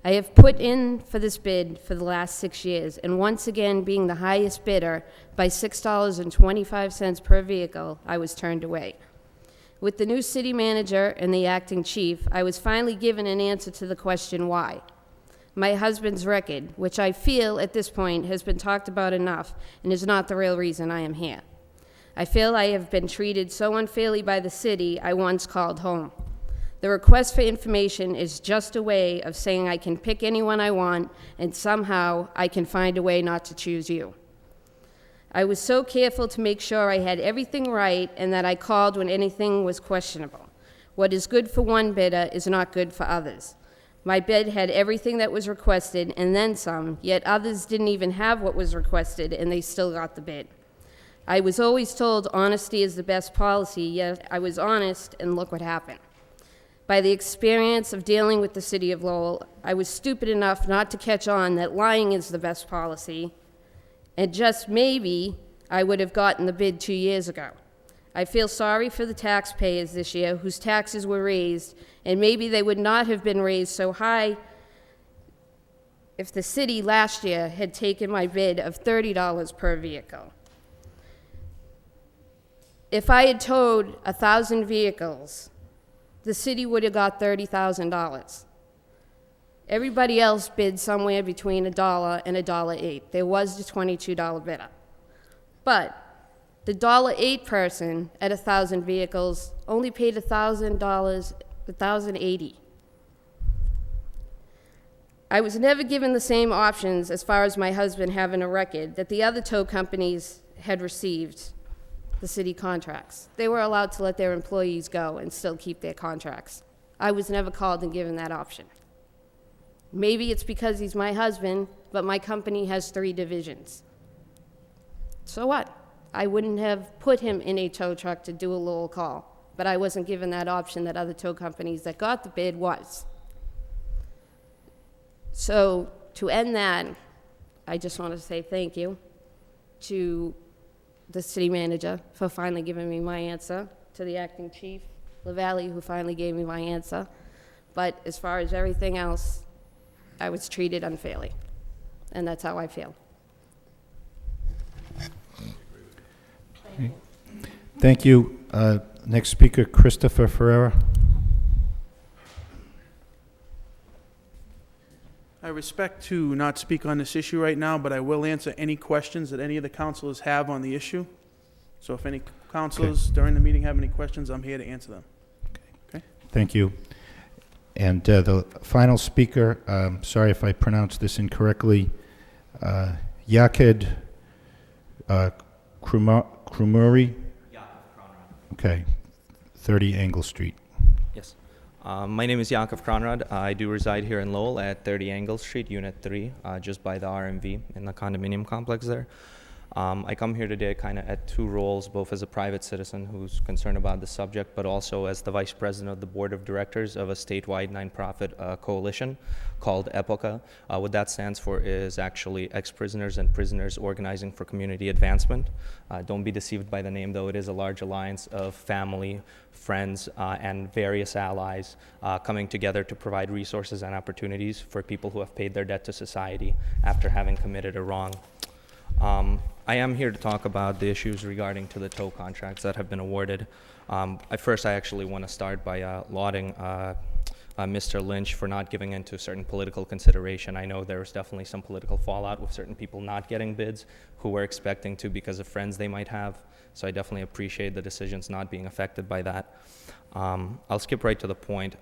Speaker 17: I have put in for this bid for the last 6 years, and once again, being the highest bidder by $6.25 per vehicle, I was turned away. With the new city manager and the acting chief, I was finally given an answer to the question why. My husband's record, which I feel at this point has been talked about enough and is not the real reason I am here. I feel I have been treated so unfairly by the city I once called home. The request for information is just a way of saying I can pick anyone I want, and somehow I can find a way not to choose you. I was so careful to make sure I had everything right and that I called when anything was questionable. What is good for one bidder is not good for others. My bid had everything that was requested and then some, yet others didn't even have what was requested and they still got the bid. I was always told honesty is the best policy, yet I was honest, and look what happened. By the experience of dealing with the city of Lowell, I was stupid enough not to catch on that lying is the best policy, and just maybe I would have gotten the bid 2 years ago. I feel sorry for the taxpayers this year whose taxes were raised, and maybe they would not have been raised so high if the city last year had taken my bid of $30 per vehicle. If I had towed 1,000 vehicles, the city would have got $30,000. Everybody else bid somewhere between $1 and $1.08. There was the $22 bidder. But the $1.08 person at 1,000 vehicles only paid $1,000, $1,080. I was never given the same options as far as my husband having a record that the other tow companies had received. The city contracts. They were allowed to let their employees go and still keep their contracts. I was never called and given that option. Maybe it's because he's my husband, but my company has 3 divisions. So what? I wouldn't have put him in a tow truck to do a Lowell call, but I wasn't given that option that other tow companies that got the bid was. So to end that, I just want to say thank you to the city manager for finally giving me my answer, to the acting chief, LaValle, who finally gave me my answer. But as far as everything else, I was treated unfairly, and that's how I feel.
Speaker 1: Thank you. Next speaker, Christopher Ferreira.
Speaker 18: I respect to not speak on this issue right now, but I will answer any questions that any of the councilors have on the issue. So if any councilors during the meeting have any questions, I'm here to answer them. Okay?
Speaker 1: Thank you. And the final speaker, sorry if I pronounced this incorrectly, Yaked Krumuri. Okay. 30 Angle Street.
Speaker 19: Yes. My name is Yakov Kronrad. I do reside here in Lowell at 30 Angle Street, Unit 3, just by the RMV in the condominium complex there. I come here today kind of at two roles, both as a private citizen who's concerned about the subject, but also as the vice president of the board of directors of a statewide nonprofit coalition called EPOCA. What that stands for is actually ex-prisoners and prisoners organizing for community advancement. Don't be deceived by the name, though. It is a large alliance of family, friends, and various allies coming together to provide resources and opportunities for people who have paid their debt to society after having committed a wrong. I am here to talk about the issues regarding to the tow contracts that have been awarded. First, I actually want to start by lauding Mr. Lynch for not giving into certain political consideration. I know there was definitely some political fallout with certain people not getting bids who were expecting to because of friends they might have. So I definitely appreciate the decisions not being affected by that. I'll skip right to the point.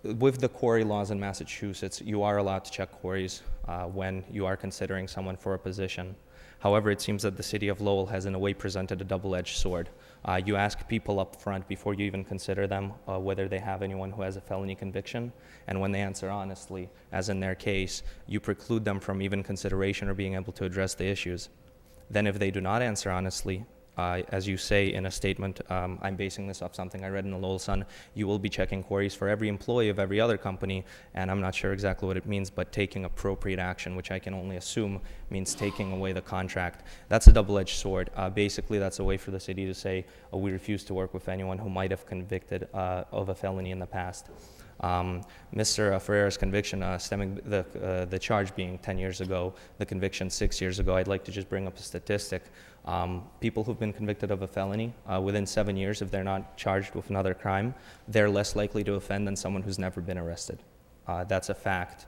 Speaker 19: With the quarry laws in Massachusetts, you are allowed to check quarries when you are considering someone for a position. However, it seems that the city of Lowell has in a way presented a double-edged sword. You ask people up front before you even consider them whether they have anyone who has a felony conviction, and when they answer honestly, as in their case, you preclude them from even consideration or being able to address the issues. Then if they do not answer honestly, as you say in a statement, I'm basing this off something I read in the Lowell Sun, you will be checking queries for every employee of every other company, and I'm not sure exactly what it means, but taking appropriate action, which I can only assume means taking away the contract. That's a double-edged sword. Basically, that's a way for the city to say, we refuse to work with anyone who might have convicted of a felony in the past. Mr. Ferreira's conviction stemming the charge being 10 years ago, the conviction 6 years ago, I'd like to just bring up a statistic. People who've been convicted of a felony within 7 years, if they're not charged with another crime, they're less likely to offend than someone who's never been arrested. That's a fact.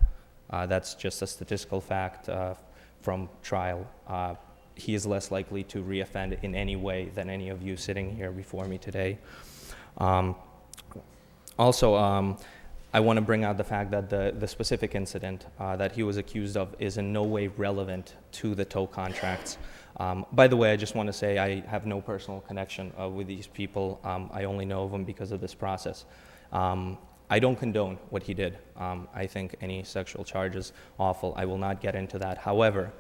Speaker 19: That's just a statistical fact from trial. He is less likely to reoffend in any way than any of you sitting here before me today. Also, I want to bring out the fact that the specific incident that he was accused of is in no way relevant to the tow contracts. By the way, I just want to say I have no personal connection with these people. I only know of them because of this process. I don't condone what he did. I think any sexual charge is awful. I will not get into that. However,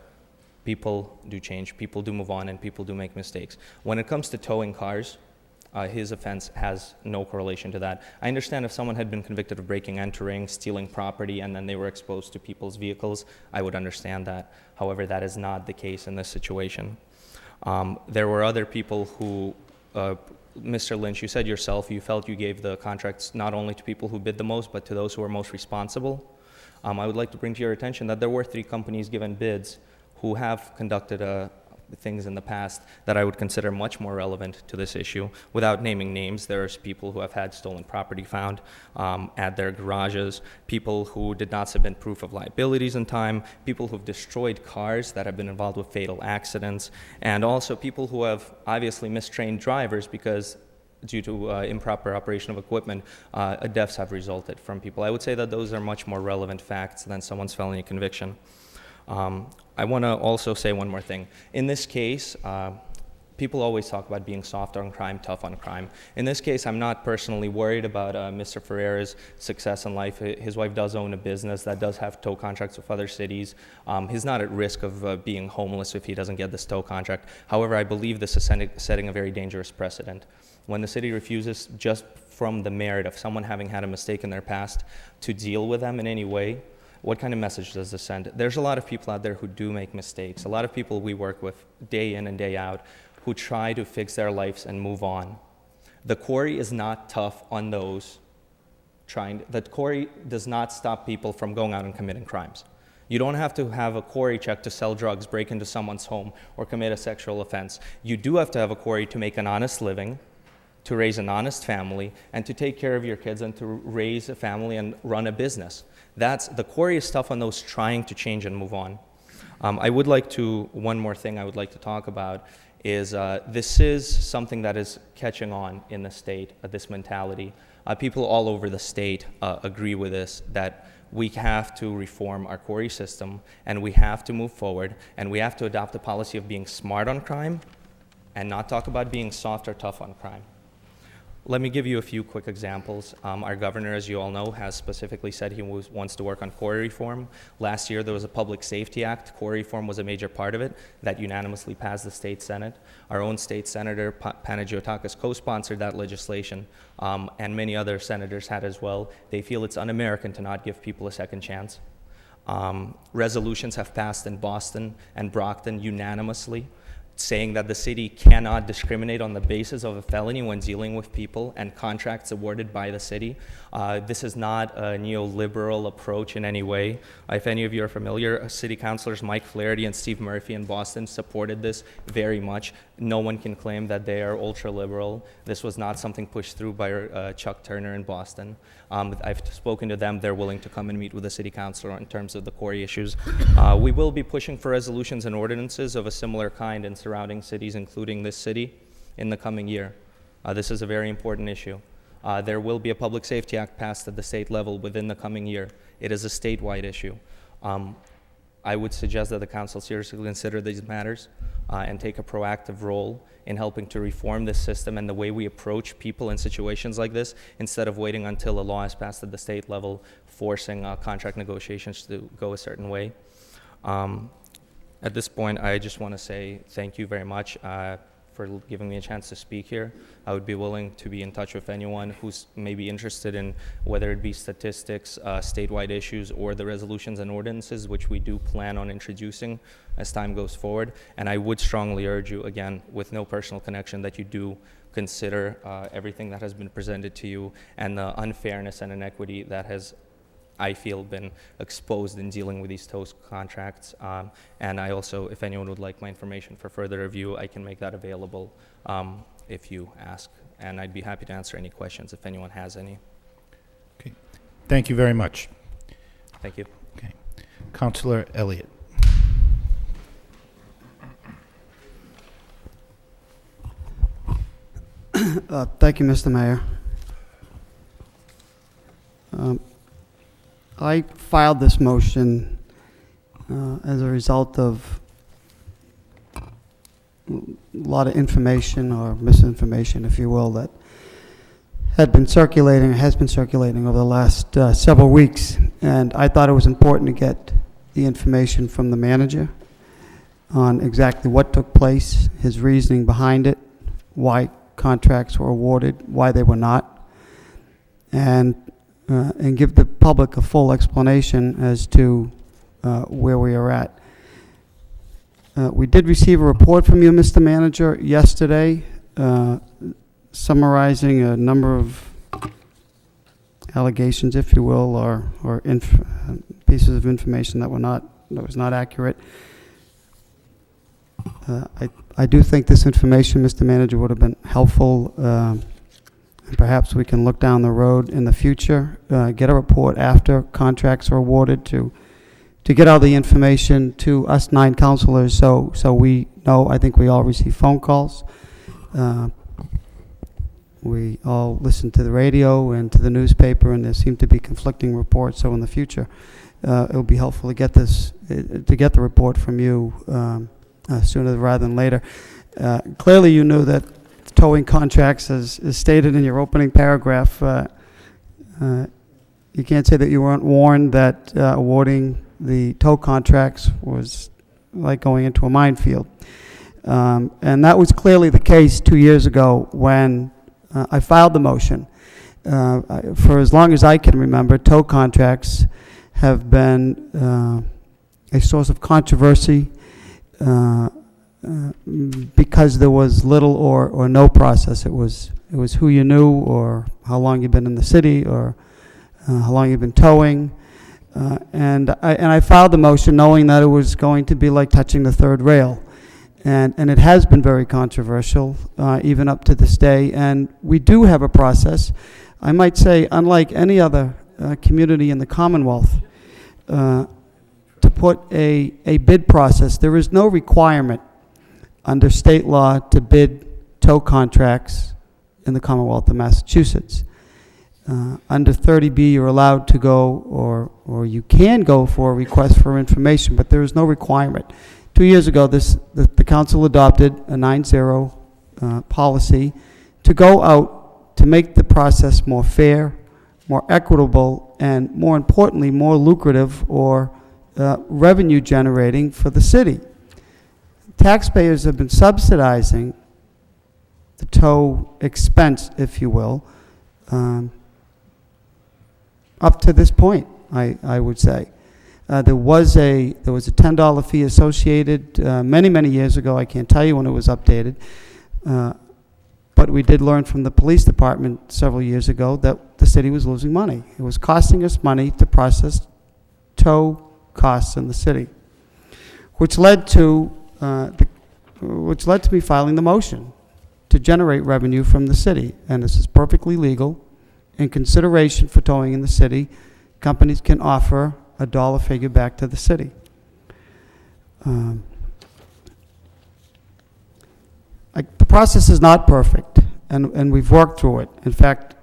Speaker 19: people do change, people do move on, and people do make mistakes. When it comes to towing cars, his offense has no correlation to that. I understand if someone had been convicted of breaking, entering, stealing property, and then they were exposed to people's vehicles, I would understand that. However, that is not the case in this situation. There were other people who, Mr. Lynch, you said yourself, you felt you gave the contracts not only to people who bid the most, but to those who were most responsible. I would like to bring to your attention that there were 3 companies given bids who have conducted things in the past that I would consider much more relevant to this issue. Without naming names, there's people who have had stolen property found at their garages, people who did not submit proof of liabilities in time, people who've destroyed cars that have been involved with fatal accidents, and also people who have obviously mistrained drivers because due to improper operation of equipment, deaths have resulted from people. I would say that those are much more relevant facts than someone's felony conviction. I want to also say one more thing. In this case, people always talk about being soft on crime, tough on crime. In this case, I'm not personally worried about Mr. Ferreira's success in life. His wife does own a business that does have tow contracts with other cities. He's not at risk of being homeless if he doesn't get this tow contract. However, I believe this is setting a very dangerous precedent. When the city refuses, just from the merit of someone having had a mistake in their past, to deal with them in any way, what kind of message does this send? There's a lot of people out there who do make mistakes. A lot of people we work with day in and day out who try to fix their lives and move on. The quarry is not tough on those the quarry does not stop people from going out and committing crimes. You don't have to have a quarry check to sell drugs, break into someone's home, or commit a sexual offense. You do have to have a quarry to make an honest living, to raise an honest family, and to take care of your kids and to raise a family and run a business. The quarry is tough on those trying to change and move on. One more thing I would like to talk about is this is something that is catching on in the state, this mentality. People all over the state agree with this, that we have to reform our quarry system, and we have to move forward, and we have to adopt a policy of being smart on crime and not talk about being soft or tough on crime. Let me give you a few quick examples. Our governor, as you all know, has specifically said he wants to work on quarry reform. Last year, there was a Public Safety Act. Quarry reform was a major part of it that unanimously passed the state Senate. Our own state senator, Panagiotakis, co-sponsored that legislation, and many other senators had as well. They feel it's un-American to not give people a second chance. Resolutions have passed in Boston and Brockton unanimously, saying that the city cannot discriminate on the basis of a felony when dealing with people and contracts awarded by the city. This is not a neoliberal approach in any way. If any of you are familiar, city councilors Mike Flaherty and Steve Murphy in Boston supported this very much. No one can claim that they are ultra-liberal. This was not something pushed through by Chuck Turner in Boston. I've spoken to them. They're willing to come and meet with the city councilor in terms of the quarry issues. We will be pushing for resolutions and ordinances of a similar kind in surrounding cities, including this city, in the coming year. This is a very important issue. There will be a Public Safety Act passed at the state level within the coming year. It is a statewide issue. I would suggest that the council seriously consider these matters and take a proactive role in helping to reform this system and the way we approach people in situations like this, instead of waiting until a law is passed at the state level, forcing contract negotiations to go a certain way. At this point, I just want to say thank you very much for giving me a chance to speak here. I would be willing to be in touch with anyone who's maybe interested in whether it be statistics, statewide issues, or the resolutions and ordinances, which we do plan on introducing as time goes forward. And I would strongly urge you, again, with no personal connection, that you do consider everything that has been presented to you and the unfairness and inequity that has, I feel, been exposed in dealing with these toast contracts. And I also, if anyone would like my information for further review, I can make that available if you ask. And I'd be happy to answer any questions if anyone has any.
Speaker 1: Okay. Thank you very much.
Speaker 19: Thank you.
Speaker 1: Okay. Councillor Elliott.
Speaker 7: Thank you, Mr. Mayor. I filed this motion as a result of a lot of information, or misinformation, if you will, that has been circulating over the last several weeks. And I thought it was important to get the information from the manager on exactly what took place, his reasoning behind it, why contracts were awarded, why they were not, and give the public a full explanation as to where we are at. We did receive a report from you, Mr. Manager, yesterday, summarizing a number of allegations, if you will, or pieces of information that was not accurate. I do think this information, Mr. Manager, would have been helpful. And perhaps we can look down the road in the future, get a report after contracts are awarded to get all the information to us 9 councilors, so we know. I think we all receive phone calls. We all listen to the radio and to the newspaper, and there seem to be conflicting reports. So in the future, it will be helpful to get the report from you sooner rather than later. Clearly, you knew that towing contracts, as stated in your opening paragraph, you can't say that you weren't warned that awarding the tow contracts was like going into a minefield. And that was clearly the case 2 years ago when I filed the motion. For as long as I can remember, tow contracts have been a source of controversy because there was little or no process. It was who you knew, or how long you've been in the city, or how long you've been towing. And I filed the motion knowing that it was going to be like touching the third rail. And it has been very controversial, even up to this day. And we do have a process, I might say, unlike any other community in the Commonwealth, to put a bid process. There is no requirement under state law to bid tow contracts in the Commonwealth of Massachusetts. Under 30B, you're allowed to go, or you can go for a request for information, but there is no requirement. 2 years ago, the council adopted a 9-0 policy to go out to make the process more fair, more equitable, and more importantly, more lucrative or revenue generating for the city. Taxpayers have been subsidizing the tow expense, if you will, up to this point, I would say. There was a $10 fee associated many years ago. I can't tell you when it was updated, but we did learn from the police department several years ago that the city was losing money. It was costing us money to process tow costs in the city, which led to me filing the motion to generate revenue from the city. And this is perfectly legal. In consideration for towing in the city, companies can offer a dollar figure back to the city. The process is not perfect, and we've worked through it. In fact,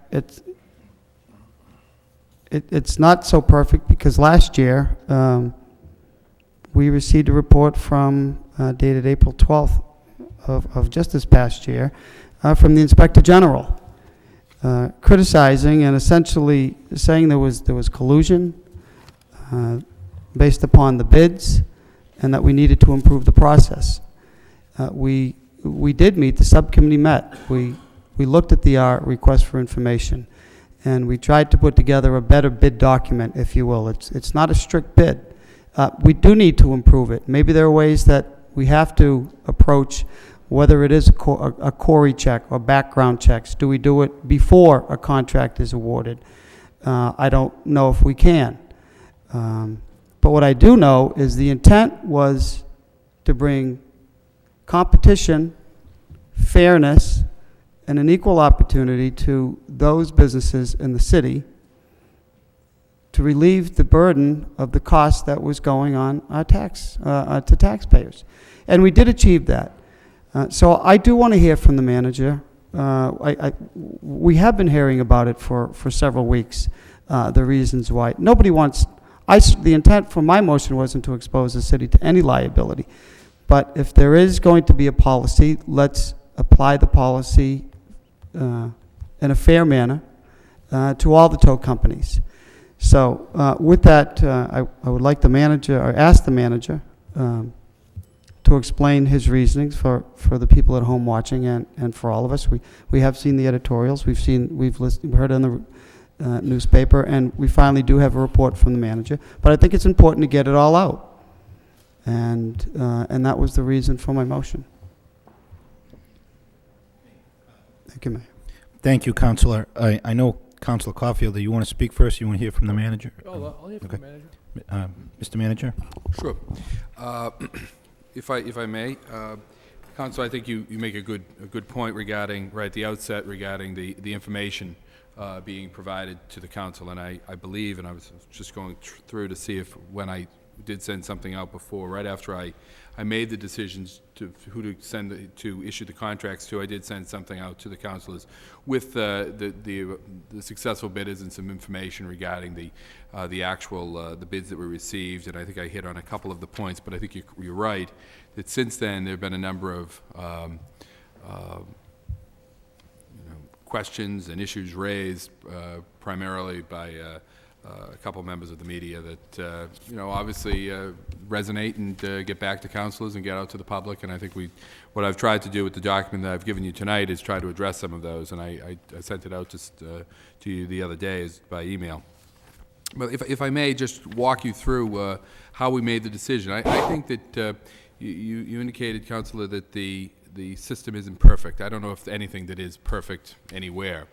Speaker 7: it's not so perfect because last year we received a report from dated April 12th of just this past year from the Inspector General criticizing and essentially saying there was collusion based upon the bids and that we needed to improve the process. We did meet, the subcommittee met. We looked at the request for information, and we tried to put together a better bid document, if you will. It's not a strict bid. We do need to improve it. Maybe there are ways that we have to approach, whether it is a Corey check or background checks. Do we do it before a contract is awarded? I don't know if we can. But what I do know is the intent was to bring competition, fairness, and an equal opportunity to those businesses in the city to relieve the burden of the cost that was going on our to taxpayers. And we did achieve that. So I do want to hear from the manager. We have been hearing about it for several weeks, the reasons why. Nobody wants, the intent for my motion wasn't to expose the city to any liability. But if there is going to be a policy, let's apply the policy in a fair manner to all the tow companies. So with that, I would like the manager, or ask the manager, to explain his reasonings for the people at home watching and for all of us. We have seen the editorials, we've heard in the newspaper, and we finally do have a report from the manager. But I think it's important to get it all out. And that was the reason for my motion. Thank you, Mayor.
Speaker 1: Thank you, Councilor. I know, Councilor Caulfield, do you want to speak first? You want to hear from the manager?
Speaker 9: Oh, I'll hear from the manager.
Speaker 1: Mr. Manager?
Speaker 9: Sure. If I may, Council, I think you make a good point regarding, right at the outset, regarding the information being provided to the council, and I believe, and I was just going through to see if when I did send something out before, right after I made the decisions to who to send to issue the contracts to, I did send something out to the councilors with the successful bidders and some information regarding the actual the bids that were received, and I think I hit on a couple of the points. But I think you're right that since then there have been a number of questions and issues raised primarily by a couple members of the media that obviously resonate and get back to councilors and get out to the public. And I think what I've tried to do with the document that I've given you tonight is try to address some of those. And I sent it out just to you the other day by email. But if I may just walk you through how we made the decision. I think that you indicated, Councilor, that the system isn't perfect. I don't know if anything that is perfect anywhere.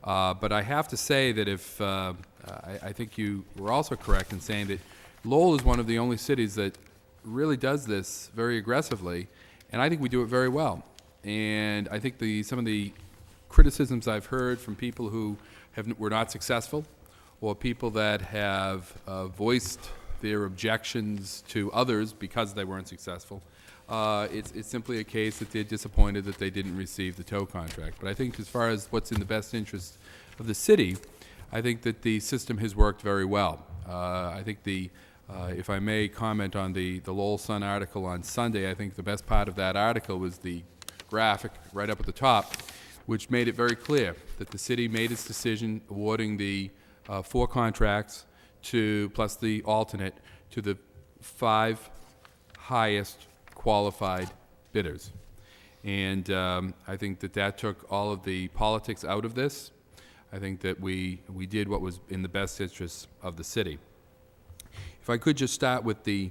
Speaker 9: But I have to say that if I think you were also correct in saying that Lowell is one of the only cities that really does this very aggressively, and I think we do it very well. And I think some of the criticisms I've heard from people who were not successful, or people that have voiced their objections to others because they weren't successful, it's simply a case that they're disappointed that they didn't receive the tow contract. But I think as far as what's in the best interest of the city, I think that the system has worked very well. I think if I may comment on the Lowell Sun article on Sunday, I think the best part of that article was the graphic right up at the top, which made it very clear that the city made its decision awarding the 4 contracts to, plus the alternate, to the 5 highest qualified bidders. And I think that that took all of the politics out of this. I think that we did what was in the best interest of the city. If I could just start with the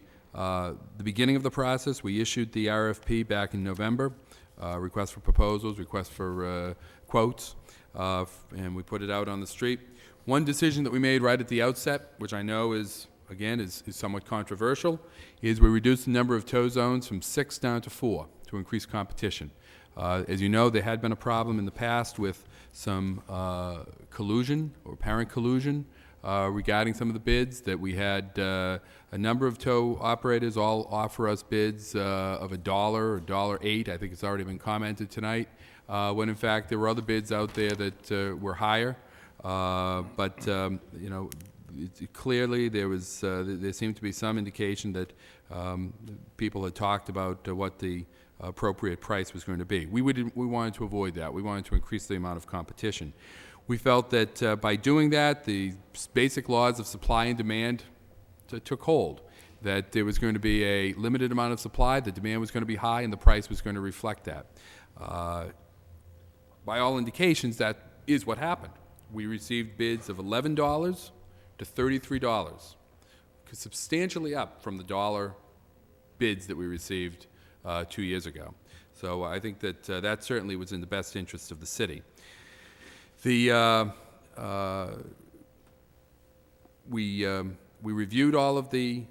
Speaker 9: beginning of the process, we issued the RFP back in November, request for proposals, request for quotes, and we put it out on the street. One decision that we made right at the outset, which I know is, again, is somewhat controversial, is we reduced the number of tow zones from 6 down to 4 to increase competition. As you know, there had been a problem in the past with some collusion or apparent collusion regarding some of the bids, that we had a number of tow operators all offer us bids of $1 or $1.08. I think it's already been commented tonight, when in fact there were other bids out there that were higher. You know, clearly there seemed to be some indication that people had talked about what the appropriate price was going to be. We wanted to avoid that. We wanted to increase the amount of competition. We felt that by doing that, the basic laws of supply and demand took hold, that there was going to be a limited amount of supply, the demand was going to be high, and the price was going to reflect that. By all indications, that is what happened. We received bids of $11 to $33, substantially up from the dollar bids that we received 2 years ago. So I think that that certainly was in the best interest of the city. We reviewed all of the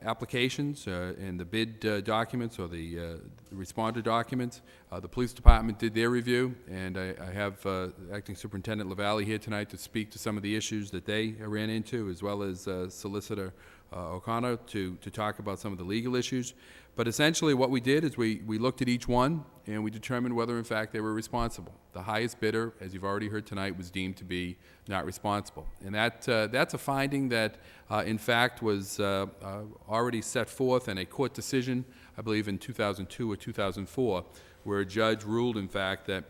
Speaker 9: applications and the bid documents, or the responder documents. The police department did their review, and I have Acting Superintendent LaValle here tonight to speak to some of the issues that they ran into, as well as Solicitor O'Connor to talk about some of the legal issues. But essentially what we did is we looked at each one and we determined whether in fact they were responsible. The highest bidder, as you've already heard tonight, was deemed to be not responsible. And that's a finding that in fact was already set forth in a court decision, I believe in 2002 or 2004, where a judge ruled in fact that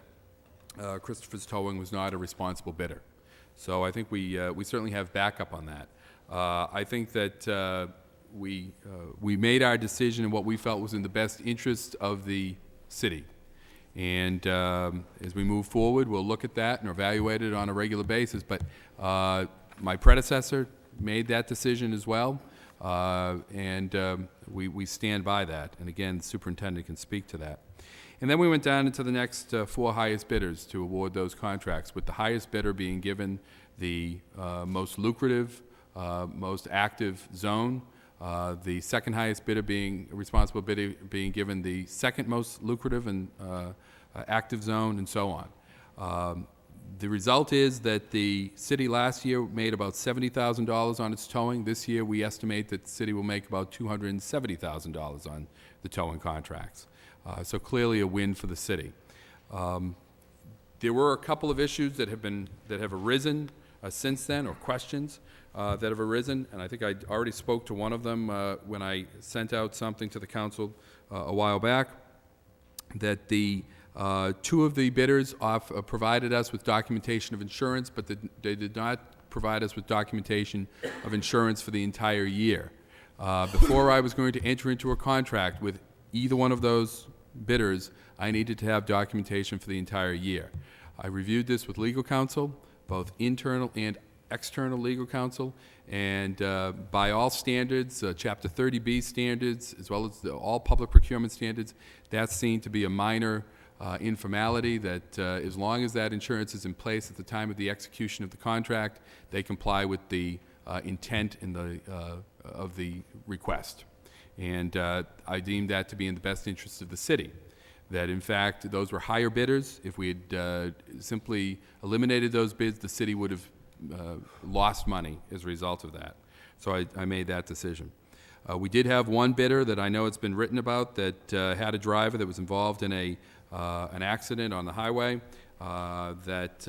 Speaker 9: Christopher's Towing was not a responsible bidder. So I think we certainly have backup on that. I think that we made our decision in what we felt was in the best interest of the city. And as we move forward, we'll look at that and evaluate it on a regular basis. But my predecessor made that decision as well, and we stand by that. And again, the superintendent can speak to that. And then we went down into the next 4 highest bidders to award those contracts, with the highest bidder being given the most lucrative, most active zone, the second highest bidder being responsible bidder being given the second most lucrative and active zone, and so on. The result is that the city last year made about $70,000 on its towing. This year we estimate that the city will make about $270,000 on the towing contracts. So clearly a win for the city. There were a couple of issues that have arisen since then, or questions that have arisen, and I think I already spoke to one of them when I sent out something to the council a while back, that the 2 of the bidders provided us with documentation of insurance, but they did not provide us with documentation of insurance for the entire year. Before I was going to enter into a contract with either one of those bidders, I needed to have documentation for the entire year. I reviewed this with legal counsel, both internal and external legal counsel, and by all standards, Chapter 30B standards, as well as all public procurement standards, that's seen to be a minor informality, that as long as that insurance is in place at the time of the execution of the contract, they comply with the intent of the request. And I deemed that to be in the best interest of the city, that in fact those were higher bidders. If we had simply eliminated those bids, the city would have lost money as a result of that. So I made that decision. We did have one bidder that I know it's been written about that had a driver that was involved in an accident on the highway that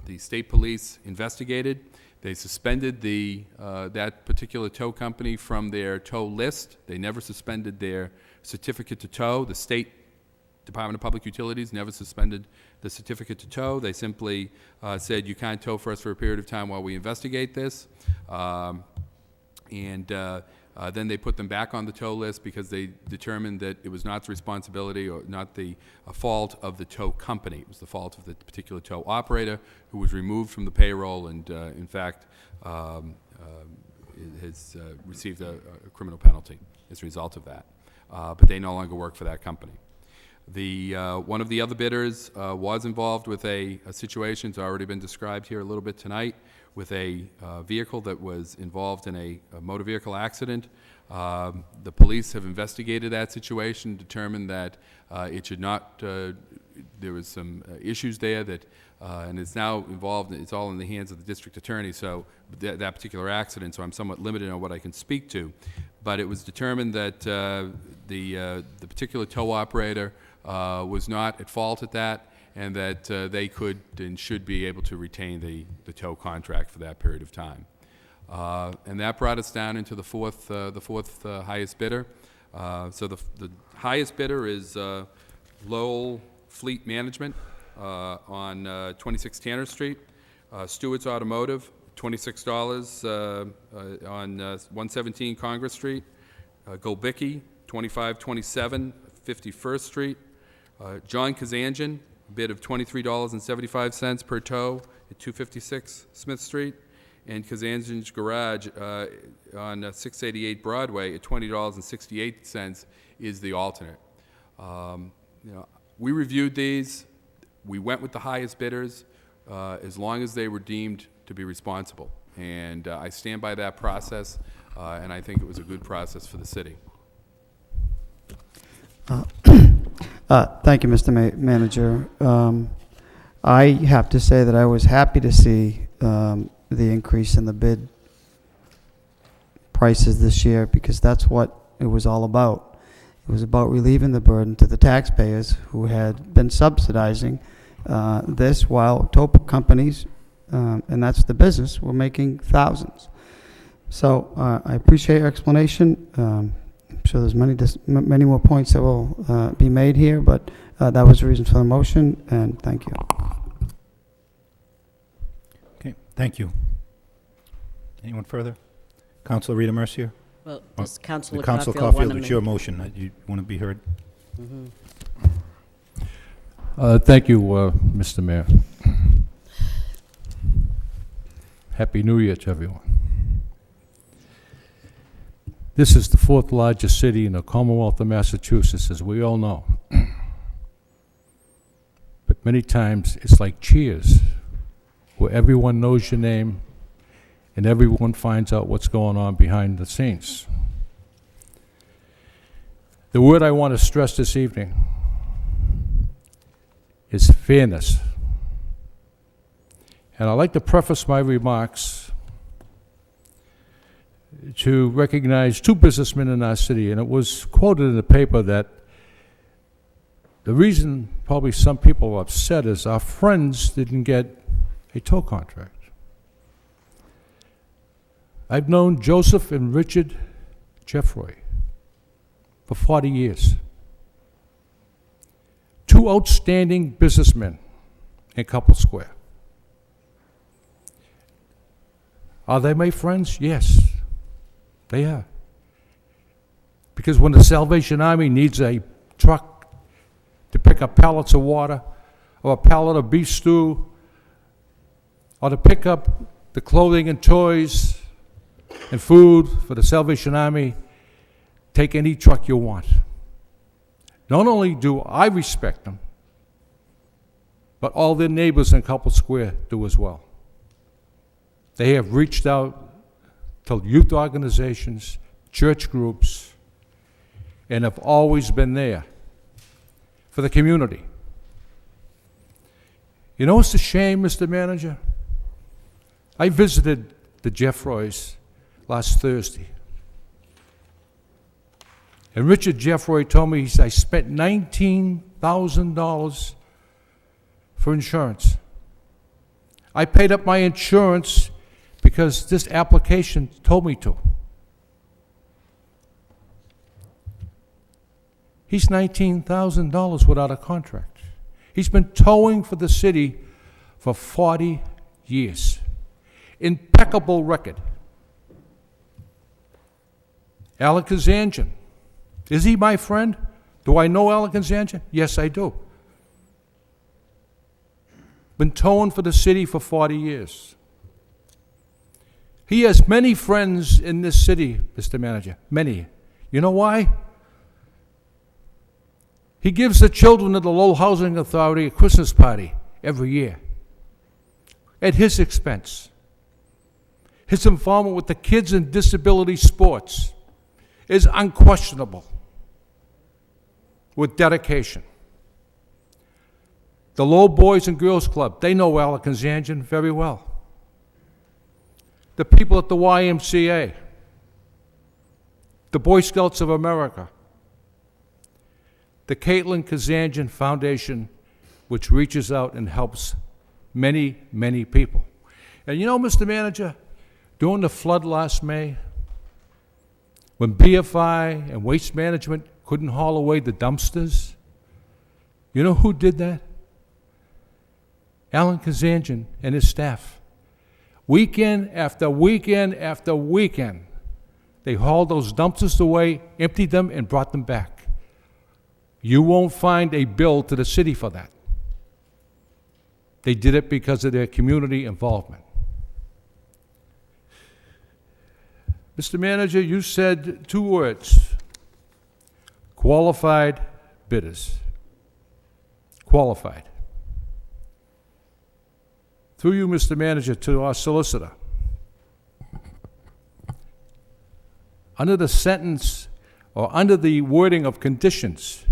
Speaker 9: the state police investigated. They suspended that particular tow company from their tow list. They never suspended their certificate to tow. The state Department of Public Utilities never suspended the certificate to tow. They simply said, you can't tow for us for a period of time while we investigate this. Then they put them back on the tow list because they determined that it was not the responsibility or not the fault of the tow company. It was the fault of the particular tow operator, who was removed from the payroll and, in fact, has received a criminal penalty as a result of that. But they no longer work for that company. One of the other bidders was involved with a situation that's already been described here a little bit tonight, with a vehicle that was involved in a motor vehicle accident. The police have investigated that situation, determined that it should not, there was some issues there that, and it's now involved, it's all in the hands of the district attorney, so that particular accident, so I'm somewhat limited on what I can speak to. But it was determined that the particular tow operator was not at fault at that, and that they could and should be able to retain the tow contract for that period of time. And that brought us down into the fourth highest bidder. So the highest bidder is Lowell Fleet Management on 26 Tanner Street. Stewart's Automotive, $26 on 117 Congress Street. Golbicki, 2527 51st Street. John Kazanjian, bid of $23.75 per tow at 256 Smith Street, and Kazanjian's Garage on 688 Broadway at $20.68 is the alternate. We reviewed these. We went with the highest bidders as long as they were deemed to be responsible, and I stand by that process, and I think it was a good process for the city.
Speaker 7: Thank you, Mr. Manager. I have to say that I was happy to see the increase in the bid prices this year, because that's what it was all about. It was about relieving the burden to the taxpayers who had been subsidizing this, while tow companies, and that's the business, were making thousands. So I appreciate your explanation. I'm sure there's many more points that will be made here, but that was the reason for the motion, and thank you.
Speaker 1: Okay, thank you. Anyone further? Councilor Rita Mercier?
Speaker 4: Well, does Councilor
Speaker 1: Councilor
Speaker 4: Caulfield
Speaker 1: Caulfield,
Speaker 4: want
Speaker 1: it's
Speaker 4: to
Speaker 1: your motion. You want to be heard?
Speaker 2: Thank you, Mr. Mayor. Happy New Year to everyone. This is the fourth largest city in the Commonwealth of Massachusetts, as we all know. But many times it's like Cheers, where everyone knows your name and everyone finds out what's going on behind the scenes. The word I want to stress this evening is fairness. And I'd like to preface my remarks to recognize two businessmen in our city, and it was quoted in the paper that the reason probably some people are upset is our friends didn't get a tow contract. I've known Joseph and Richard Jeffroy for 40 years. Two outstanding businessmen in Couple Square. Are they my friends? Yes, they are. Because when the Salvation Army needs a truck to pick up pallets of water, or a pallet of beef stew, or to pick up the clothing and toys and food for the Salvation Army, take any truck you want. Not only do I respect them, but all their neighbors in Couple Square do as well. They have reached out to youth organizations, church groups, and have always been there for the community. You know, it's a shame, Mr. Manager. I visited the Jeffroys last Thursday. And Richard Jeffroy told me, I spent $19,000 for insurance. I paid up my insurance because this application told me to. He's $19,000 without a contract. He's been towing for the city for 40 years. Impeccable record. Alan Kazanjian. Is he my friend? Do I know Alan Kazanjian? Yes, I do. Been towing for the city for 40 years. He has many friends in this city, Mr. Manager. Many. You know why? He gives the children of the Lowell Housing Authority a Christmas party every year at his expense. His involvement with the kids in disability sports is unquestionable, with dedication. The Lowell Boys and Girls Club, they know Alec Kazanjian very well. The people at the YMCA, the Boy Scouts of America, the Caitlin Kazanjian Foundation, which reaches out and helps many, many people. And you know, Mr. Manager, during the flood last May, when BFI and Waste Management couldn't haul away the dumpsters, you know who did that? Alan Kazanjian and his staff. Weekend after weekend after weekend, they hauled those dumpsters away, emptied them, and brought them back. You won't find a bill to the city for that. They did it because of their community involvement. Mr. Manager, you said two words: qualified bidders. Qualified. Through you, Mr. Manager, to our solicitor. Under the sentence, or under the wording of conditions,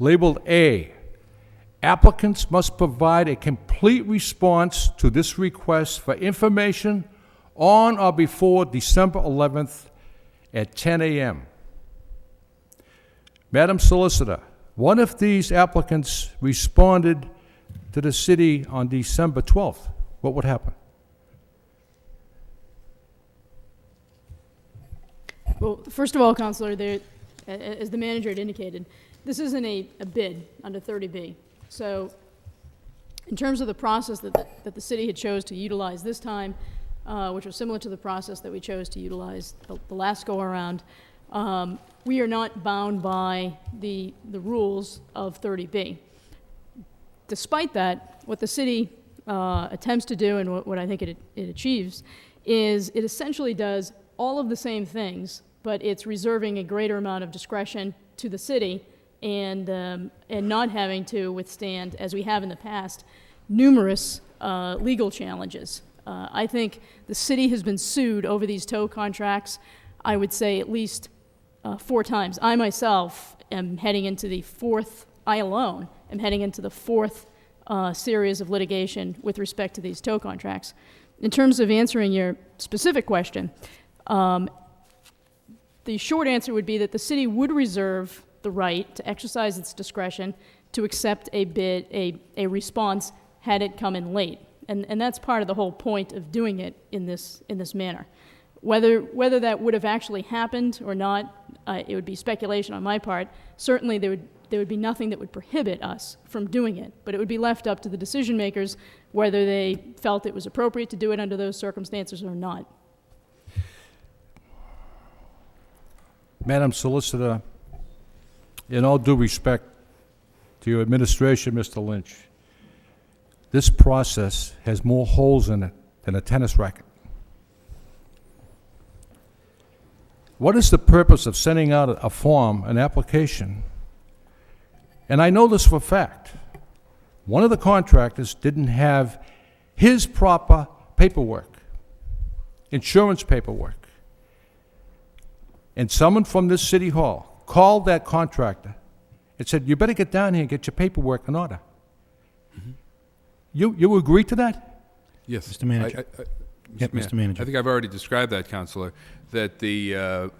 Speaker 2: labeled A, applicants must provide a complete response to this request for information on or before December 11th at 10 a.m. Madam Solicitor, what if these applicants responded to the city on December 12th? What would happen?
Speaker 20: Well, first of all, Councilor, as the manager had indicated, this isn't a bid under 30B. So in terms of the process that the city had chose to utilize this time, which was similar to the process that we chose to utilize the last go-around, we are not bound by the rules of 30B. Despite that, what the city attempts to do, and what I think it achieves, is it essentially does all of the same things, but it's reserving a greater amount of discretion to the city and not having to withstand, as we have in the past, numerous legal challenges. I think the city has been sued over these tow contracts, I would say at least 4 times. I myself am heading into the fourth, I alone am heading into the 4th series of litigation with respect to these tow contracts. In terms of answering your specific question, the short answer would be that the city would reserve the right to exercise its discretion to accept a bid, a response, had it come in late. And that's part of the whole point of doing it in this manner. Whether that would have actually happened or not, it would be speculation on my part. Certainly there would be nothing that would prohibit us from doing it, but it would be left up to the decision makers whether they felt it was appropriate to do it under those circumstances or not.
Speaker 2: Madam Solicitor, in all due respect to your administration, Mr. Lynch, this process has more holes in it than a tennis racket. What is the purpose of sending out a form, an application? And I know this for a fact. One of the contractors didn't have his proper paperwork, insurance paperwork. And someone from this city hall called that contractor and said, you better get down here and get your paperwork in order. Mm-hmm. You agree to that?
Speaker 9: Yes.
Speaker 1: Mr. Manager. Mr. Manager.
Speaker 9: I think I've already described that, Councilor, that the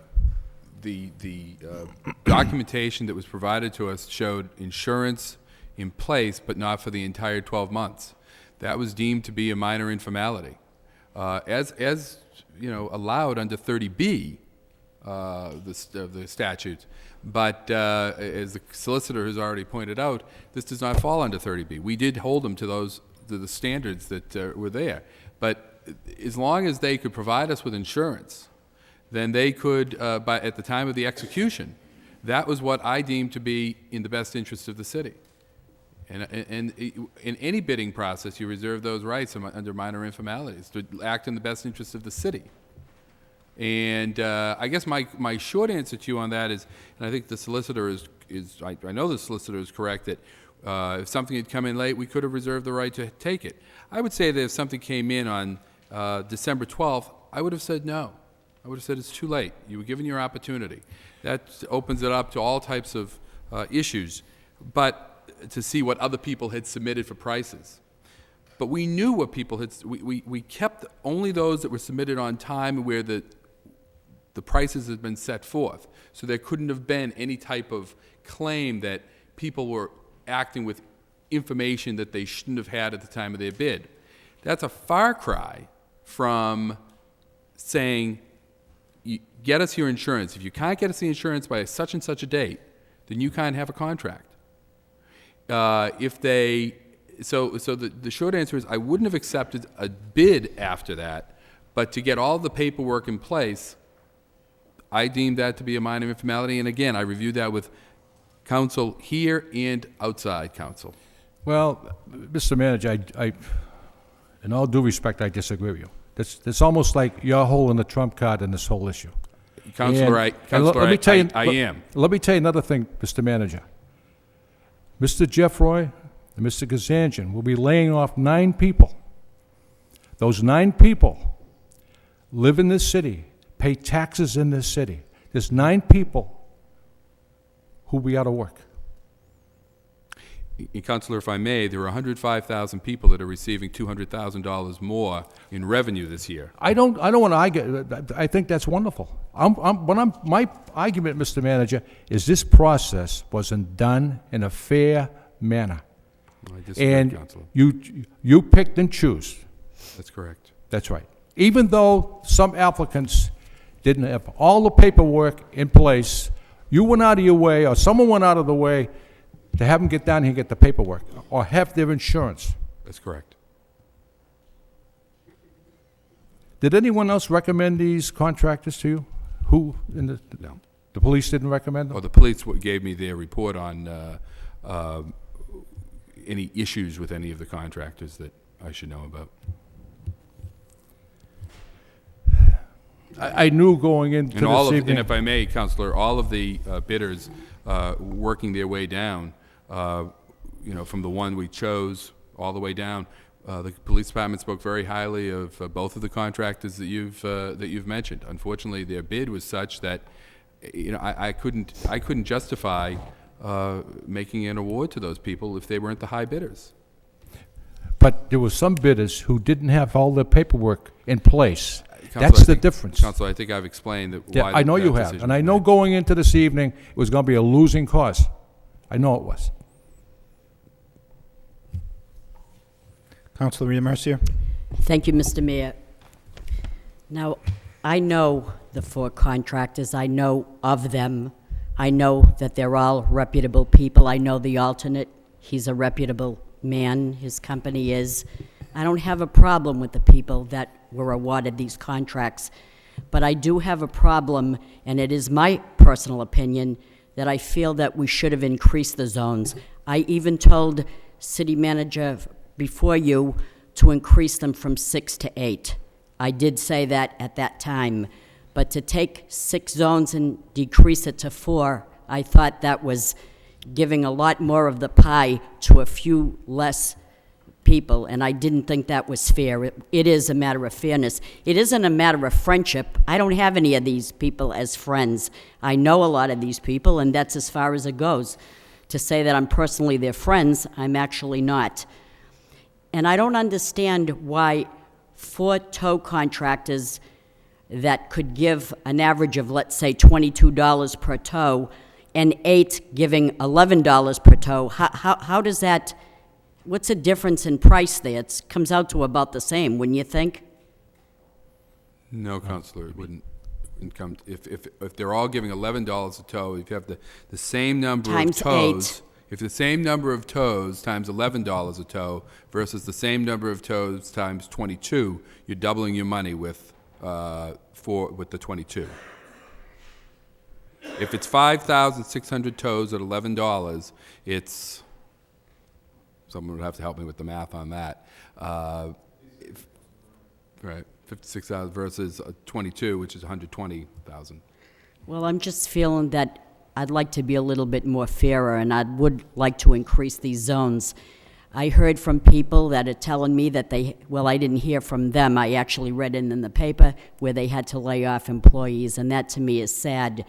Speaker 9: documentation that was provided to us showed insurance in place, but not for the entire 12 months. That was deemed to be a minor informality. As you know, allowed under 30B, the statute. But as the solicitor has already pointed out, this does not fall under 30B. We did hold them to the standards that were there. But as long as they could provide us with insurance, then they could, at the time of the execution, that was what I deemed to be in the best interest of the city. And in any bidding process, you reserve those rights under minor informalities to act in the best interest of the city. And I guess my short answer to you on that is, and I think the solicitor I know the solicitor is correct, that if something had come in late, we could have reserved the right to take it. I would say that if something came in on December 12th, I would have said no. I would have said it's too late. You were given your opportunity. That opens it up to all types of issues, but to see what other people had submitted for prices. But we knew what people had, we kept only those that were submitted on time where the prices had been set forth. So there couldn't have been any type of claim that people were acting with information that they shouldn't have had at the time of their bid. That's a far cry from saying, get us your insurance. If you can't get us the insurance by such and such a date, then you can't have a contract. So the short answer is I wouldn't have accepted a bid after that, but to get all the paperwork in place, I deemed that to be a minor informality. And again, I reviewed that with counsel here and outside counsel.
Speaker 2: Well, Mr. Manager, in all due respect, I disagree with you. It's almost like you're holding the trump card in this whole issue.
Speaker 9: Counselor, I am.
Speaker 2: Let me tell you another thing, Mr. Manager. Mr. Jeffroy and Mr. Kazanjian will be laying off 9 people. Those 9 people live in this city, pay taxes in this city. There's 9 people who will be out of work.
Speaker 9: Counselor, if I may, there are 105,000 people that are receiving $200,000 more in revenue this year.
Speaker 2: I don't want to argue. I think that's wonderful. My argument, Mr. Manager, is this process wasn't done in a fair manner.
Speaker 9: I disagree, Counselor.
Speaker 2: You picked and choose.
Speaker 9: That's correct.
Speaker 2: That's right. Even though some applicants didn't have all the paperwork in place, you went out of your way, or someone went out of the way to have them get down here and get the paperwork, or have their insurance.
Speaker 9: That's correct.
Speaker 2: Did anyone else recommend these contractors to you? Who? No. The police didn't recommend them?
Speaker 9: Well, the police gave me their report on any issues with any of the contractors that I should know about.
Speaker 2: I knew going into this evening.
Speaker 9: And if I may, Counselor, all of the bidders working their way down, from the one we chose all the way down, the police department spoke very highly of both of the contractors that you've mentioned. Unfortunately, their bid was such that I couldn't justify making an award to those people if they weren't the high bidders.
Speaker 2: But there were some bidders who didn't have all their paperwork in place.
Speaker 9: Counselor,
Speaker 2: that's the difference.
Speaker 9: Counselor, I think I've explained that.
Speaker 2: Yeah, I know you have, and I know going into this evening it was going to be a losing cause. I know it was.
Speaker 1: Councilor Rita Mercier.
Speaker 4: Thank you, Mr. Mayor. Now, I know the 4 contractors. I know of them. I know that they're all reputable people. I know the alternate. He's a reputable man. His company is. I don't have a problem with the people that were awarded these contracts, but I do have a problem, and it is my personal opinion, that I feel that we should have increased the zones. I even told city manager before you to increase them from 6 to 8. I did say that at that time, but to take 6 zones and decrease it to 4, I thought that was giving a lot more of the pie to a few less people, and I didn't think that was fair. It is a matter of fairness. It isn't a matter of friendship. I don't have any of these people as friends. I know a lot of these people, and that's as far as it goes. To say that I'm personally their friends, I'm actually not. And I don't understand why 4 tow contractors that could give an average of, let's say, $22 per tow, and 8 giving $11 per tow, how does that... What's the difference in price there? It comes out to about the same, wouldn't you think?
Speaker 9: No, Counselor, it wouldn't. if they're all giving $11 a tow, if you have the same number
Speaker 4: Times
Speaker 9: of tows,
Speaker 4: 8.
Speaker 9: if the same number of tows times $11 a tow versus the same number of tows times 22, you're doubling your money with the 22. If it's 5,600 tows at $11, it's, someone would have to help me with the math on that. Right, 56,000 versus 22, which is 120,000.
Speaker 4: Well, I'm just feeling that I'd like to be a little bit more fairer, and I would like to increase these zones. I heard from people that are telling me that I didn't hear from them. I actually read it in the paper where they had to lay off employees, and that to me is sad.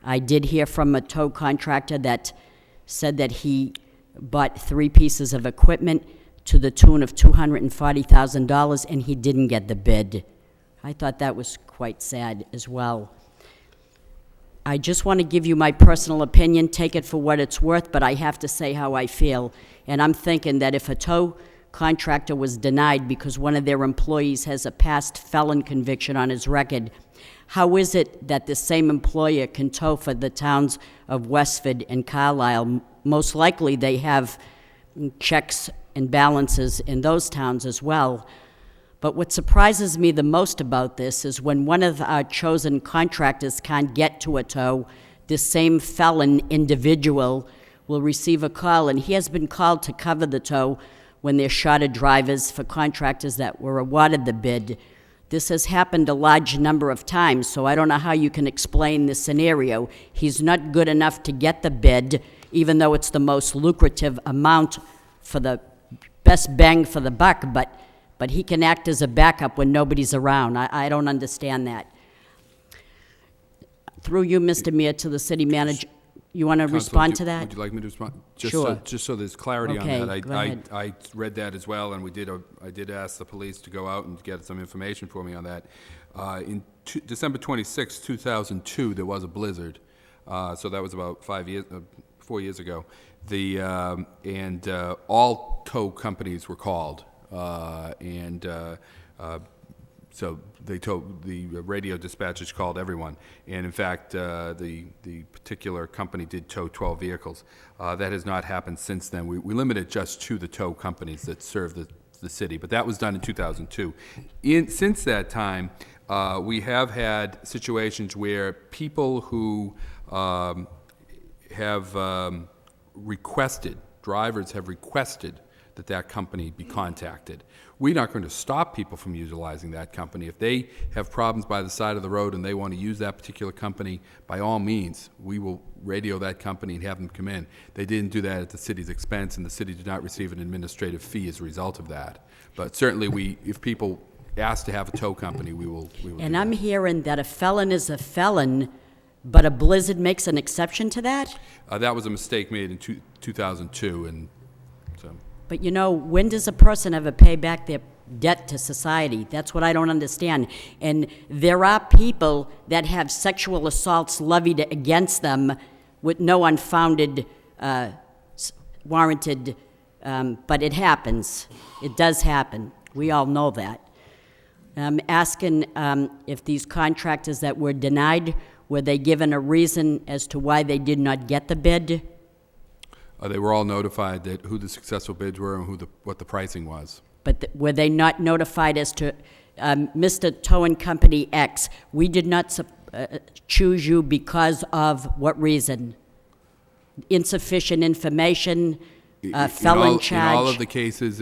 Speaker 4: I did hear from a tow contractor that said that he bought 3 pieces of equipment to the tune of $240,000, and he didn't get the bid. I thought that was quite sad as well. I just want to give you my personal opinion, take it for what it's worth, but I have to say how I feel. And I'm thinking that if a tow contractor was denied because one of their employees has a past felon conviction on his record, how is it that the same employer can tow for the towns of Westford and Carlisle? Most likely they have checks and balances in those towns as well. But what surprises me the most about this is when one of our chosen contractors can't get to a tow, this same felon individual will receive a call, and he has been called to cover the tow when they're shorted drivers for contractors that were awarded the bid. This has happened a large number of times, so I don't know how you can explain this scenario. He's not good enough to get the bid, even though it's the most lucrative amount for the best bang for the buck, but he can act as a backup when nobody's around. I don't understand that. Through you, Mr. Mayor, to the city manager, you want to respond to that?
Speaker 9: Would you like me to respond? Just
Speaker 4: Sure.
Speaker 9: just so there's clarity
Speaker 4: Okay,
Speaker 9: on that.
Speaker 4: go ahead.
Speaker 9: I read that as well, and I did ask the police to go out and get some information for me on that. December 26, 2002, there was a blizzard. So that was about 4 years ago. All tow companies were called, so the radio dispatchers called everyone, and in fact, the particular company did tow 12 vehicles. That has not happened since then. We limited just to the tow companies that serve the city, but that was done in 2002. Since that time, we have had situations where people who have requested, drivers have requested that company be contacted. We're not going to stop people from utilizing that company. If they have problems by the side of the road and they want to use that particular company, by all means, we will radio that company and have them come in. They didn't do that at the city's expense, and the city did not receive an administrative fee as a result of that. But certainly, if people ask to have a tow company, we will
Speaker 4: And I'm hearing that a felon is a felon, but a blizzard makes an exception to that?
Speaker 9: That was a mistake made in 2002, and so.
Speaker 4: But you know, when does a person ever pay back their debt to society? That's what I don't understand. And there are people that have sexual assaults levied against them with no unfounded, warranted, but it happens. It does happen. We all know that. I'm asking if these contractors that were denied, were they given a reason as to why they did not get the bid?
Speaker 9: They were all notified that who the successful bids were and what the pricing was.
Speaker 4: But were they not notified as to Mr. Towing Company X? We did not choose you because of what reason? Insufficient information, felon charge?
Speaker 9: In all of the cases,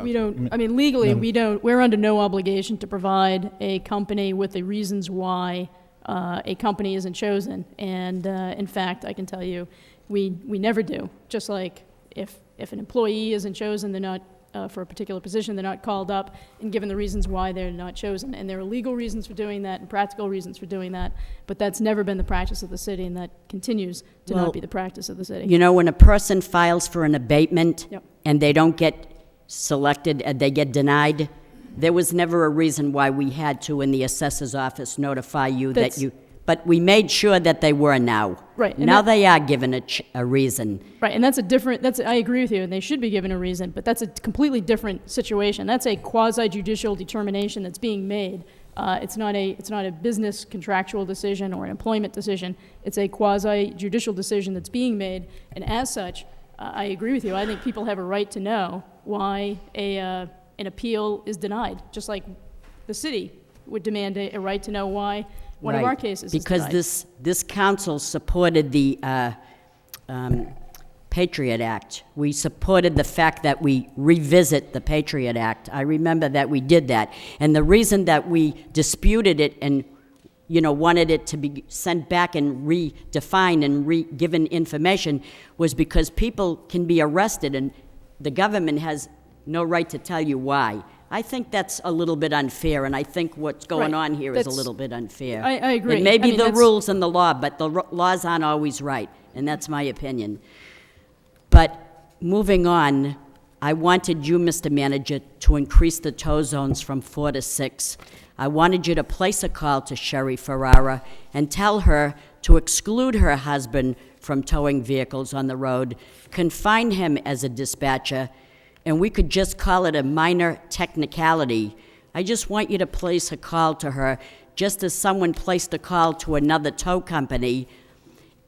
Speaker 20: We don't, I mean, legally, we're under no obligation to provide a company with the reasons why a company isn't chosen. And in fact, I can tell you, we never do. Just like if an employee isn't chosen, they're not, for a particular position, they're not called up and given the reasons why they're not chosen. And there are legal reasons for doing that and practical reasons for doing that, but that's never been the practice of the city, and that continues to not be the practice of the city.
Speaker 4: You know, when a person files for an abatement
Speaker 20: Yep.
Speaker 4: and they don't get selected and they get denied, there was never a reason why we had to, in the assessor's office, notify you that you, but we made sure that they were now.
Speaker 20: Right. and
Speaker 4: Now
Speaker 20: that-
Speaker 4: they are given a reason.
Speaker 20: Right, and that's a different, I agree with you, and they should be given a reason, but that's a completely different situation. That's a quasi-judicial determination that's being made It's not a business contractual decision or an employment decision. It's a quasi-judicial decision that's being made, and as such, I agree with you. I think people have a right to know why an appeal is denied, just like the city would demand a right to know why one of our cases is denied.
Speaker 4: Because this council supported the Patriot Act. We supported the fact that we revisit the Patriot Act. I remember that we did that. And the reason that we disputed it and, wanted it to be sent back and redefined and given information was because people can be arrested and the government has no right to tell you why. I think that's a little bit unfair, and I think what's going on here is a little bit unfair.
Speaker 20: I agree.
Speaker 4: It may be the rules and the law, but the laws aren't always right, and that's my opinion. But moving on, I wanted you, Mr. Manager, to increase the tow zones from 4 to 6. I wanted you to place a call to Sherry Ferrara and tell her to exclude her husband from towing vehicles on the road, confine him as a dispatcher, and we could just call it a minor technicality. I just want you to place a call to her, just as someone placed a call to another tow company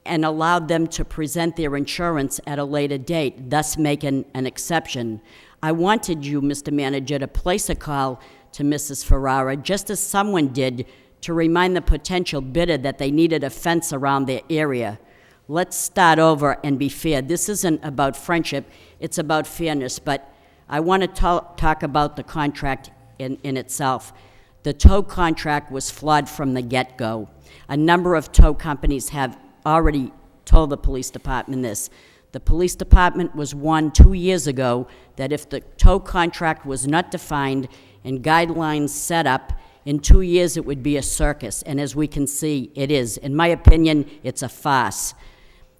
Speaker 4: and allowed them to present their insurance at a later date, thus making an exception. I wanted you, Mr. Manager, to place a call to Mrs. Ferrara, just as someone did, to remind the potential bidder that they needed a fence around their area. Let's start over and be fair. This isn't about friendship, it's about fairness, but I want to talk about the contract in itself. The tow contract was flawed from the get-go. A number of tow companies have already told the police department this. The police department was warned 2 years ago that if the tow contract was not defined and guidelines set up, in 2 years it would be a circus, and as we can see, it is. In my opinion, it's a farce.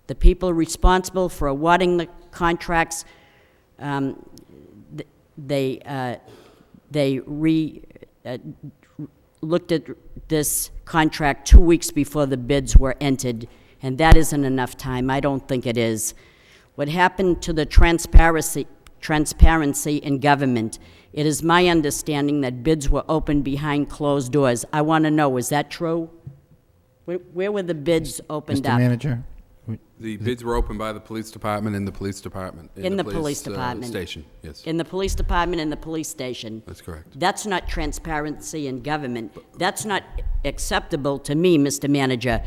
Speaker 4: The people responsible for awarding the contracts, they looked at this contract 2 weeks before the bids were entered, and that isn't enough time. I don't think it is. What happened to the transparency in government? It is my understanding that bids were opened behind closed doors. I want to know, is that true? Where were the bids opened up?
Speaker 1: Mr. Manager?
Speaker 9: The bids were opened by the police department in the police department.
Speaker 4: In the police department.
Speaker 9: Station, yes.
Speaker 4: In the police department and the police station.
Speaker 9: That's correct.
Speaker 4: That's not transparency in government. That's not acceptable to me, Mr. Manager.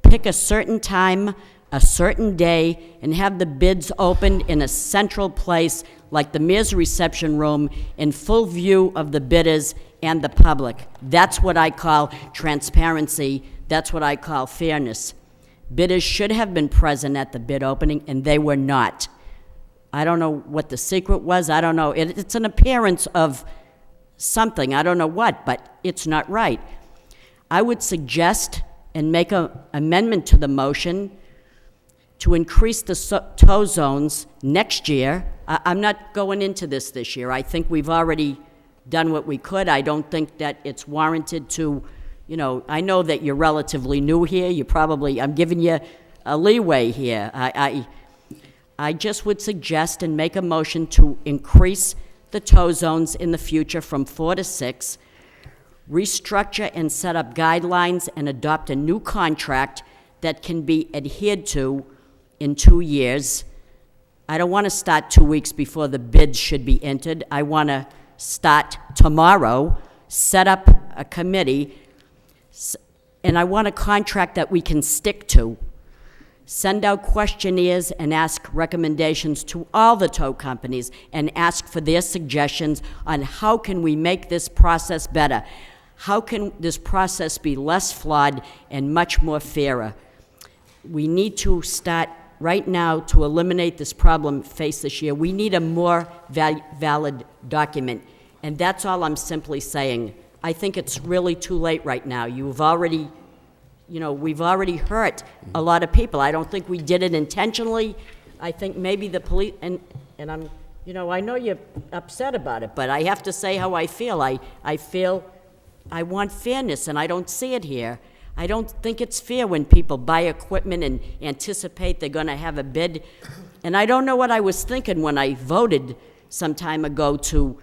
Speaker 4: Pick a certain time, a certain day, and have the bids opened in a central place like the mayor's reception room in full view of the bidders and the public. That's what I call transparency. That's what I call fairness. Bidders should have been present at the bid opening, and they were not. I don't know what the secret was. I don't know. It's an appearance of something. I don't know what, but it's not right. I would suggest and make an amendment to the motion to increase the tow zones next year. I'm not going into this year. I think we've already done what we could. I don't think that it's warranted to, I know that you're relatively new here. I'm giving you a leeway here. I just would suggest and make a motion to increase the tow zones in the future from 4 to 6, restructure and set up guidelines and adopt a new contract that can be adhered to in 2 years. I don't want to start 2 weeks before the bids should be entered. I want to start tomorrow, set up a committee, and I want a contract that we can stick to. Send out questionnaires and ask recommendations to all the tow companies and ask for their suggestions on how can we make this process better. How can this process be less flawed and much more fairer? We need to start right now to eliminate this problem faced this year. We need a more valid document, and that's all I'm simply saying. I think it's really too late right now. You've already, we've already hurt a lot of people. I don't think we did it intentionally. I think maybe the police, and I'm, I know you're upset about it, but I have to say how I feel. I feel I want fairness, and I don't see it here. I don't think it's fair when people buy equipment and anticipate they're going to have a bid. And I don't know what I was thinking when I voted some time ago to,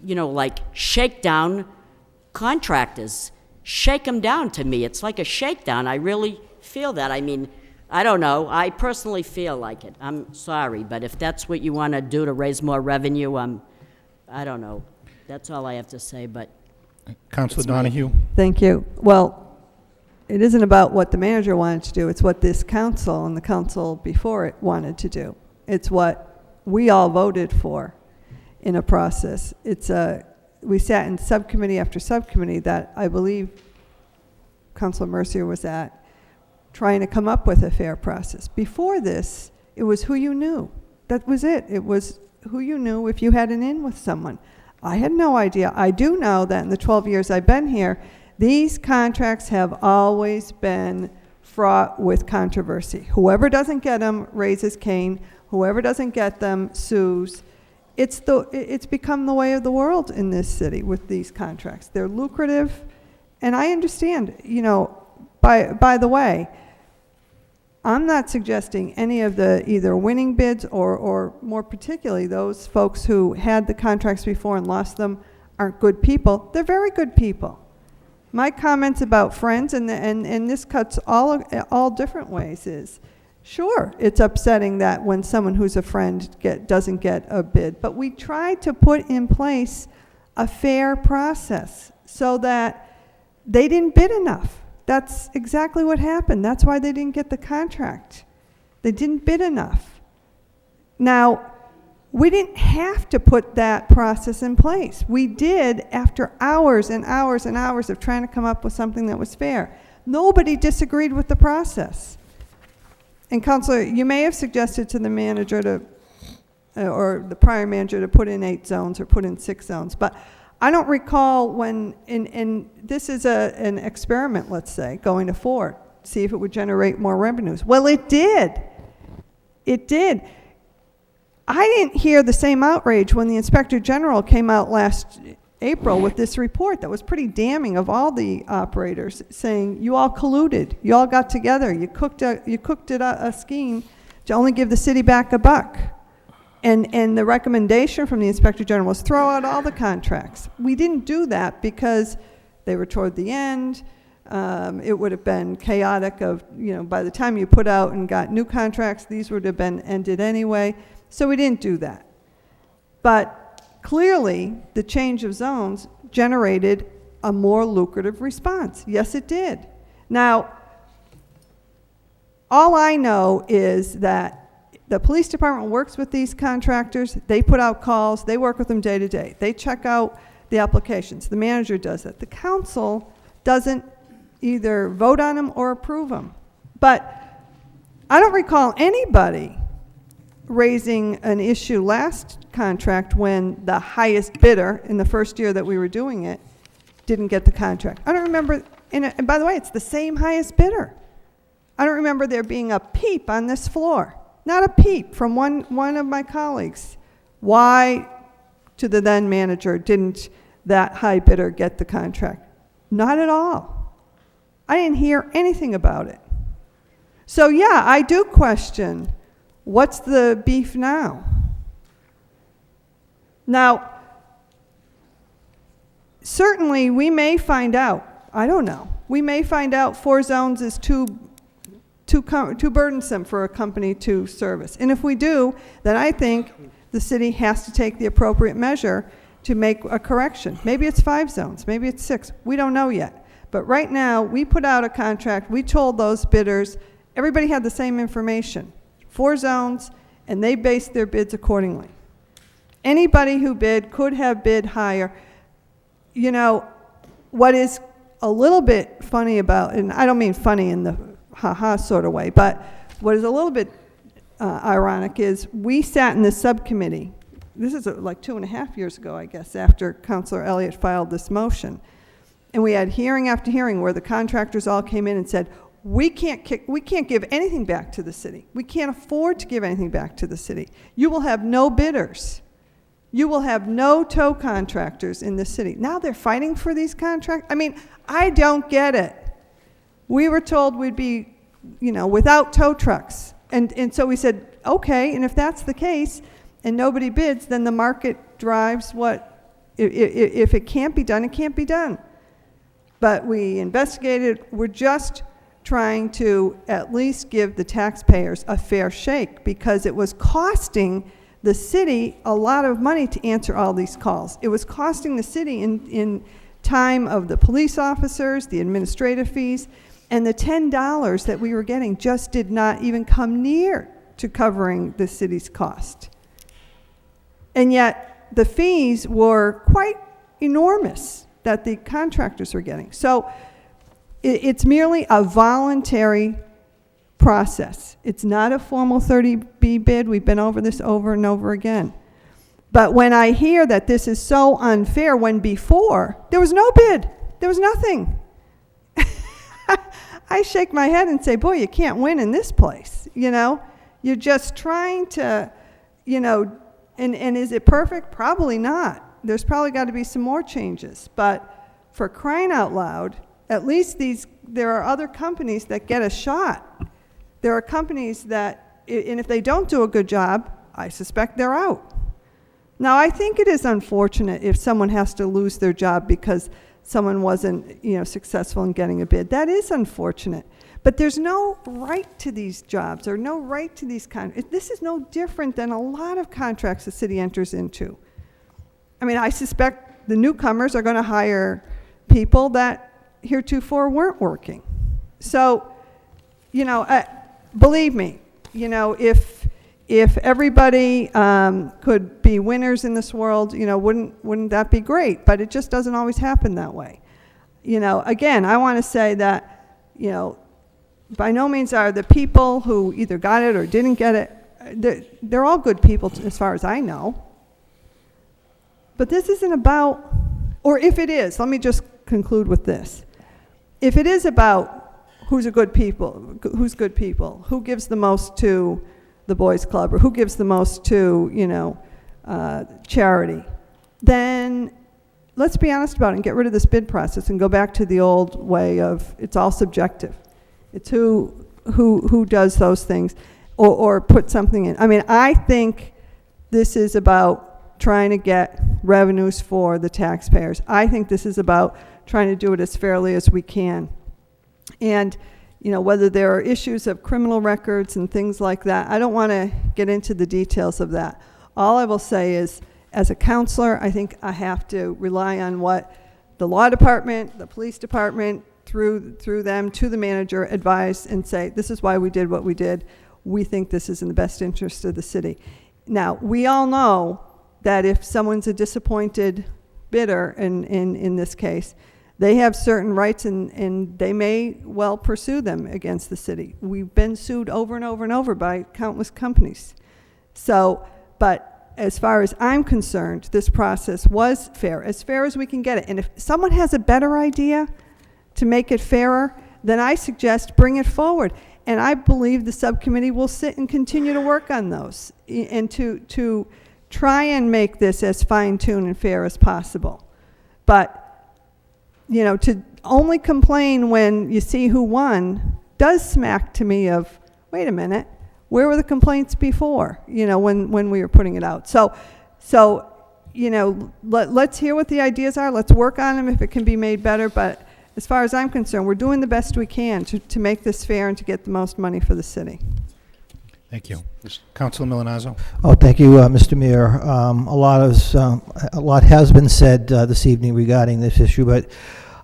Speaker 4: like, shake down contractors. Shake them down to me. It's like a shakedown. I really feel that. I mean, I don't know. I personally feel like it. I'm sorry, but if that's what you want to do to raise more revenue, I don't know. That's all I have to say, but...
Speaker 1: Councilor Donahue?
Speaker 5: Thank you. Well, it isn't about what the manager wanted to do. It's what this council and the council before it wanted to do. It's what we all voted for in a process. We sat in subcommittee after subcommittee that I believe Councilor Mercier was at, trying to come up with a fair process. Before this, it was who you knew. That was it. It was who you knew if you had an in with someone. I had no idea. I do know that in the 12 years I've been here, these contracts have always been fraught with controversy. Whoever doesn't get them raises Cain. Whoever doesn't get them sues. It's become the way of the world in this city with these contracts. They're lucrative, and I understand, you know, by the way, I'm not suggesting any of the either winning bids or more particularly those folks who had the contracts before and lost them aren't good people. They're very good people. My comments about friends, and this cuts all different ways, is sure, it's upsetting that when someone who's a friend doesn't get a bid, but we tried to put in place a fair process so that they didn't bid enough. That's exactly what happened. That's why they didn't get the contract. They didn't bid enough. Now, we didn't have to put that process in place. We did after hours and hours and hours of trying to come up with something that was fair. Nobody disagreed with the process. And Councilor, you may have suggested to the manager to, or the prior manager to put in 8 zones or put in 6 zones, but I don't recall when, and this is an experiment, let's say, going to 4, see if it would generate more revenues. Well, it did. It did. I didn't hear the same outrage when the Inspector General came out last April with this report that was pretty damning of all the operators, saying you all colluded, you all got together, you cooked a scheme to only give the city back $1. And the recommendation from the Inspector General was throw out all the contracts. We didn't do that because they were toward the end. It would have been chaotic of, you know, by the time you put out and got new contracts, these would have been ended anyway. So we didn't do that. But clearly, the change of zones generated a more lucrative response. Yes, it did. Now, all I know is that the police department works with these contractors. They put out calls. They work with them day to day. They check out the applications. The manager does it. The council doesn't either vote on them or approve them. But I don't recall anybody raising an issue last contract when the highest bidder in the first year that we were doing it didn't get the contract. I don't remember, and by the way, it's the same highest bidder. I don't remember there being a peep on this floor. Not a peep from one of my colleagues. Why, to the then manager, didn't that high bidder get the contract? Not at all. I didn't hear anything about it. So yeah, I do question, what's the beef now? Now, certainly we may find out, I don't know, we may find out 4 zones is too burdensome for a company to service. And if we do, then I think the city has to take the appropriate measure to make a correction. Maybe it's 5 zones, maybe it's 6, we don't know yet. But right now, we put out a contract, we told those bidders, everybody had the same information, 4 zones, and they based their bids accordingly. Anybody who bid could have bid higher. You know, what is a little bit funny about, and I don't mean funny in the ha-ha sort of way, but what is a little bit ironic is we sat in this subcommittee, this is like 2.5 years ago, I guess, after Councilor Elliott filed this motion, and we had hearing after hearing where the contractors all came in and said, we can't give anything back to the city. We can't afford to give anything back to the city. You will have no bidders. You will have no tow contractors in the city. Now they're fighting for these contracts. I mean, I don't get it. We were told we'd be, you know, without tow trucks. And so we said, okay, and if that's the case and nobody bids, then the market drives what, if it can't be done, it can't be done. but we investigated. We're just trying to at least give the taxpayers a fair shake, because it was costing the city a lot of money to answer all these calls. It was costing the city in time of the police officers, the administrative fees, and the $10 that we were getting just did not even come near to covering the city's cost. And yet the fees were quite enormous that the contractors were getting. So it's merely a voluntary process. It's not a formal 30B bid. We've been over this over and over again. But when I hear that this is so unfair, when before there was no bid, there was nothing, I shake my head and say, boy, you can't win in this place. You know, you're just trying to, you know, and is it perfect? Probably not. There's probably got to be some more changes. But for crying out loud, at least there are other companies that get a shot. There are companies that, and if they don't do a good job, I suspect they're out. Now, I think it is unfortunate if someone has to lose their job because someone wasn't, you know, successful in getting a bid. That is unfortunate. But there's no right to these jobs or no right to these contracts. This is no different than a lot of contracts the city enters into. I mean, I suspect the newcomers are going to hire people that heretofore weren't working. So, you know, believe me, you know, if everybody could be winners in this world, you know, wouldn't that be great? But it just doesn't always happen that way. You know, again, I want to say that, you know, by no means are the people who either got it or didn't get it, they're all good people as far as I know. But this isn't about, or if it is, let me just conclude with this. If it is about who's good people, who gives the most to the boys club, or who gives the most to, you know, charity, then let's be honest about it and get rid of this bid process and go back to the old way of it's all subjective. It's who does those things or put something in. I mean, I think this is about trying to get revenues for the taxpayers. I think this is about trying to do it as fairly as we can. And, you know, whether there are issues of criminal records and things like that, I don't want to get into the details of that. All I will say is, as a counselor, I think I have to rely on what the law department, the police department, through them to the manager, advise and say, this is why we did what we did. We think this is in the best interest of the city. Now, we all know that if someone's a disappointed bidder in this case, they have certain rights and they may well pursue them against the city. We've been sued over and over and over by countless companies. So, but as far as I'm concerned, this process was fair as we can get it. And if someone has a better idea to make it fairer, then I suggest bring it forward. And I believe the subcommittee will sit and continue to work on those and to try and make this as fine-tuned and fair as possible. But, you know, to only complain when you see who won does smack to me of, wait a minute, where were the complaints before, you know, when we were putting it out? So you know, let's hear what the ideas are. Let's work on them if it can be made better. But as far as I'm concerned, we're doing the best we can to make this fair and to get the most money for the city.
Speaker 1: Thank you. Councilor Milanazzo.
Speaker 6: Oh, thank you, Mr. Mayor. A lot has been said this evening regarding this issue, but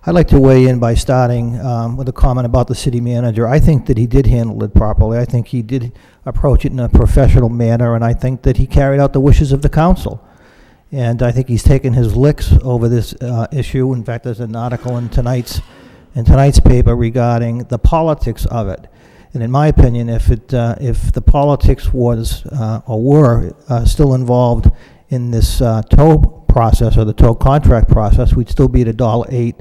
Speaker 6: I'd like to weigh in by starting with a comment about the city manager. I think that he did handle it properly. I think he did approach it in a professional manner, and I think that he carried out the wishes of the council. And I think he's taken his licks over this issue. In fact, there's an article in tonight's paper regarding the politics of it. And in my opinion, if the politics was or were still involved in this tow process or the tow contract process, we'd still be at $1.08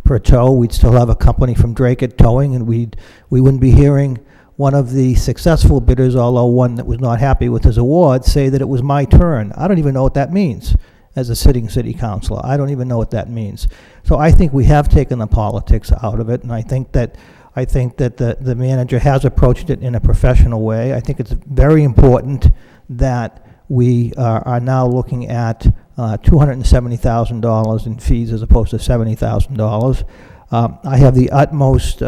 Speaker 6: per tow. We'd still have a company from Drake at Towing, and we wouldn't be hearing one of the successful bidders, although one that was not happy with his award, say that it was my turn. I don't even know what that means as a sitting city councilor. I don't even know what that means. So I think we have taken the politics out of it, and I think that the manager has approached it in a professional way. I think it's very important that we are now looking at $270,000 in fees as opposed to $70,000. I have the utmost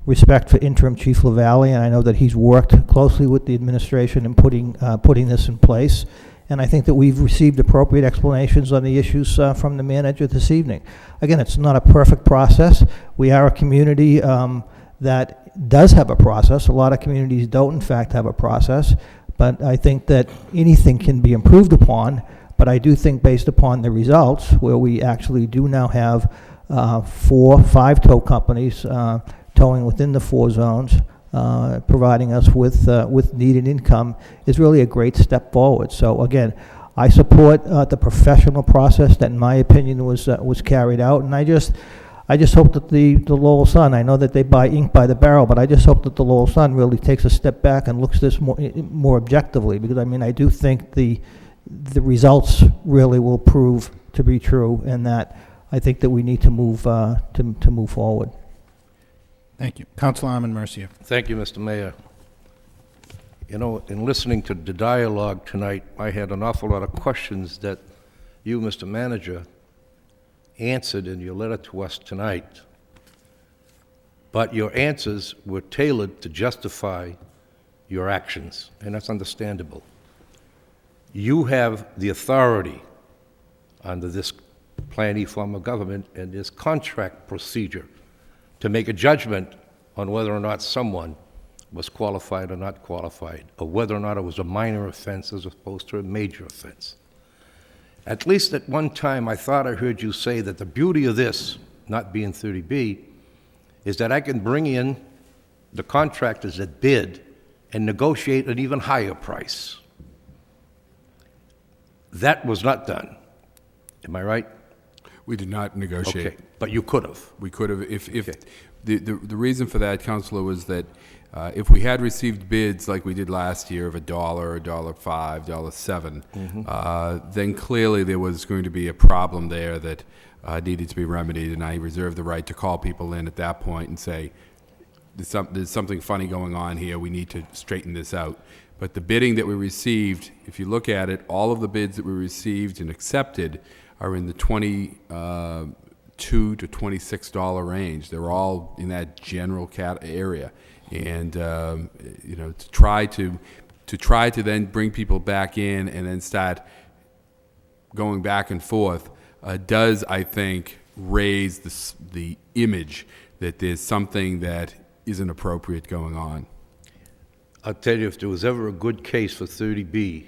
Speaker 6: respect for Interim Chief LaValle, and I know that he's worked closely with the administration in putting this in place. And I think that we've received appropriate explanations on the issues from the manager this evening. Again, it's not a perfect process. We are a community that does have a process. A lot of communities don't, in fact, have a process. But I think that anything can be improved upon. But I do think, based upon the results, where we actually do now have 5 tow companies towing within the 4 zones, providing us with needed income, is really a great step forward. So again, I support the professional process that, in my opinion, was carried out, and I just hope that the Lowell Sun, I know that they buy ink by the barrel, but I just hope that the Lowell Sun really takes a step back and looks at this more objectively, because I mean, I do think the results really will prove to be true, and that I think that we need to move forward.
Speaker 1: Thank you. Councilor Armin Mercia.
Speaker 8: Thank you, Mr. Mayor. You know, in listening to the dialogue tonight, I had an awful lot of questions that you, Mr. Manager, answered in your letter to us tonight. But your answers were tailored to justify your actions, and that's understandable. You have the authority under this planning form of government and this contract procedure to make a judgment on whether or not someone was qualified or not qualified, or whether or not it was a minor offense as opposed to a major offense. At least at one time, I thought I heard you say that the beauty of this, not being 30B, is that I can bring in the contractors that bid and negotiate an even higher price. That was not done. Am I right?
Speaker 9: We did not negotiate.
Speaker 8: Okay, but you could have.
Speaker 9: We could have. If
Speaker 8: Okay.
Speaker 9: the reason for that, Councilor, was that if we had received bids like we did last year of $1, $1.05, $1.07, then clearly there was going to be a problem there that needed to be remedied, and I reserved the right to call people in at that point and say, there's something funny going on here, we need to straighten this out. But the bidding that we received, if you look at it, all of the bids that we received and accepted are in the $22 to $26 range. They're all in that general area, and you know, to try to then bring people back in and then start going back and forth does, I think, raise the image that there's something that isn't appropriate going on.
Speaker 8: I'll tell you, if there was ever a good case for 30B,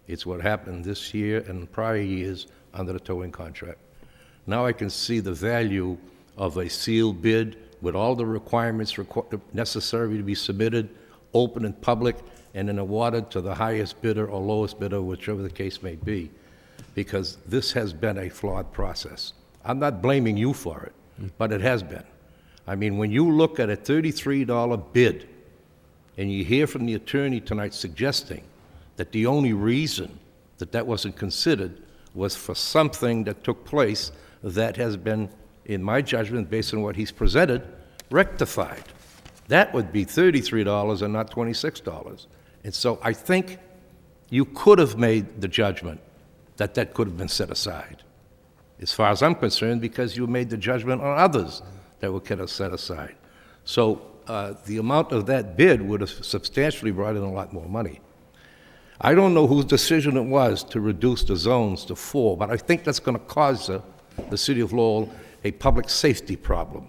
Speaker 8: it's what happened this year and prior years under the towing contract. Now I can see the value of a sealed bid with all the requirements necessary to be submitted, open and public, and then awarded to the highest bidder or lowest bidder, whichever the case may be, because this has been a flawed process. I'm not blaming you for it, but it has been. I mean, when you look at a $33 bid, and you hear from the attorney tonight suggesting that the only reason that that wasn't considered was for something that took place that has been, in my judgment, based on what he's presented, rectified. That would be $33 and not $26. And so I think you could have made the judgment that that could have been set aside, as far as I'm concerned, because you made the judgment on others that were kind of set aside. So the amount of that bid would have substantially brought in a lot more money. I don't know whose decision it was to reduce the zones to 4, but I think that's going to cause the city of Lowell a public safety problem.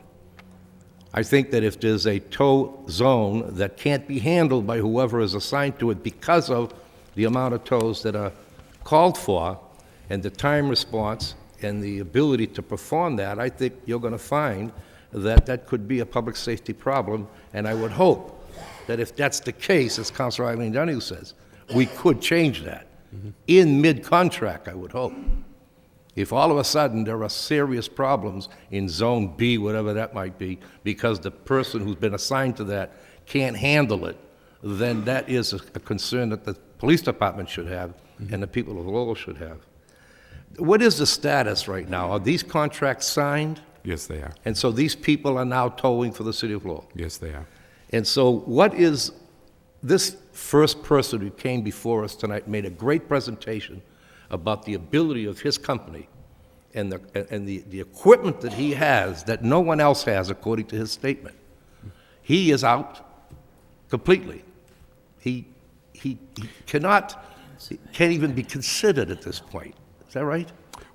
Speaker 8: I think that if there's a tow zone that can't be handled by whoever is assigned to it because of the amount of tows that are called for and the time response and the ability to perform that, I think you're going to find that that could be a public safety problem, and I would hope that if that's the case, as Councilor Eileen Donoghue says, we could change that in mid-contract, I would hope. If all of a sudden there are serious problems in Zone B, whatever that might be, because the person who's been assigned to that can't handle it, then that is a concern that the police department should have and the people of Lowell should have. What is the status right now? Are these contracts signed?
Speaker 9: Yes, they are.
Speaker 8: And so these people are now towing for the city of Lowell?
Speaker 9: Yes, they are.
Speaker 8: And so what is, this first person who came before us tonight made a great presentation about the ability of his company and the equipment that he has that no one else has, according to his statement. He is out completely. He can't even be considered at this point. Is that right?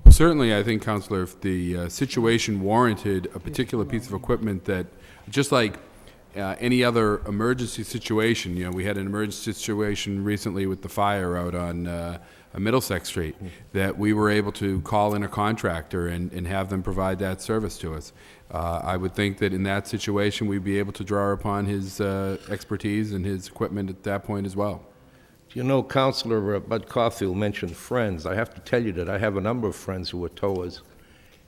Speaker 9: Well, certainly, I think, Councilor, if the situation warranted a particular piece of equipment that, just like any other emergency situation, you know, we had an emergency situation recently with the fire out on Middlesex Street, that we were able to call in a contractor and have them provide that service to us. I would think that in that situation, we'd be able to draw upon his expertise and his equipment at that point as well.
Speaker 8: You know, Councilor Bud Caulfield mentioned friends. I have to tell you that I have a number of friends who were towers,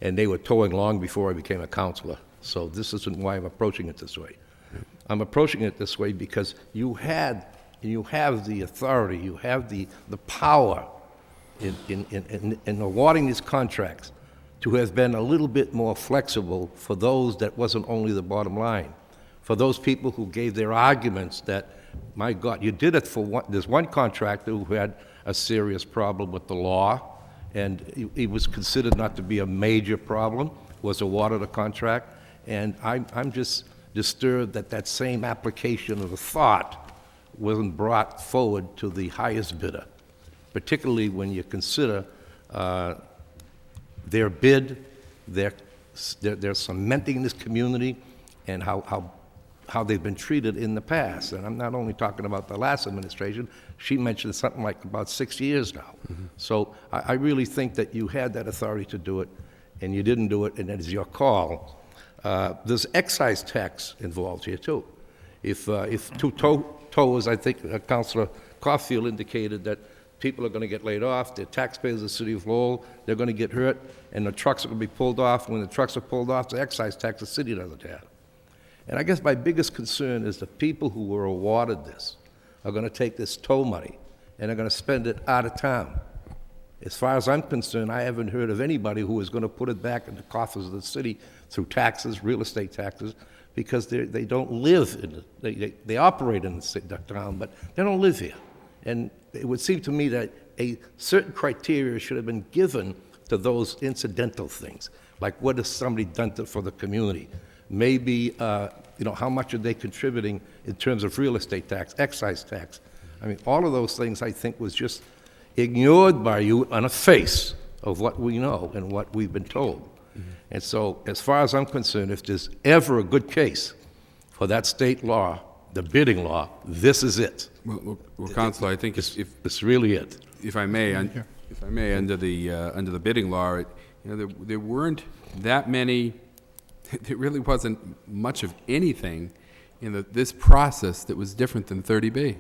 Speaker 8: and they were towing long before I became a councilor. So this isn't why I'm approaching it this way. I'm approaching it this way because you have the authority, you have the power in awarding these contracts to have been a little bit more flexible for those that wasn't only the bottom line, for those people who gave their arguments that, my God, you did it for one. There's one contractor who had a serious problem with the law, and he was considered not to be a major problem, was awarded a contract, and I'm just disturbed that that same application of the thought wasn't brought forward to the highest bidder, particularly when you consider their bid, they're cementing this community, and how they've been treated in the past. And I'm not only talking about the last administration, she mentioned something like about 6 years now. So I really think that you had that authority to do it, and you didn't do it, and it is your call. There's excise tax involved here too. If two towers, I think Councilor Caulfield indicated that people are going to get laid off, they're taxpayers of the city of Lowell, they're going to get hurt, and the trucks are going to be pulled off. When the trucks are pulled off, the excise tax the city doesn't have. And I guess my biggest concern is the people who were awarded this are going to take this toll money and are going to spend it out of town. As far as I'm concerned, I haven't heard of anybody who is going to put it back in the coffers of the city through taxes, real estate taxes, because they don't live in they operate in the town, but they don't live here. And it would seem to me that a certain criteria should have been given to those incidental things, like what has somebody done for the community? Maybe, how much are they contributing in terms of real estate tax, excise tax? I mean, all of those things, I think, was just ignored by you on the face of what we know and what we've been told. And so, as far as I'm concerned, if there's ever a good case for that state law, the bidding law, this is it.
Speaker 9: Well, Councilor, I think
Speaker 8: it's really it.
Speaker 9: If I may, under the bidding law, there weren't that many. There really wasn't much of anything in this process that was different than 30B.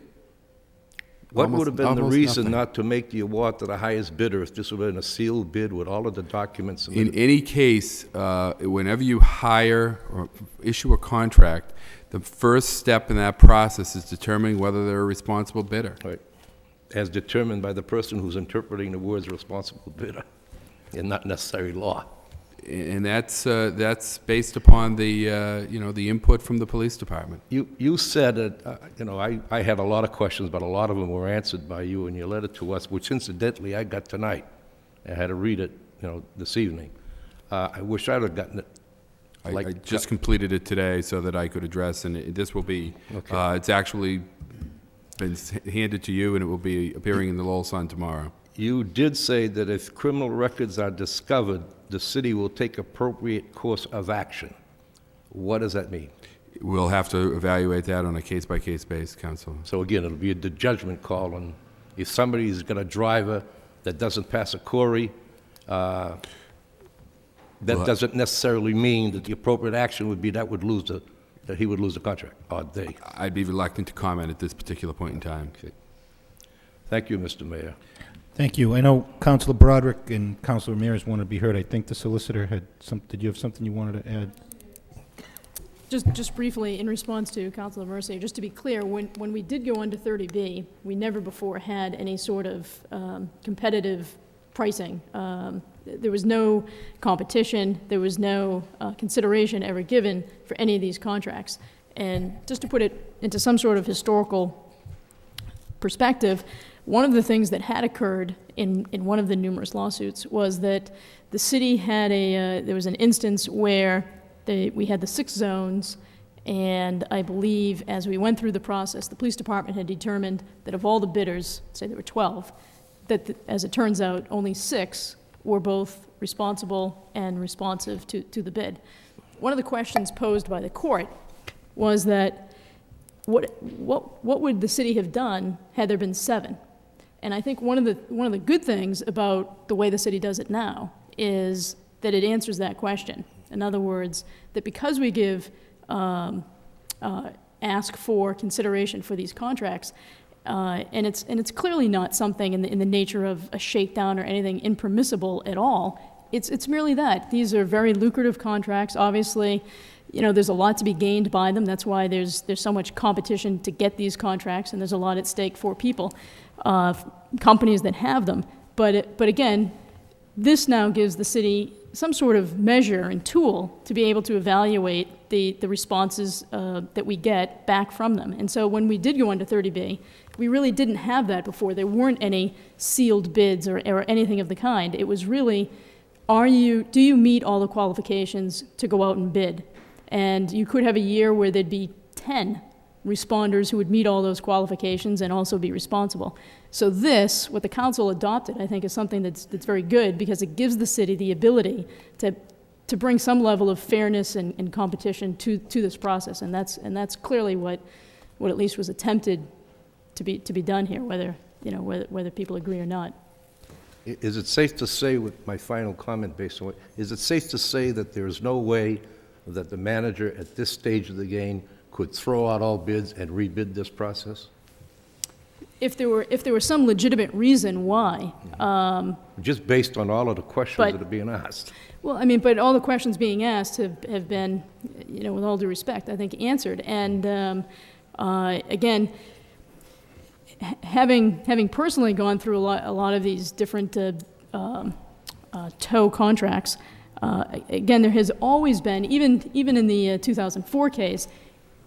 Speaker 8: What would have been the
Speaker 9: almost
Speaker 8: reason
Speaker 9: nothing.
Speaker 8: not to make the award to the highest bidder if this would have been a sealed bid with all of the documents?
Speaker 9: In any case, whenever you hire or issue a contract, the first step in that process is determining whether they're a responsible bidder.
Speaker 8: Right. As determined by the person who's interpreting the words responsible bidder and not necessarily law.
Speaker 9: And that's based upon the the input from the police department.
Speaker 8: You said that I had a lot of questions, but a lot of them were answered by you in your letter to us, which incidentally I got tonight. I had to read it, this evening. I wish I'd have gotten it.
Speaker 9: I just completed it today so that I could address, and this will be.
Speaker 8: Okay.
Speaker 9: It's actually been handed to you, and it will be appearing in the Lowell Sun tomorrow.
Speaker 8: You did say that if criminal records are discovered, the city will take appropriate course of action. What does that mean?
Speaker 9: We'll have to evaluate that on a case-by-case basis, Council.
Speaker 8: So again, it'll be the judgment call on if somebody's got a driver that doesn't pass a query, that doesn't necessarily mean that the appropriate action would be that he would lose the contract, or they.
Speaker 9: I'd be reluctant to comment at this particular point in time.
Speaker 8: Okay. Thank you, Mr. Mayor.
Speaker 1: Thank you. I know Councilor Broderick and Councilor Ramirez wanted to be heard. I think the solicitor had did you have something you wanted to add?
Speaker 20: Just briefly, in response to Councilor Mercier, just to be clear, when we did go under 30B, we never before had any sort of competitive pricing. There was no competition. There was no consideration ever given for any of these contracts. And just to put it into some sort of historical perspective, One of the things that had occurred in one of the numerous lawsuits was that the city had there was an instance where we had the 6 zones, and I believe as we went through the process, the police department had determined that of all the bidders, say there were 12, that as it turns out, only 6 were both responsible and responsive to the bid. One of the questions posed by the court was that what would the city have done had there been 7? And I think one of the good things about the way the city does it now is that it answers that question. In other words, that because we ask for consideration for these contracts, and it's clearly not something in the nature of a shakedown or anything impermissible at all. It's merely that these are very lucrative contracts. Obviously, there's a lot to be gained by them. That's why there's so much competition to get these contracts, and there's a lot at stake for people, companies that have them. But again, this now gives the city some sort of measure and tool to be able to evaluate the responses that we get back from them. And so when we did go into 30B, we really didn't have that before. There weren't any sealed bids or anything of the kind. It was really, do you meet all the qualifications to go out and bid? And you could have a year where there'd be 10 responders who would meet all those qualifications and also be responsible. So this, what the council adopted, I think is something that's very good, because it gives the city the ability to bring some level of fairness and competition to this process. And that's clearly what at least was attempted to be done here, whether people agree or not.
Speaker 8: Is it safe to say, with my final comment based on is it safe to say that there's no way that the manager at this stage of the game could throw out all bids and rebid this process?
Speaker 20: If there were some legitimate reason why.
Speaker 8: Just based on all of the questions that are being asked.
Speaker 20: Well, but all the questions being asked have been, with all due respect, I think answered. And again, having personally gone through a lot of these different tow contracts, again, there has always been, even in the 2004 case,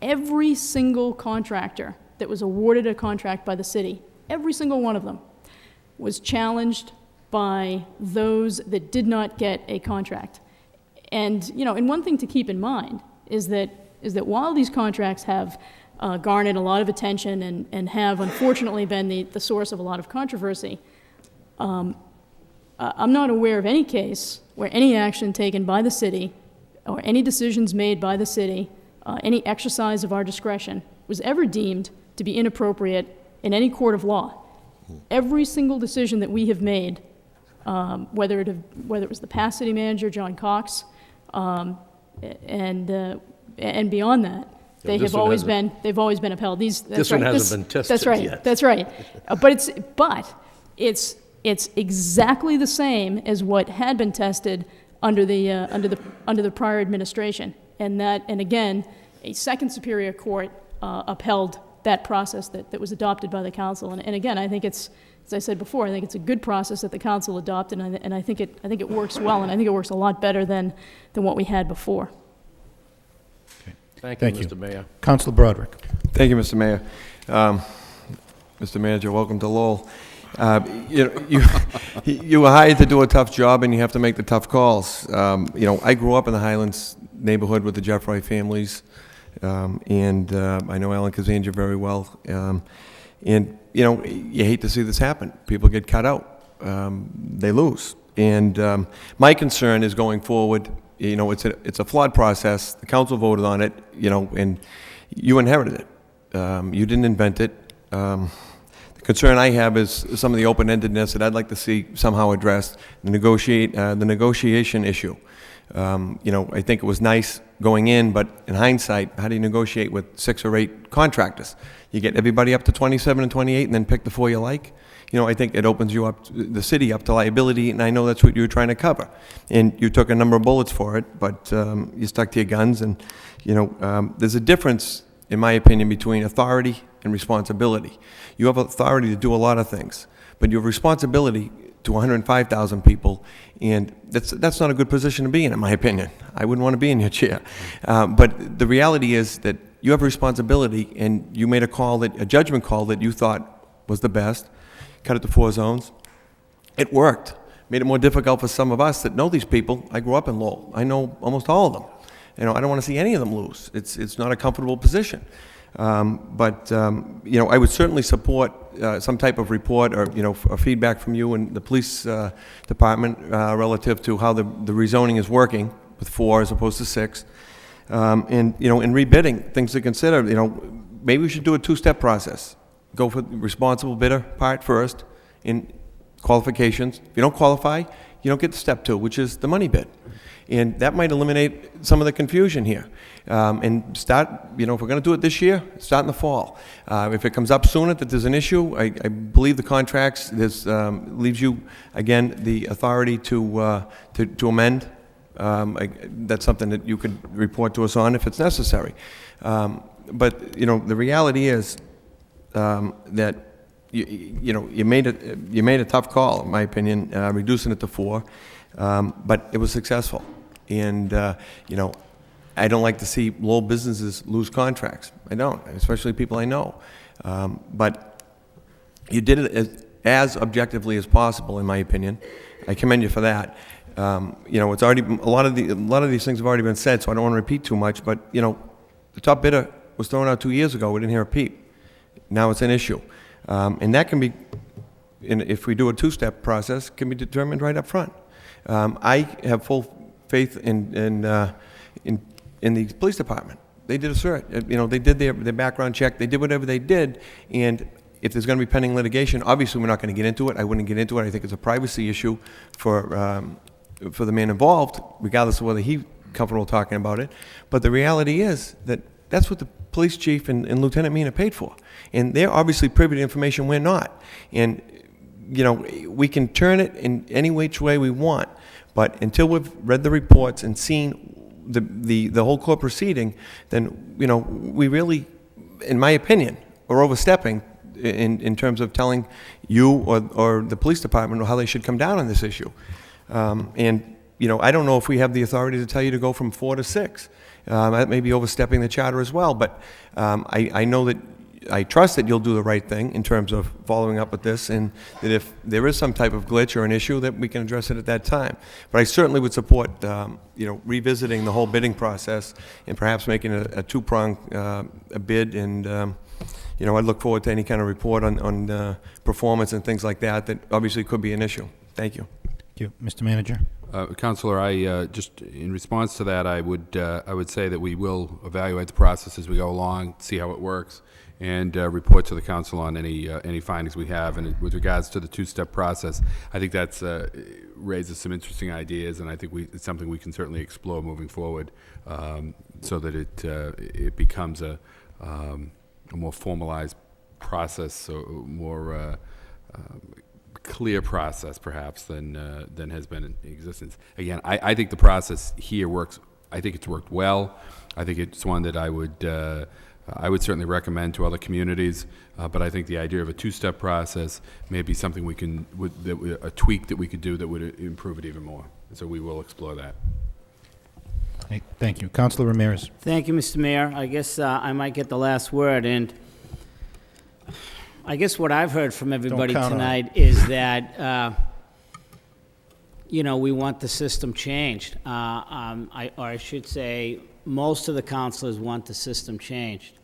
Speaker 20: every single contractor that was awarded a contract by the city, every single one of them, was challenged by those that did not get a contract. And and one thing to keep in mind is that while these contracts have garnered a lot of attention and have unfortunately been the source of a lot of controversy, I'm not aware of any case where any action taken by the city or any decisions made by the city, any exercise of our discretion, was ever deemed to be inappropriate in any court of law. Every single decision that we have made, whether it was the past city manager, John Cox, and beyond that, they've always been upheld.
Speaker 8: This one hasn't been tested yet.
Speaker 20: That's right. But it's exactly the same as what had been tested under the prior administration, and again, a second superior court upheld that process that was adopted by the council. And again, I think it's, as I said before, I think it's a good process that the council adopted, and I think it works well, and I think it works a lot better than what we had before.
Speaker 8: Thank you, Mr. Mayor.
Speaker 1: Councilor Broderick.
Speaker 21: Thank you, Mr. Mayor. Mr. Manager, welcome to Lowell. You were hired to do a tough job, and you have to make the tough calls. I grew up in the Highlands neighborhood with the Jeffroy families, and I know Alan Kazanja very well. And you hate to see this happen. People get cut out. They lose. And my concern is going forward. It's a flawed process. The council voted on it, and you inherited it. You didn't invent it. The concern I have is some of the open-endedness that I'd like to see somehow addressed. The negotiation issue. I think it was nice going in, but in hindsight, how do you negotiate with 6 or 8 contractors? You get everybody up to 27 and 28 and then pick the 4 you like? I think it opens you up, the city up to liability, and I know that's what you were trying to cover. And you took a number of bullets for it, but you stuck to your guns. And, there's a difference, in my opinion, between authority and responsibility. You have authority to do a lot of things, but you have responsibility to 105,000 people, and that's not a good position to be in my opinion. I wouldn't want to be in your chair. But the reality is that you have responsibility, and you made a judgment call that you thought was the best. cut it to 4 zones. It worked. Made it more difficult for some of us that know these people. I grew up in Lowell. I know almost all of them. You know, I don't want to see any of them lose. It's not a comfortable position. You know, I would certainly support some type of report or, you know, feedback from you and the police department relative to how the rezoning is working with 4 as opposed to 6. And, you know, in rebidding, things to consider, you know, maybe we should do a 2-step process. Go for the responsible bidder part first in qualifications. If you don't qualify, you don't get to step 2, which is the money bid. And that might eliminate some of the confusion here. And start, you know, if we're going to do it this year, start in the fall. If it comes up sooner that there's an issue, I believe the contracts leaves you, again, the authority to amend. That's something that you could report to us on if it's necessary. But, you know, the reality is that you know, you made a tough call, in my opinion, reducing it to 4, but it was successful. And you know, I don't like to see Lowell businesses lose contracts. I don't, especially people I know. But you did it as objectively as possible, in my opinion. I commend you for that. You know, it's already a lot of these things have already been said, so I don't want to repeat too much. But you know, the top bidder was thrown out 2 years ago. We didn't hear a peep. Now it's an issue. And that can be, if we do a 2-step process, can be determined right up front. I have full faith in the police department. They did a search. You know, they did their background check. They did whatever they did. And if there's going to be pending litigation, obviously we're not going to get into it. I wouldn't get into it. I think it's a privacy issue for the man involved, regardless of whether he's comfortable talking about it. But the reality is that that's what the police chief and Lieutenant Mean are paid for. And they're obviously privy to information we're not. And, you know, we can turn it in any which way we want, but until we've read the reports and seen the whole court proceeding, then, you know, we really, in my opinion, are overstepping in terms of telling you or the police department how they should come down on this issue. And, you know, I don't know if we have the authority to tell you to go from 4 to 6. That may be overstepping the charter as well, but I know that I trust that you'll do the right thing in terms of following up with this, and that if there is some type of glitch or an issue, that we can address it at that time. But I certainly would support, you know, revisiting the whole bidding process and perhaps making a 2-prong bid. And you know, I look forward to any kind of report on performance and things like that. That obviously could be an issue. Thank you.
Speaker 1: Thank you, Mr. Manager.
Speaker 9: Councilor, I just in response to that, I would say that we will evaluate the process as we go along, see how it works, and report to the council on any findings we have. And with regards to the 2-step process, I think that's raises some interesting ideas, and I think it's something we can certainly explore moving forward, so that it becomes a more formalized process, so more clear process, perhaps, than has been in existence. Again, I think the process here works. I think it's worked well. I think it's one that I would certainly recommend to other communities. But I think the idea of a 2-step process may be something a tweak that we could do that would improve it even more. So we will explore that.
Speaker 1: Hey, thank you, Councilor Ramirez.
Speaker 11: Thank you, Mr. Mayor. I guess I might get the last word, and I guess what I've heard from everybody tonight is that, you know, we want the system changed. Or I should say, most of the councilors want the system changed.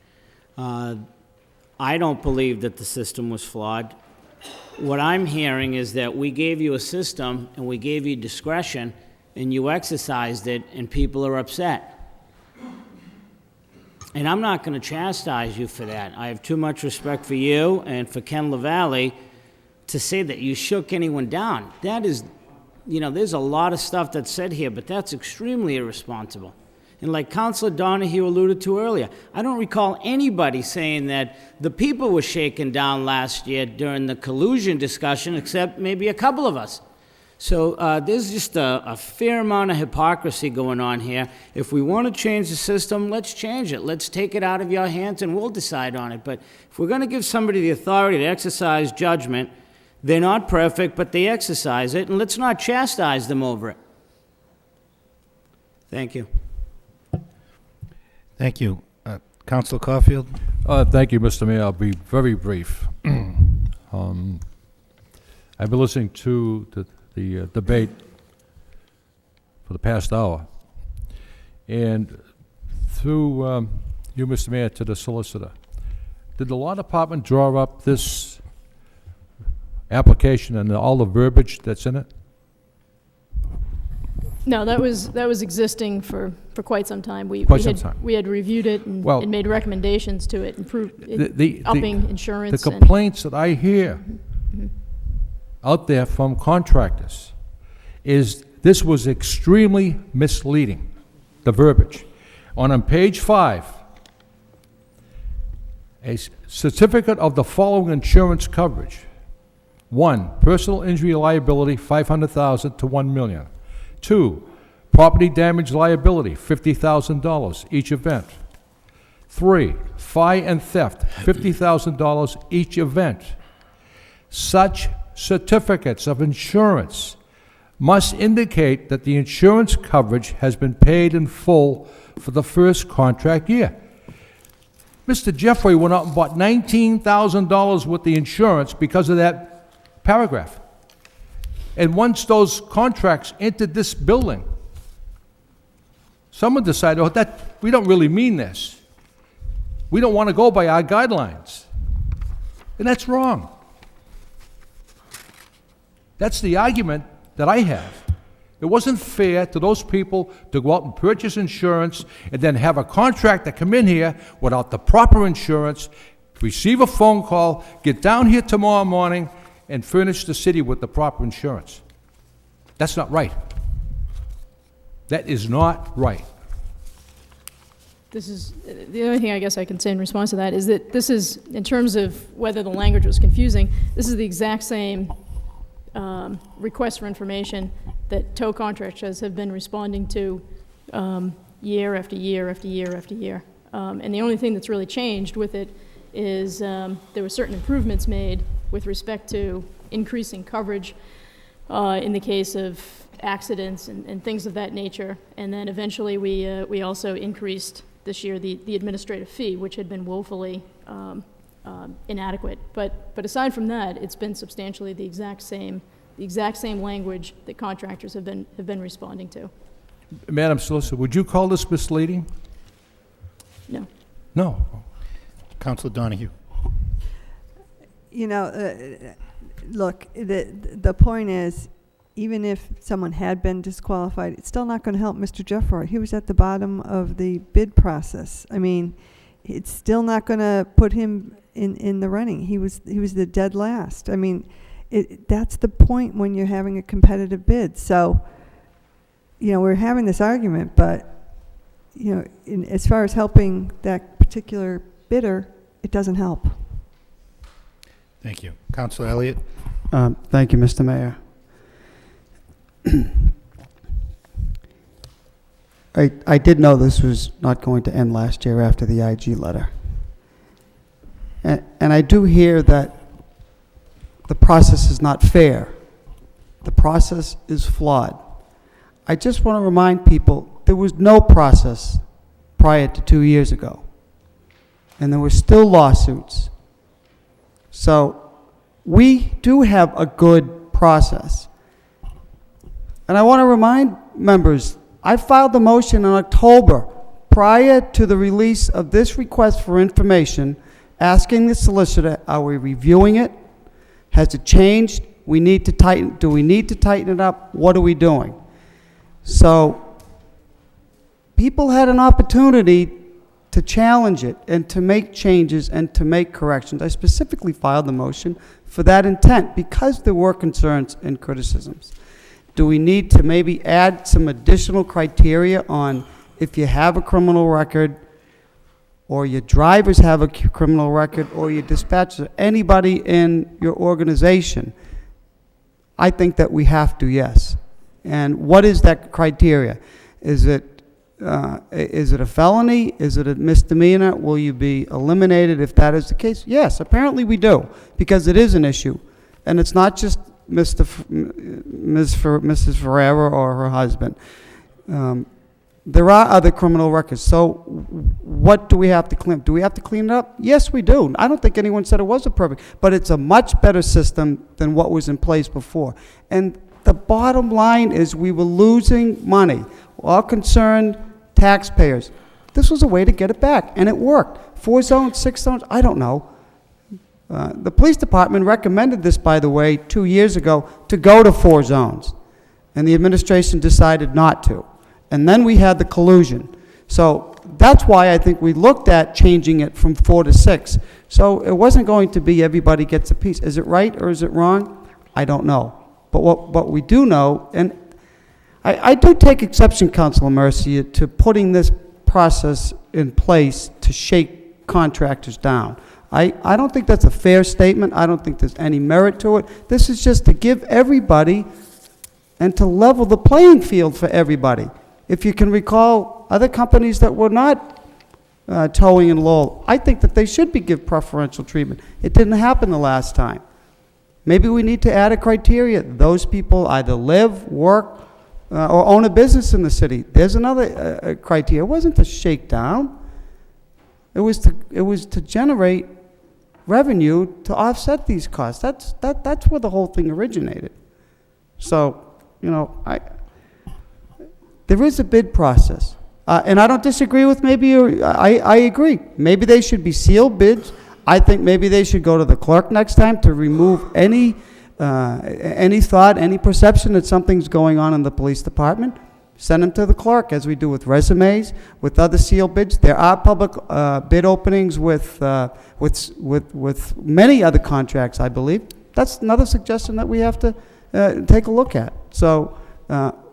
Speaker 11: I don't believe that the system was flawed. What I'm hearing is that we gave you a system and we gave you discretion and you exercised it and people are upset. And I'm not going to chastise you for that. I have too much respect for you and for Ken LaValle to say that you shook anyone down. That is, you know, there's a lot of stuff that's said here, but that's extremely irresponsible. And like Councilor Donahue alluded to earlier, I don't recall anybody saying that the people were shaken down last year during the collusion discussion, except maybe a couple of us. So there's just a fair amount of hypocrisy going on here. If we want to change the system, let's change it. Let's take it out of your hands and we'll decide on it. But if we're going to give somebody the authority to exercise judgment, they're not perfect, but they exercise it, and let's not chastise them over it. Thank you.
Speaker 1: Thank you. Councilor Caulfield?
Speaker 2: Thank you, Mr. Mayor. I'll be very brief. I've been listening to the debate for the past hour, and through you, Mr. Mayor, to the solicitor. Did the law department draw up this application and all the verbiage that's in it?
Speaker 20: No, that was existing for quite some time. We had reviewed it and made recommendations to it, upping insurance.
Speaker 2: The complaints that I hear out there from contractors is this was extremely misleading, the verbiage. On page 5, a certificate of the following insurance coverage. 1, personal injury liability, $500,000 to $1 million. 2, property damage liability, $50,000 each event. 3, fire and theft, $50,000 each event. Such certificates of insurance must indicate that the insurance coverage has been paid in full for the first contract year. Mr. Jeffrey went out and bought $19,000 worth of insurance because of that paragraph. And once those contracts entered this building, someone decided, oh, that we don't really mean this. We don't want to go by our guidelines. And that's wrong. That's the argument that I have. It wasn't fair to those people to go out and purchase insurance and then have a contractor come in here without the proper insurance, receive a phone call, get down here tomorrow morning, and furnish the city with the proper insurance. That's not right. That is not right.
Speaker 20: This is, the only thing I guess I can say in response to that is that this is, in terms of whether the language was confusing, this is the exact same request for information that tow contractors have been responding to year after year after year after year. And the only thing that's really changed with it is there were certain improvements made with respect to increasing coverage in the case of accidents and things of that nature. And then eventually we also increased this year the administrative fee, which had been woefully inadequate. But aside from that, it's been substantially the exact same language that contractors have been responding to.
Speaker 2: Madam Solicitor, would you call this misleading?
Speaker 20: No.
Speaker 2: No.
Speaker 1: Councilor Donahue.
Speaker 5: You know, look, the point is, even if someone had been disqualified, it's still not going to help Mr. Jeffroy. He was at the bottom of the bid process. I mean, it's still not going to put him in the running. He was the dead last. I mean, that's the point when you're having a competitive bid. So, you know, we're having this argument, but, you know, as far as helping that particular bidder, it doesn't help.
Speaker 1: Thank you. Councilor Elliott.
Speaker 7: Thank you, Mr. Mayor. I did know this was not going to end last year after the IG letter. And I do hear that the process is not fair. The process is flawed. I just want to remind people there was no process prior to 2 years ago. And there were still lawsuits. So we do have a good process. And I want to remind members, I filed the motion in October prior to the release of this request for information, asking the solicitor, are we reviewing it? Has it changed? We need to tighten. Do we need to tighten it up? What are we doing? So people had an opportunity to challenge it and to make changes and to make corrections. I specifically filed the motion for that intent because there were concerns and criticisms. Do we need to maybe add some additional criteria on if you have a criminal record, or your drivers have a criminal record, or your dispatchers, anybody in your organization? I think that we have to, yes. And what is that criteria? Is it a felony? Is it a misdemeanor? Will you be eliminated if that is the case? Yes, apparently we do, because it is an issue. And it's not just Mrs. Ferreira or her husband. there are other criminal records. So what do we have to clean? Do we have to clean it up? Yes, we do. I don't think anyone said it was a perfect, but it's a much better system than what was in place before. And the bottom line is we were losing money. All concerned taxpayers. This was a way to get it back, and it worked. 4 zones, 6 zones, I don't know. The police department recommended this, by the way, 2 years ago, to go to 4 zones. And the administration decided not to. And then we had the collusion. So that's why I think we looked at changing it from 4 to 6. So it wasn't going to be everybody gets a piece. Is it right or is it wrong? I don't know. But what we do know, and I do take exception, Councilor Mercia, to putting this process in place to shake contractors down. I don't think that's a fair statement. I don't think there's any merit to it. This is just to give everybody and to level the playing field for everybody. If you can recall other companies that were not towing in Lowell, I think that they should be given preferential treatment. It didn't happen the last time. Maybe we need to add a criteria. Those people either live, work, or own a business in the city. There's another criteria. It wasn't to shake down. It was to generate revenue to offset these costs. That's where the whole thing originated. So, you know, there is a bid process. And I don't disagree with I agree. Maybe they should be sealed bids. I think maybe they should go to the clerk next time to remove any thought, any perception that something's going on in the police department. Send them to the clerk, as we do with resumes, with other sealed bids. There are public bid openings with many other contracts, I believe. That's another suggestion that we have to take a look at. So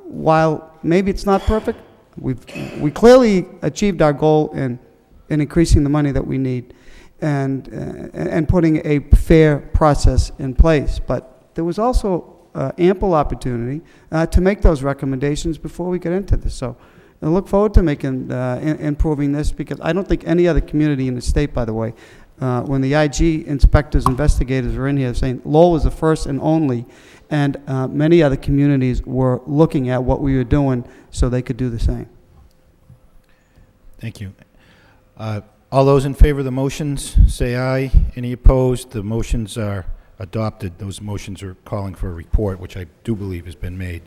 Speaker 7: while maybe it's not perfect, we clearly achieved our goal in increasing the money that we need and putting a fair process in place. But there was also ample opportunity to make those recommendations before we get into this. So I look forward to making improving this, because I don't think any other community in the state, by the way, when the IG inspectors, investigators were in here saying Lowell was the first and only, and many other communities were looking at what we were doing so they could do the same.
Speaker 1: Thank you. All those in favor of the motions, say aye. Any opposed? The motions are adopted. Those motions are calling for a report, which I do believe has been made.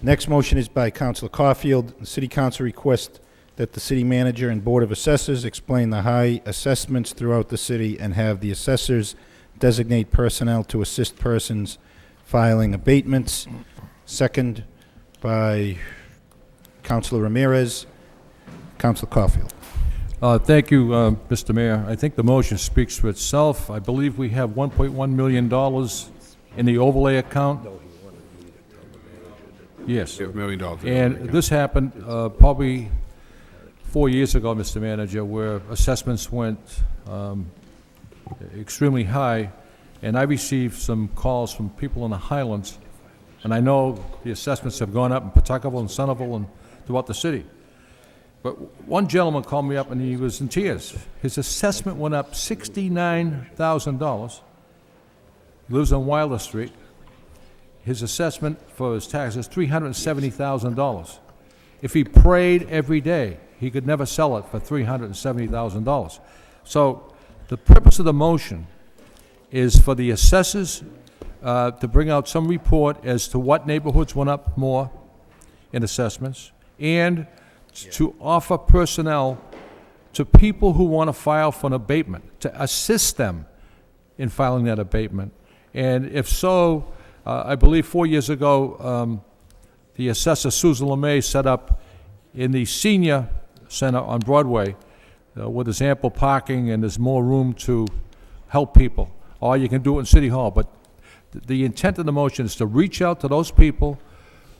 Speaker 1: Next motion is by Councilor Caulfield. The City Council requests that the City Manager and Board of Assessors explain the high assessments throughout the city and have the assessors designate personnel to assist persons filing abatements. Second by Councilor Ramirez. Councilor Caulfield.
Speaker 2: Thank you, Mr. Mayor. I think the motion speaks for itself. I believe we have $1.1 million in the overlay account. Yes.
Speaker 9: $1 million.
Speaker 2: And this happened probably 4 years ago, Mr. Manager, where assessments went extremely high, and I received some calls from people in the Highlands, and I know the assessments have gone up in Pawtuckaville and Centerville and throughout the city. But one gentleman called me up and he was in tears. His assessment went up $69,000. He lives on Wilder Street. His assessment for his taxes is $370,000. If he prayed every day, he could never sell it for $370,000. So the purpose of the motion is for the assessors to bring out some report as to what neighborhoods went up more in assessments, and to offer personnel to people who want to file for an abatement, to assist them in filing that abatement. And if so, I believe 4 years ago, the assessor Susan LeMay set up in the senior center on Broadway, where there's ample parking and there's more room to help people. Or you can do it in City Hall. But the intent of the motion is to reach out to those people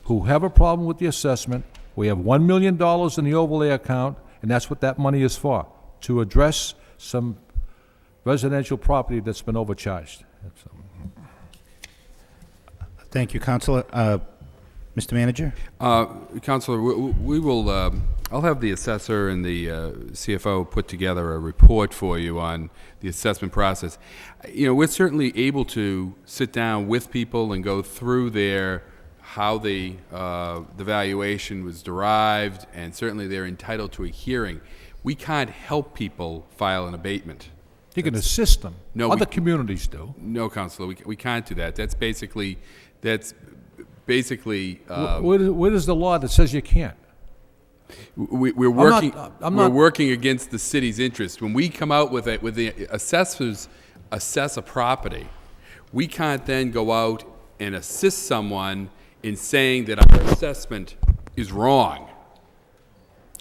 Speaker 2: who have a problem with the assessment. We have $1 million in the overlay account, and that's what that money is for, to address some residential property that's been overcharged.
Speaker 1: Thank you, Councilor. Mr. Manager?
Speaker 9: Councilor, we will, I'll have the assessor and the CFO put together a report for you on the assessment process. You know, we're certainly able to sit down with people and go through their how the valuation was derived, and certainly they're entitled to a hearing. We can't help people file an abatement.
Speaker 2: You can assist them.
Speaker 9: No,
Speaker 2: Other communities do.
Speaker 9: No, Counselor, we can't do that. That's basically.
Speaker 2: Where is the law that says you can't?
Speaker 9: We're working against the city's interest. When we come out with the assessors assess a property, we can't then go out and assist someone in saying that our assessment is wrong.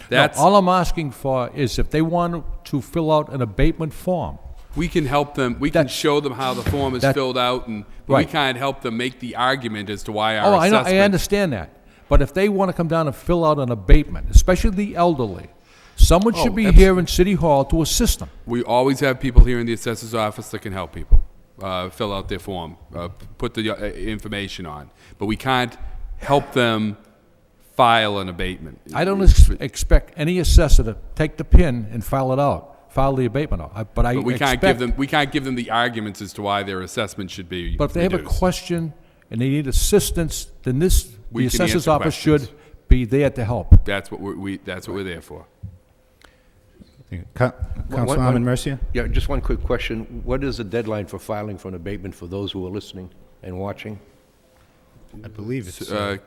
Speaker 9: That's
Speaker 2: all I'm asking for is if they want to fill out an abatement form.
Speaker 9: We can help them. We can show them how the form is filled out, but we can't help them make the argument as to why our assessment.
Speaker 2: I understand that. But if they want to come down and fill out an abatement, especially the elderly, someone should be here in City Hall to assist them.
Speaker 9: We always have people here in the assessor's office that can help people fill out their form, put the information on. But we can't help them file an abatement.
Speaker 2: I don't expect any assessor to take the pen and file it out, file the abatement out. But
Speaker 9: we can't give them the arguments as to why their assessment should be
Speaker 2: But if they have a question and they need assistance, then the assessor's office should be there to help.
Speaker 9: That's what we're there for.
Speaker 1: Councilman Mercia?
Speaker 8: Yeah, just one quick question. What is the deadline for filing for an abatement for those who are listening and watching?
Speaker 1: I believe it's
Speaker 9: February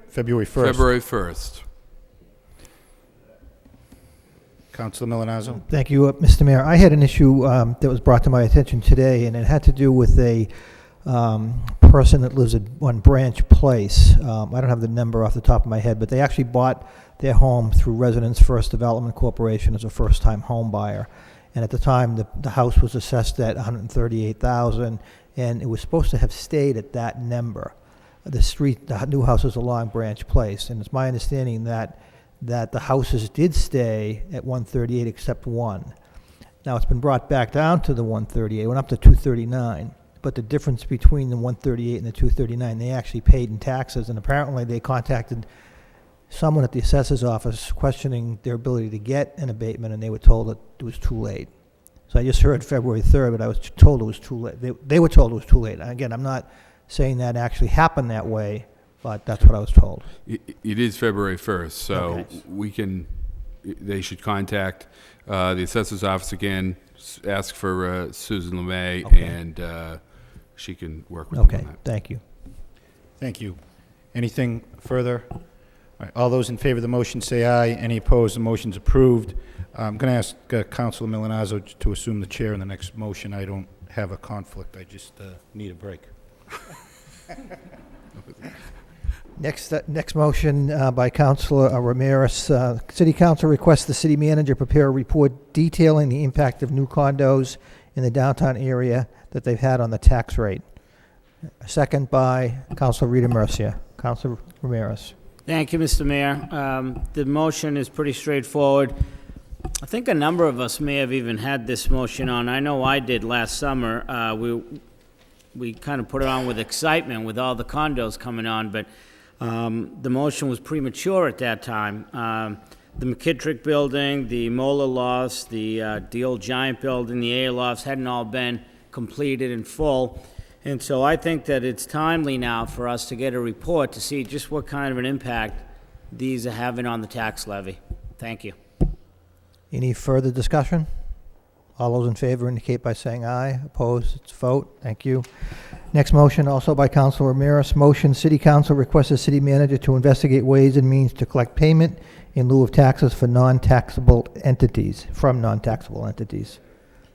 Speaker 1: February 1st.
Speaker 9: February 1st.
Speaker 1: Councilor Milonazo?
Speaker 6: Thank you, Mr. Mayor. I had an issue that was brought to my attention today, and it had to do with a person that lives on Branch Place. I don't have the number off the top of my head, but they actually bought their home through Residents First Development Corporation as a first-time home buyer. And at the time, the house was assessed at $138,000, and it was supposed to have stayed at that number. The new house is along Branch Place, and it's my understanding that the houses did stay at 138 except one. Now, it's been brought back down to the 138, went up to 239. But the difference between the 138 and the 239, they actually paid in taxes, and apparently they contacted someone at the assessor's office questioning their ability to get an abatement, and they were told that it was too late. So I just heard February 3rd, but I was told it was too late. They were told it was too late. And again, I'm not saying that actually happened that way, but that's what I was told.
Speaker 9: It is February 1st, so they should contact the assessor's office again, ask for Susan LeMay, and she can work with them on that.
Speaker 6: Thank you.
Speaker 1: Thank you. Anything further? All right, all those in favor of the motion say aye. Any opposed? The motion's approved. I'm going to ask Councilor Milonazo to assume the chair in the next motion. I don't have a conflict. I just need a break.
Speaker 6: Next motion by Councilor Ramirez. City Council requests the city manager prepare a report detailing the impact of new condos in the downtown area that they've had on the tax rate. A second by Councilor Rita Mercia. Councilor Ramirez.
Speaker 11: Thank you, Mr. Mayor. The motion is pretty straightforward. I think a number of us may have even had this motion on. I know I did last summer. We kind of put it on with excitement with all the condos coming on, but the motion was premature at that time. The McKittrick building, the Moeller lofts, the old Giant building, the A lofts hadn't all been completed in full. And so I think that it's timely now for us to get a report to see just what kind of an impact these are having on the tax levy. Thank you.
Speaker 6: Any further discussion? All those in favor indicate by saying aye. Opposed? It's a vote. Thank you. Next motion, also by Councilor Ramirez. Motion, City Council requests the city manager to investigate ways and means to collect payment in lieu of taxes for non-taxable entities, from non-taxable entities.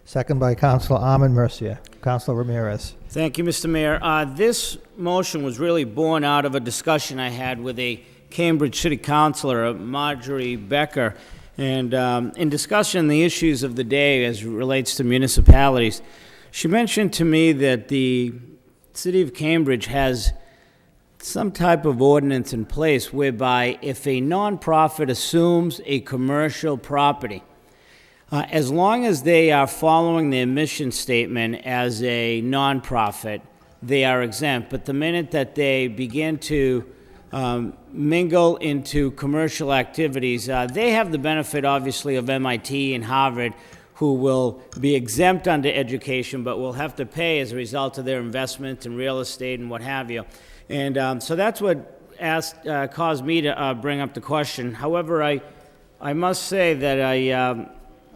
Speaker 6: Second by Councilor Armin Mercia. Councilor Ramirez.
Speaker 11: Thank you, Mr. Mayor. This motion was really born out of a discussion I had with a Cambridge City Councilor, Marjorie Becker, and in discussing the issues of the day as it relates to municipalities, she mentioned to me that the City of Cambridge has some type of ordinance in place whereby if a nonprofit assumes a commercial property, as long as they are following their mission statement as a nonprofit, they are exempt. But the minute that they begin to mingle into commercial activities, they have the benefit, obviously, of MIT and Harvard, who will be exempt under education, but will have to pay as a result of their investments in real estate and what have you. And so that's what caused me to bring up the question. However, I must say that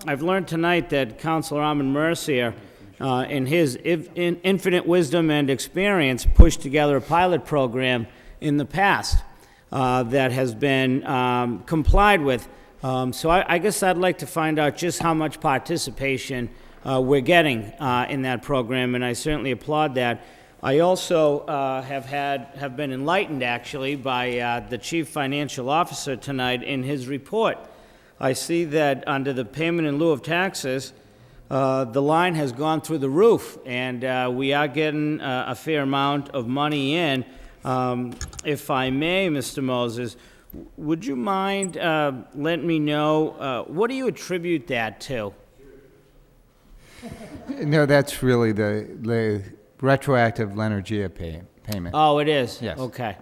Speaker 11: I've learned tonight that Councilor Armin Mercier, in his infinite wisdom and experience, pushed together a pilot program in the past that has been complied with. So I guess I'd like to find out just how much participation we're getting in that program, and I certainly applaud that. I also have been enlightened, actually, by the Chief Financial Officer tonight in his report. I see that under the payment in lieu of taxes, the line has gone through the roof, and we are getting a fair amount of money in. If I may, Mr. Moses, would you mind letting me know, what do you attribute that to?
Speaker 10: No, that's really the retroactive Lenergia payment.
Speaker 11: Oh, it is?
Speaker 10: Yes.
Speaker 11: Okay.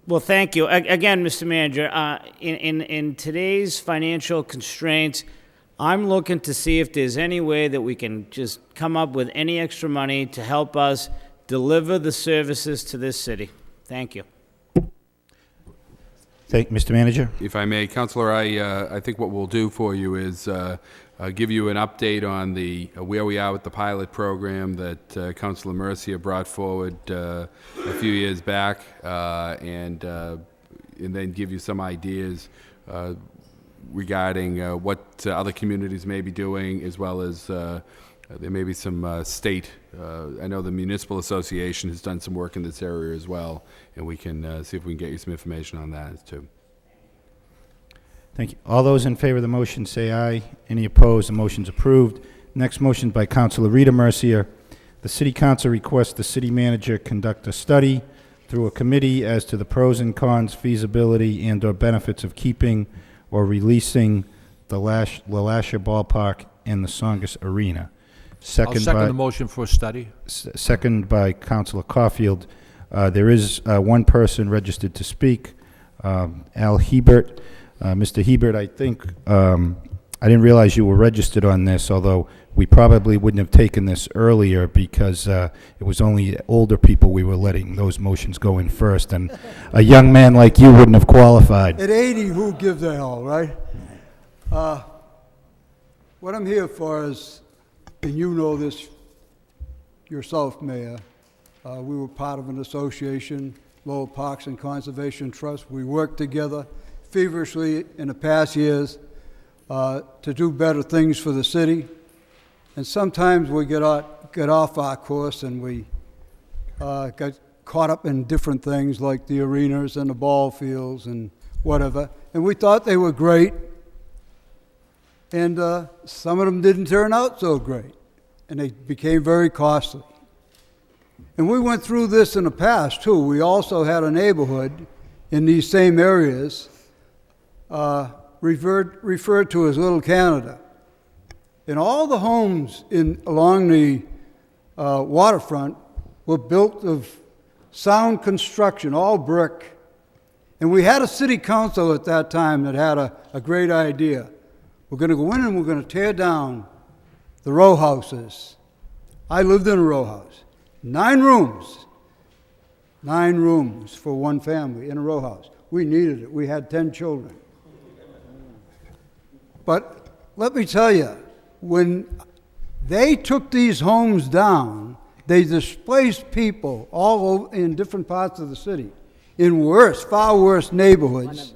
Speaker 11: Well, thank you. Again, Mr. Manager, in today's financial constraints, I'm looking to see if there's any way that we can just come up with any extra money to help us deliver the services to this city. Thank you.
Speaker 1: Mr. Manager?
Speaker 9: If I may, Councilor, I think what we'll do for you is give you an update on where we are with the pilot program that Councilor Mercier brought forward a few years back, and then give you some ideas regarding what other communities may be doing, as well as there may be some state. I know the Municipal Association has done some work in this area as well, and we can see if we can get you some information on that too.
Speaker 1: Thank you. All those in favor of the motion say aye. Any opposed? The motion's approved. Next motion by Councilor Rita Mercier. The City Council requests the City Manager conduct a study through a committee as to the pros and cons, feasibility, and/or benefits of keeping or releasing the LaLasha Ballpark and the Songus Arena.
Speaker 2: I'll second the motion for a study.
Speaker 1: Second by Councilor Caulfield. There is one person registered to speak, Al Hebert. Mr. Hebert, I think, I didn't realize you were registered on this, although we probably wouldn't have taken this earlier because it was only older people we were letting those motions go in first, and a young man like you wouldn't have qualified.
Speaker 22: At 80, who gives a hell, right? What I'm here for is, and you know this yourself, Mayor, we were part of an association, Lowell Parks and Conservation Trust. We worked together feverishly in the past years to do better things for the city. And sometimes we get off our course and we got caught up in different things like the arenas and the ball fields and whatever. And we thought they were great. And some of them didn't turn out so great. And they became very costly. And we went through this in the past, too. We also had a neighborhood in these same areas referred to as Little Canada. And all the homes along the waterfront were built of sound construction, all brick. And we had a city council at that time that had a great idea. We're going to go in and we're going to tear down the row houses. I lived in a row house. 9 rooms. 9 rooms for one family in a row house. We needed it. We had 10 children. But let me tell you, when they took these homes down, they displaced people all over in different parts of the city in far worse neighborhoods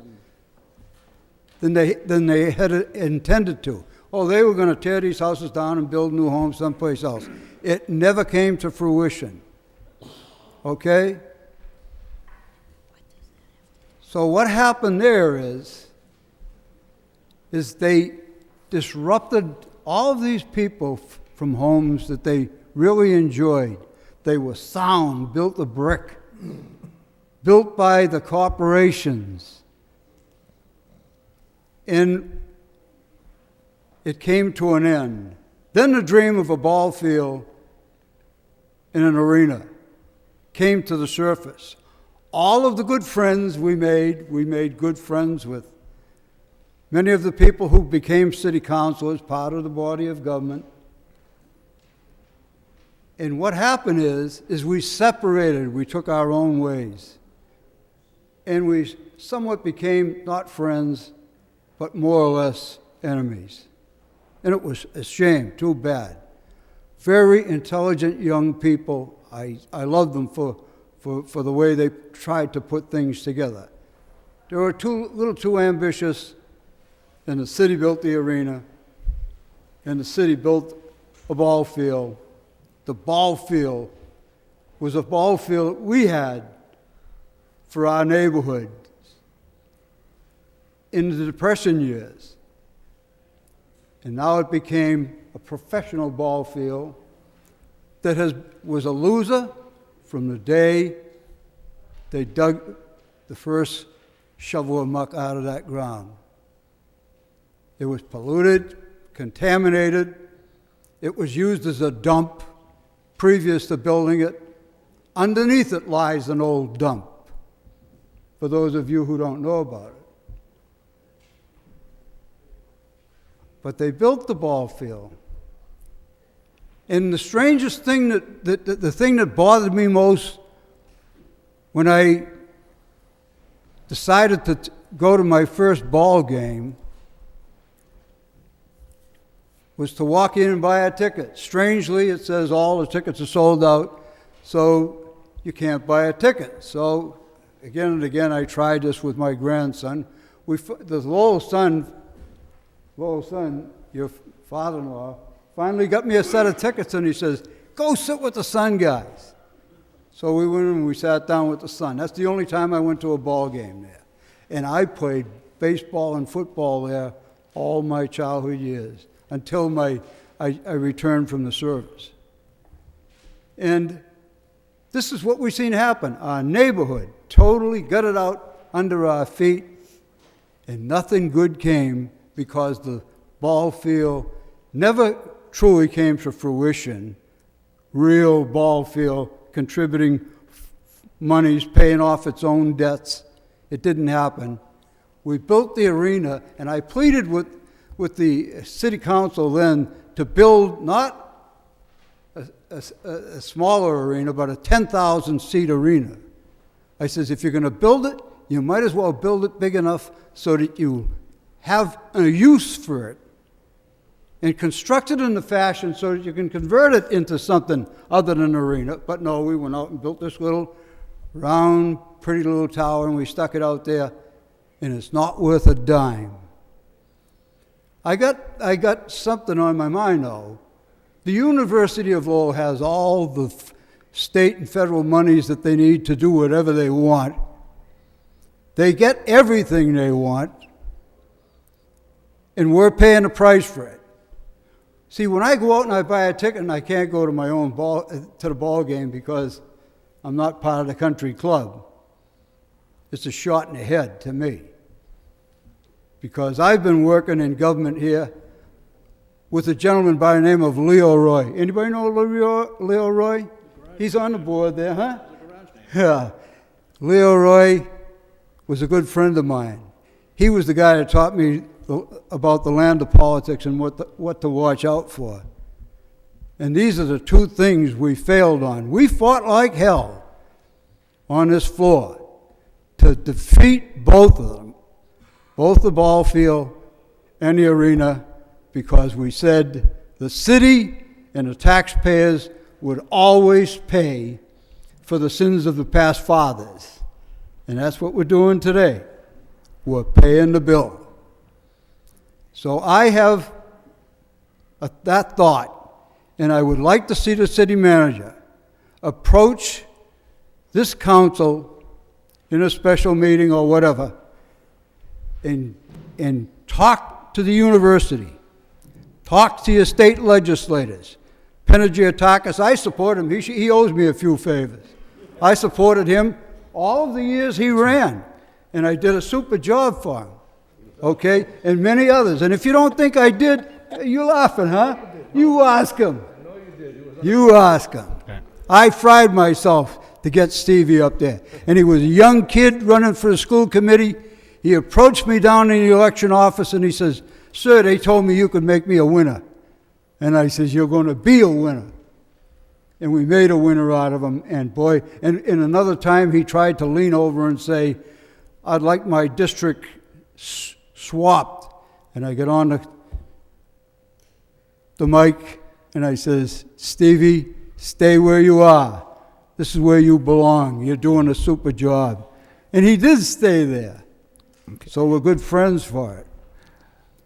Speaker 22: than they had intended to. Oh, they were going to tear these houses down and build new homes someplace else. It never came to fruition. Okay? So what happened there is they disrupted all of these people from homes that they really enjoyed. They were sound, built of brick, built by the corporations. And it came to an end. Then the dream of a ball field in an arena came to the surface. All of the good friends we made good friends with many of the people who became city councilors, part of the body of government. And what happened is we separated. We took our own ways. And we somewhat became not friends, but more or less enemies. And it was a shame, too bad. Very intelligent young people. I love them for the way they tried to put things together. They were a little too ambitious, and the city built the arena, and the city built a ball field. The ball field was a ball field we had for our neighborhood in the Depression years. And now it became a professional ball field that was a loser from the day they dug the first shovel of muck out of that ground. It was polluted, contaminated. It was used as a dump previous to building it. Underneath it lies an old dump, for those of you who don't know about it. But they built the ball field. And the strangest thing the thing that bothered me most when I decided to go to my first ball game was to walk in and buy a ticket. Strangely, it says all the tickets are sold out, so you can't buy a ticket. So again and again, I tried this with my grandson. The Lowell son, your father-in-law, finally got me a set of tickets, and he says, "Go sit with the Sun guys." So we went and we sat down with the Sun. That's the only time I went to a ball game there. And I played baseball and football there all my childhood years until I returned from the service. And this is what we've seen happen. Our neighborhood totally gutted out under our feet, and nothing good came because the ball field never truly came to fruition. Real ball field contributing monies, paying off its own debts. It didn't happen. We built the arena, and I pleaded with the city council then to build not a smaller arena, but a 10,000-seat arena. I says, if you're going to build it, you might as well build it big enough so that you have a use for it, and construct it in the fashion so that you can convert it into something other than an arena. But no, we went out and built this little round, pretty little tower, and we stuck it out there, and it's not worth a dime. I got something on my mind, though. The University of Lowell has all the state and federal monies that they need to do whatever they want. They get everything they want, and we're paying the price for it. See, when I go out and I buy a ticket and I can't go to my own to the ball game because I'm not part of the country club, it's a shot in the head to me. Because I've been working in government here with a gentleman by the name of Leo Roy. Anybody know Leo Roy? He's on the board there, huh? Yeah. Leo Roy was a good friend of mine. He was the guy that taught me about the land of politics and what to watch out for. And these are the two things we failed on. We fought like hell on this floor to defeat both of them, both the ball field and the arena, because we said the city and the taxpayers would always pay for the sins of the past fathers. And that's what we're doing today. We're paying the bill. So I have that thought, and I would like to see the city manager approach this council in a special meeting or whatever and talk to the university, talk to your state legislators. Panagiotakis, I support him. He owes me a few favors. I supported him all of the years he ran, and I did a super job for him. Okay, and many others. And if you don't think I did, you're laughing, huh? You ask him. You ask him. I fried myself to get Stevie up there. And he was a young kid running for the school committee. He approached me down in the election office and he says, "Sir, they told me you could make me a winner." And I says, "You're going to be a winner." and we made a winner out of him. And boy, and another time he tried to lean over and say, I'd like my district swapped. And I get on the mic and I says, Stevie, stay where you are. This is where you belong. You're doing a super job. And he did stay there. Okay. So we're good friends for it.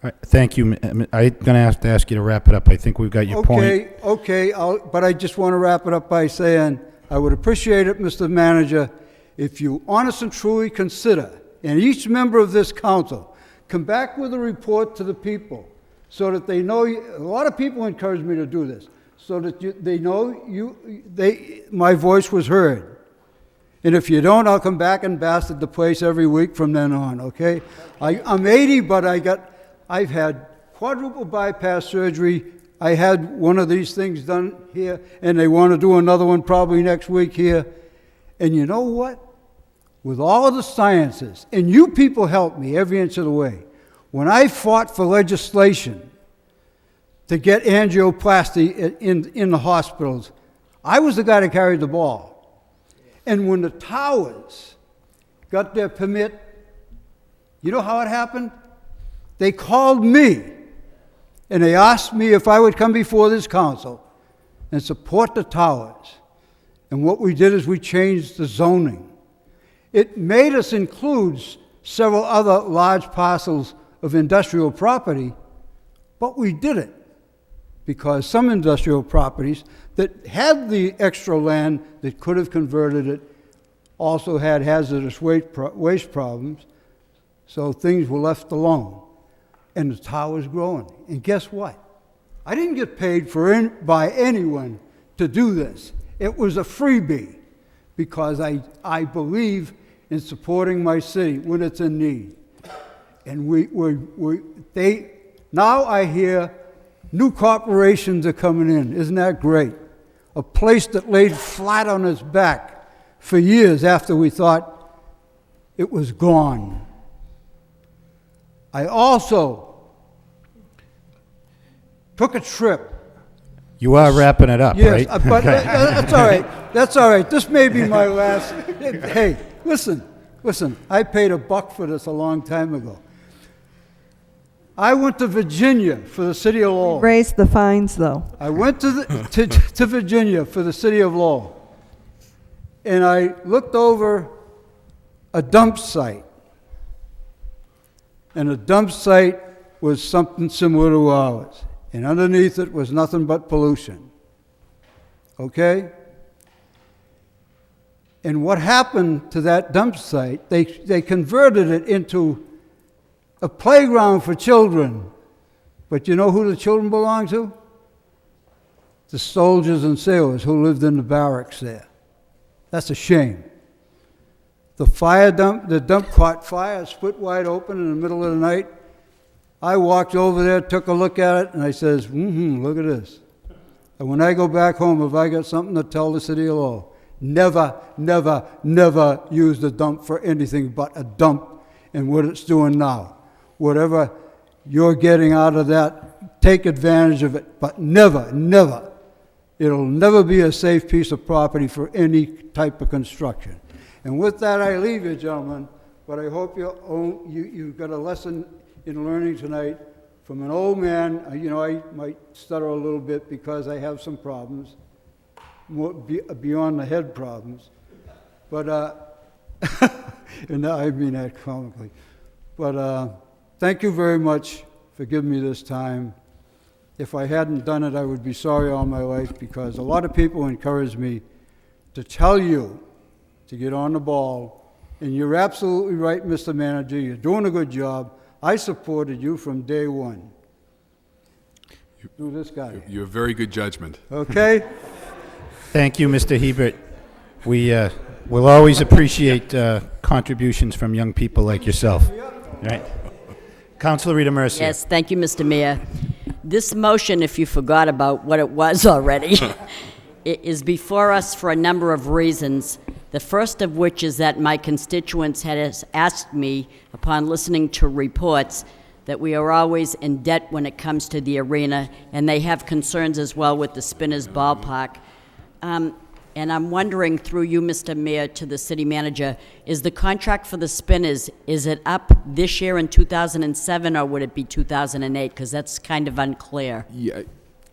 Speaker 1: All right, thank you. I'm going to have to ask you to wrap it up. I think we've got your point.
Speaker 22: Okay, but I just want to wrap it up by saying I would appreciate it, Mr. Manager, if you honest and truly consider, and each member of this council, come back with a report to the people so that they know, a lot of people encourage me to do this, so that they know my voice was heard. And if you don't, I'll come back and bastard the place every week from then on, okay? I'm 80, but I've had quadruple bypass surgery. I had one of these things done here, and they want to do another one probably next week here. And you know what? With all of the sciences, and you people helped me every inch of the way, when I fought for legislation to get angioplasty in the hospitals, I was the guy that carried the ball. And when the Towers got their permit, you know how it happened? They called me, and they asked me if I would come before this council and support the Towers. And what we did is we changed the zoning. It made us include several other large parcels of industrial property, but we did it because some industrial properties that had the extra land that could have converted it also had hazardous waste problems, so things were left alone. And the tower's growing. And guess what? I didn't get paid by anyone to do this. It was a freebie because I believe in supporting my city when it's in need. And now I hear new corporations are coming in. Isn't that great? A place that laid flat on its back for years after we thought it was gone. I also took a trip.
Speaker 1: You are wrapping it up,
Speaker 22: yes,
Speaker 1: right?
Speaker 22: But that's all right. That's all right. This may be my last. Hey, listen. I paid $1 for this a long time ago. I went to Virginia for the city of Lowell.
Speaker 5: Raise the fines, though.
Speaker 22: I went to Virginia for the city of Lowell. And I looked over a dump site. And the dump site was something similar to ours. And underneath it was nothing but pollution. Okay? And what happened to that dump site, they converted it into a playground for children. But you know who the children belong to? The soldiers and sailors who lived in the barracks there. That's a shame. The dump caught fire, split wide open in the middle of the night. I walked over there, took a look at it, and I says, look at this. And when I go back home, have I got something to tell the city of Lowell? Never, never, never use the dump for anything but a dump and what it's doing now. Whatever you're getting out of that, take advantage of it, but never, never. It'll never be a safe piece of property for any type of construction. And with that, I leave you, gentlemen, but I hope you got a lesson in learning tonight from an old man. You know, I might stutter a little bit because I have some problems, more beyond the head problems. But, and I mean that comically. But thank you very much for giving me this time. If I hadn't done it, I would be sorry all my life because a lot of people encourage me to tell you to get on the ball. And you're absolutely right, Mr. Manager. You're doing a good job. I supported you from day one. Do this guy.
Speaker 9: You have very good judgment.
Speaker 22: Okay?
Speaker 1: Thank you, Mr. Hebert. We will always appreciate contributions from young people like yourself. Right? Councilor Rita Mercier.
Speaker 4: Yes, thank you, Mr. Mayor. This motion, if you forgot about what it was already, it is before us for a number of reasons. The first of which is that my constituents had asked me, upon listening to reports, that we are always in debt when it comes to the arena, and they have concerns as well with the Spinners Ballpark. And I'm wondering, through you, Mr. Mayor, to the city manager, is the contract for the spinners, is it up this year in 2007, or would it be 2008? Because that's kind of unclear.
Speaker 9: Yeah.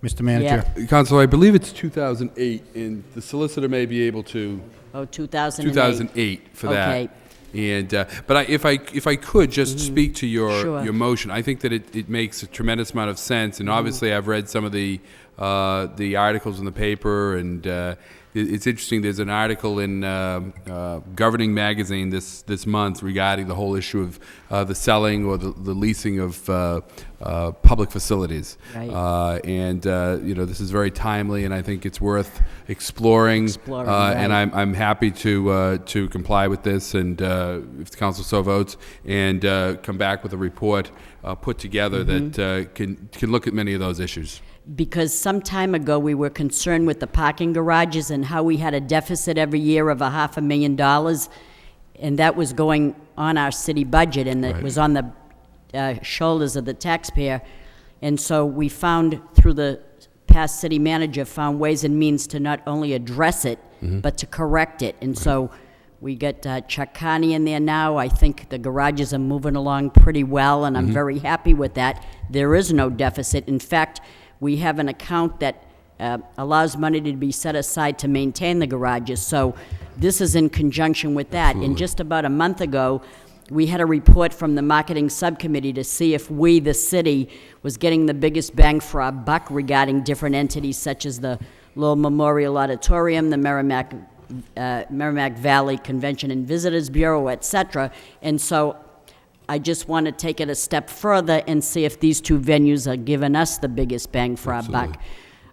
Speaker 1: Mr. Manager.
Speaker 9: Councilor, I believe it's 2008, and the solicitor may be able to...
Speaker 4: Oh, 2008.
Speaker 9: 2008 for that.
Speaker 4: Okay.
Speaker 9: And, but if I could just speak to
Speaker 4: Sure.
Speaker 9: your motion, I think that it makes a tremendous amount of sense, and obviously I've read some of the articles in the paper, and it's interesting. There's an article in Governing Magazine this month regarding the whole issue of the selling or the leasing of public facilities.
Speaker 4: Right.
Speaker 9: This is very timely, and I think it's worth exploring. And
Speaker 4: right.
Speaker 9: I'm happy to comply with this, and if the council so votes, and come back with a report put together that can look at many of those issues.
Speaker 4: Because some time ago, we were concerned with the parking garages and how we had a deficit every year of $500,000, and that was going on our city budget, and it was on the shoulders of the taxpayer. And so we found, through the past city manager, found ways and means to not only address it, but to correct it. And so we got Chuck Carney in there now. I think the garages are moving along pretty well, and I'm very happy with that. There is no deficit. In fact, we have an account that allows money to be set aside to maintain the garages. So this is in conjunction with that.
Speaker 9: Absolutely.
Speaker 4: And just about a month ago, we had a report from the marketing subcommittee to see if we, the city, was getting the biggest bang for our buck regarding different entities such as the Lowell Memorial Auditorium, the Merrimack Valley Convention and Visitors Bureau, etc. And so I just want to take it a step further and see if these two venues are giving us the biggest bang for our buck.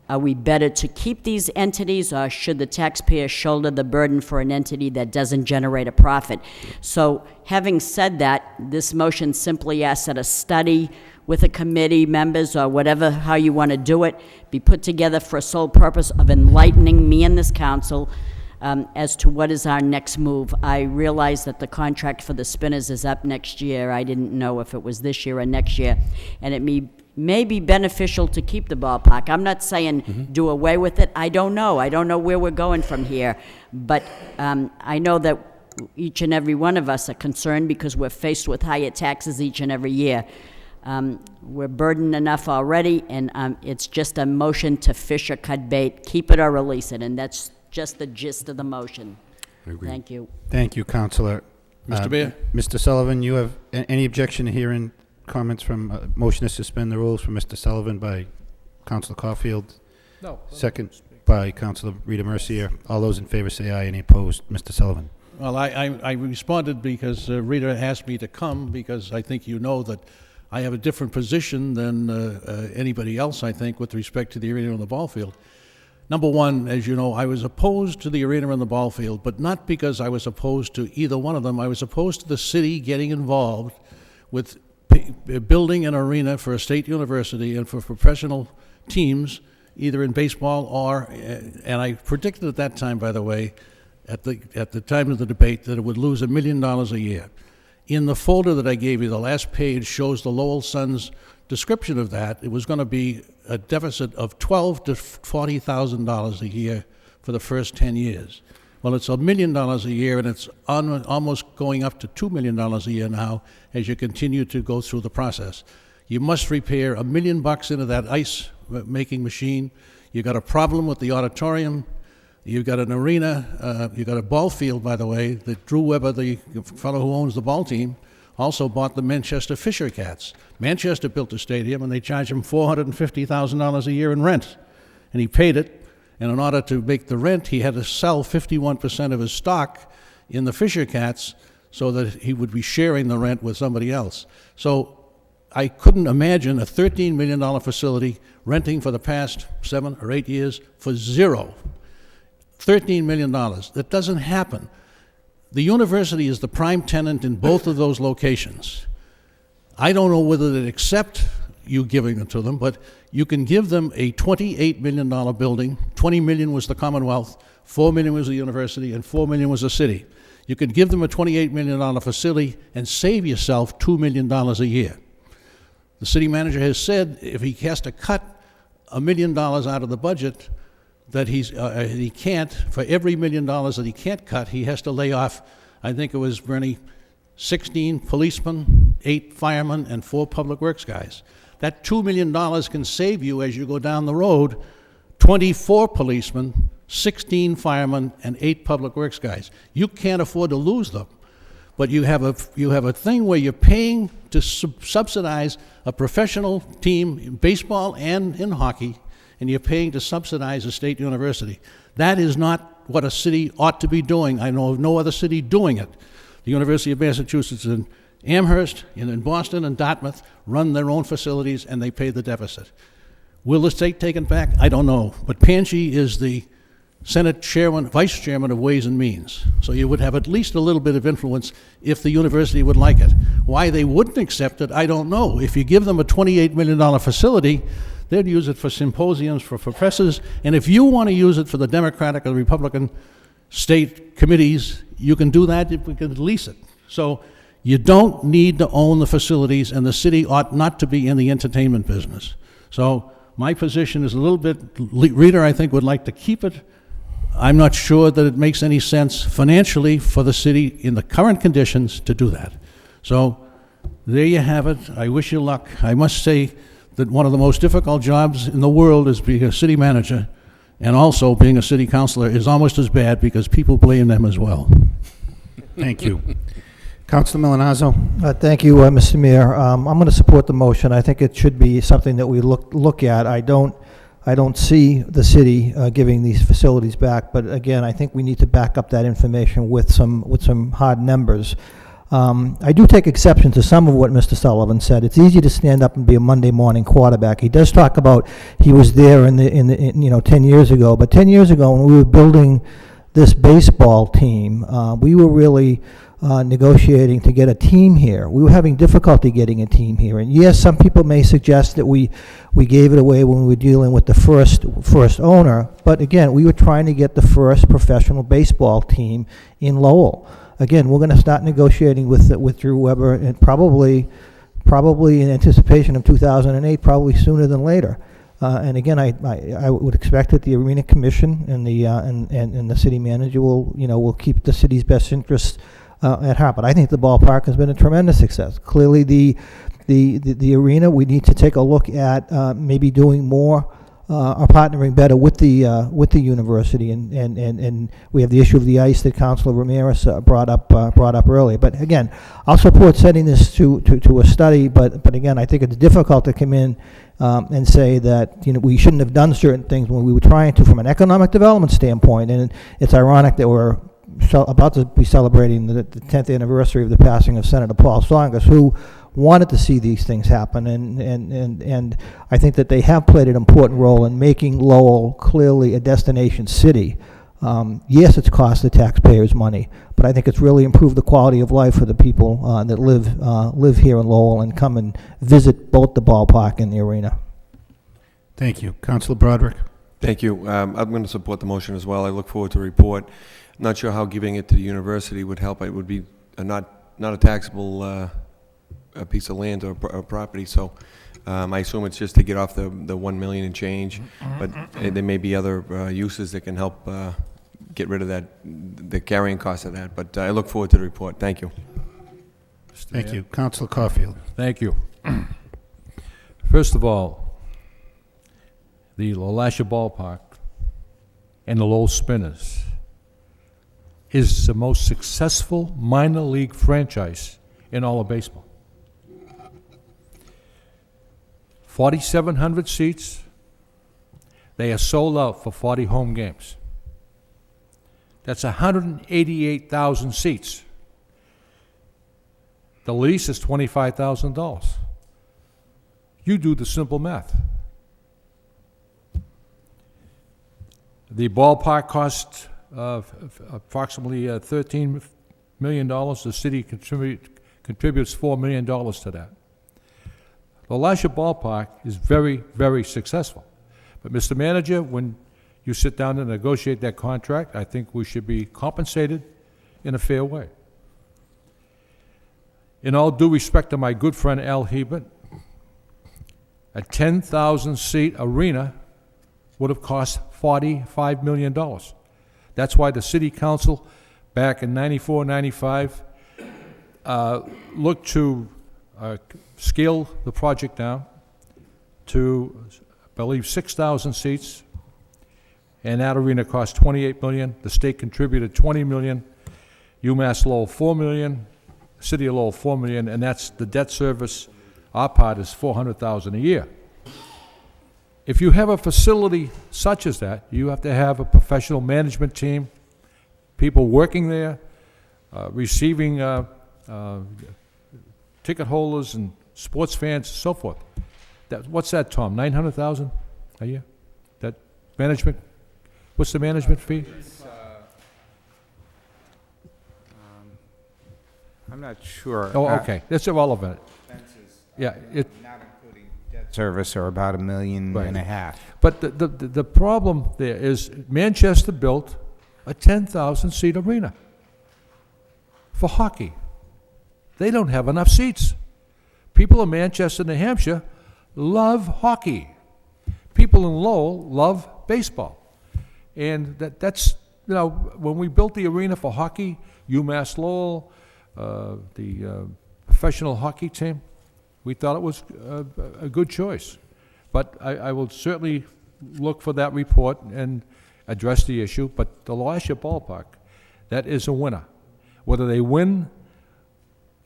Speaker 4: Are we better to keep these entities, or should the taxpayer shoulder the burden for an entity that doesn't generate a profit? So having said that, this motion simply asks that a study with a committee, members, or whatever, how you want to do it, be put together for a sole purpose of enlightening me and this council as to what is our next move. I realize that the contract for the spinners is up next year. I didn't know if it was this year or next year. And it may be beneficial to keep the ballpark. I'm not saying do away with it. I don't know. I don't know where we're going from here. But I know that each and every one of us are concerned because we're faced with higher taxes each and every year. We're burdened enough already, and it's just a motion to fish or cut bait, keep it or release it, and that's just the gist of the motion.
Speaker 9: I agree.
Speaker 4: Thank you.
Speaker 1: Thank you, Councilor.
Speaker 2: Mr. Mayor?
Speaker 1: Mr. Sullivan, you have any objection to hearing comments from motion to suspend the rules from Mr. Sullivan by Councilor Caulfield?
Speaker 2: No.
Speaker 1: Second by Councilor Rita Mercier. All those in favor say aye. Any opposed? Mr. Sullivan.
Speaker 2: Well, I responded because Rita asked me to come, because I think you know that I have a different position than anybody else, I think, with respect to the arena and the ball field. Number one, as you know, I was opposed to the arena and the ball field, but not because I was opposed to either one of them. I was opposed to the city getting involved with building an arena for a state university and for professional teams, either in baseball or, and I predicted at that time, by the way, at the time of the debate, that it would lose $1 million a year. In the folder that I gave you, the last page shows the Lowell Sun's description of that. It was going to be a deficit of $12,000 to $40,000 a year for the first 10 years. Well, it's $1 million a year, and it's almost going up to $2 million a year now as you continue to go through the process. You must repair $1 million into that ice-making machine. You got a problem with the auditorium. You've got an arena. You've got a ball field, by the way, that Drew Weber, the fellow who owns the ball team, also bought the Manchester Fisher Cats. Manchester built a stadium, and they charged him $450,000 a year in rent. And he paid it, and in order to make the rent, he had to sell 51% of his stock in the Fisher Cats so that he would be sharing the rent with somebody else. So I couldn't imagine a $13 million facility renting for the past 7 or 8 years for zero. $13 million. That doesn't happen. The university is the prime tenant in both of those locations. I don't know whether they'd accept you giving it to them, but you can give them a $28 million building. $20 million was the Commonwealth, $4 million was the university, and $4 million was the city. You could give them a $28 million facility and save yourself $2 million a year. The city manager has said if he has to cut $1 million out of the budget,
Speaker 13: that he can't, for every $1 million that he can't cut, he has to lay off, I think it was, Bernie, 16 policemen, 8 firemen, and 4 public works guys. That $2 million can save you, as you go down the road, 24 policemen, 16 firemen, and 8 public works guys. You can't afford to lose them. But you have a thing where you're paying to subsidize a professional team in baseball and in hockey, and you're paying to subsidize a state university. That is not what a city ought to be doing. I know of no other city doing it. The University of Massachusetts in Amherst, and in Boston and Dartmouth run their own facilities, and they pay the deficit. Will the state take it back? I don't know. But Panshee is the Senate chairman, vice chairman of Ways and Means. So you would have at least a little bit of influence if the university would like it. Why they wouldn't accept it, I don't know. If you give them a $28 million facility, they'd use it for symposiums for professors. And if you want to use it for the Democratic or the Republican state committees, you can do that if we can lease it. So you don't need to own the facilities, and the city ought not to be in the entertainment business. So my position is a little bit, Rita, I think, would like to keep it. I'm not sure that it makes any sense financially for the city in the current conditions to do that. So there you have it. I wish you luck. I must say that one of the most difficult jobs in the world is being a city manager, and also being a city councilor is almost as bad because people blame them as well.
Speaker 1: Thank you. Councilor Milanazzo.
Speaker 6: Thank you, Mr. Mayor. I'm going to support the motion. I think it should be something that we look at. I don't see the city giving these facilities back, but again, I think we need to back up that information with some hard numbers. I do take exception to some of what Mr. Sullivan said. It's easy to stand up and be a Monday morning quarterback. He does talk about he was there in 10 years ago, but 10 years ago when we were building this baseball team, we were really negotiating to get a team here. We were having difficulty getting a team here. And yes, some people may suggest that we gave it away when we were dealing with the first owner, but again, we were trying to get the first professional baseball team in Lowell. Again, we're going to start negotiating with Drew Weber, and probably in anticipation of 2008, probably sooner than later. And again, I would expect that the Arena Commission and the city manager will keep the city's best interests at heart. But I think the ballpark has been a tremendous success. Clearly, the arena, we need to take a look at maybe doing more or partnering better with the university, and we have the issue of the ice that Councilor Ramirez brought up earlier. But again, I'll support setting this to a study. But again, I think it's difficult to come in and say that we shouldn't have done certain things when we were trying to from an economic development standpoint. And it's ironic that we're about to be celebrating the 10th anniversary of the passing of Senator Paul Tsongas, who wanted to see these things happen, and I think that they have played an important role in making Lowell clearly a destination city. Yes, it's cost the taxpayers money, but I think it's really improved the quality of life for the people that live here in Lowell and come and visit both the ballpark and the arena.
Speaker 1: Thank you. Councilor Broderick.
Speaker 21: Thank you. I'm going to support the motion as well. I look forward to the report. I'm not sure how giving it to the university would help. It would be not a taxable a piece of land or property, so I assume it's just to get off the $1 million and change, but there may be other uses that can help get rid of the carrying cost of that, but I look forward to the report. Thank you.
Speaker 1: Thank you. Councilor Caulfield.
Speaker 2: Thank you. First of all, the LaLasha Ballpark and the Lowell Spinners is the most successful minor league franchise in all of baseball. 4,700 seats. They are sold out for 40 home games. That's 188,000 seats. The lease is $25,000. You do the simple math. The ballpark costs approximately $13 million. The city contributes $4 million to that. The LaLasha Ballpark is very, very successful. But Mr. Manager, when you sit down and negotiate that contract, I think we should be compensated in a fair way. In all due respect to my good friend Al Hebert, a 10,000-seat arena would have cost $45 million. That's why the city council, back in 94, 95, looked to scale the project down to, I believe, 6,000 seats, and that arena cost $28 million. The state contributed $20 million. UMass Lowell $4 million. City of Lowell $4 million, and that's the debt service. Our part is $400,000 a year. If you have a facility such as that, you have to have a professional management team, people working there, receiving ticket holders and sports fans, and so forth. What's that, Tom? $900,000 a year? That management? What's the management fee?
Speaker 10: I'm not sure.
Speaker 2: Oh, okay. That's irrelevant. Yeah,
Speaker 10: not including debt service, are about $1.5 million.
Speaker 2: But the problem there is Manchester built a 10,000-seat arena for hockey. They don't have enough seats. People in Manchester, New Hampshire love hockey. People in Lowell love baseball. And that's, you know, when we built the arena for hockey, UMass Lowell, the professional hockey team, we thought it was a good choice. But I will certainly look for that report and address the issue. But the Lasher Ballpark, that is a winner. Whether they win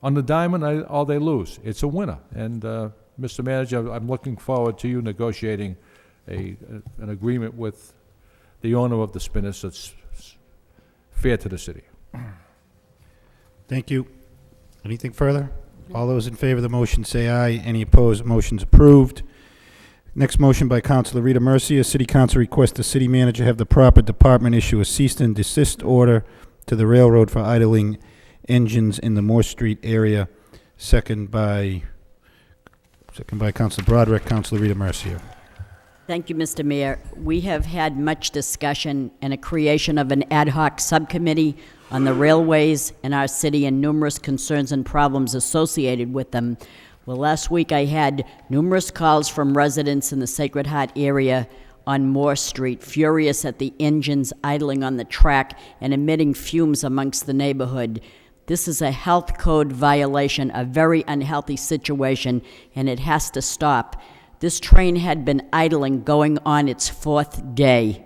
Speaker 2: on the diamond or they lose, it's a winner. And Mr. Manager, I'm looking forward to you negotiating an agreement with the owner of the Spinners that's fair to the city.
Speaker 1: Thank you. Anything further? All those in favor of the motion say aye. Any opposed? Motion's approved. Next motion by Councilor Rita Mercia. City Council requests the city manager have the proper department issue a cease and desist order to the railroad for idling engines in the Moore Street area. Second by Councilor Broderick. Councilor Rita Mercia.
Speaker 4: Thank you, Mr. Mayor. We have had much discussion and a creation of an ad hoc subcommittee on the railways in our city and numerous concerns and problems associated with them. Well, last week I had numerous calls from residents in the Sacred Heart area on Moore Street, furious at the engines idling on the track and emitting fumes amongst the neighborhood. This is a health code violation, a very unhealthy situation, and it has to stop. This train had been idling, going on its 4th day.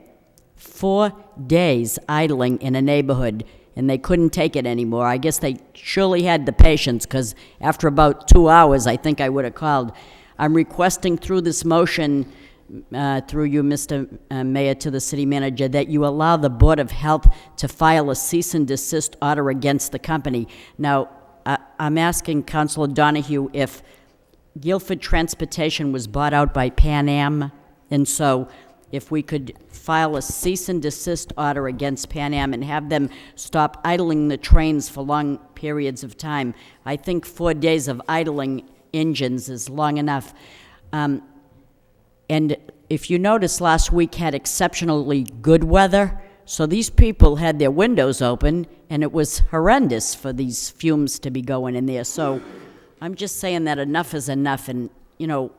Speaker 4: 4 days idling in a neighborhood, and they couldn't take it anymore. I guess they surely had the patience, because after about 2 hours, I think I would have called. I'm requesting through this motion, through you, Mr. Mayor, to the city manager, that you allow the Board of Health to file a cease and desist order against the company. Now, I'm asking Councilor Donahue if Guilford Transportation was bought out by Pan Am, and so if we could file a cease and desist order against Pan Am and have them stop idling the trains for long periods of time. I think 4 days of idling engines is long enough. And if you notice, last week had exceptionally good weather, so these people had their windows open, and it was horrendous for these fumes to be going in there. So I'm just saying that enough is enough, and, you know,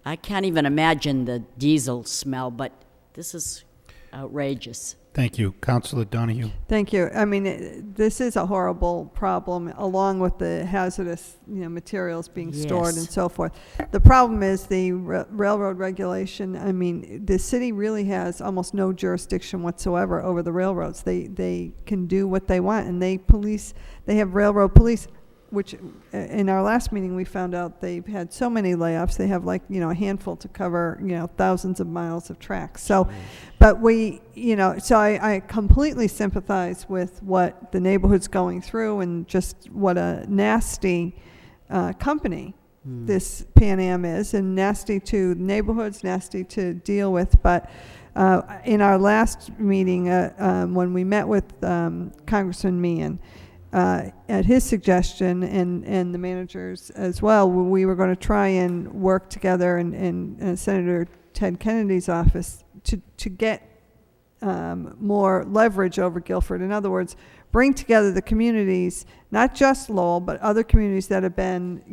Speaker 4: I can't even imagine the diesel smell, but this is outrageous.
Speaker 1: Thank you. Councilor Donahue.
Speaker 5: Thank you. I mean, this is a horrible problem, along with the hazardous, materials being stored and so forth. The problem is the railroad regulation. I mean, the city really has almost no jurisdiction whatsoever over the railroads. They can do what they want, and they have railroad police, which in our last meeting we found out they've had so many layoffs. They have a handful to cover, thousands of miles of tracks. So, but I completely sympathize with what the neighborhood's going through and just what a nasty company this Pan Am is, and nasty to neighborhoods, nasty to deal with. But in our last meeting, when we met with Congressman Meehan, at his suggestion and the managers as well, we were going to try and work together in Senator Ted Kennedy's office to get more leverage over Guilford. In other words, bring together the communities, not just Lowell, but other communities that have been,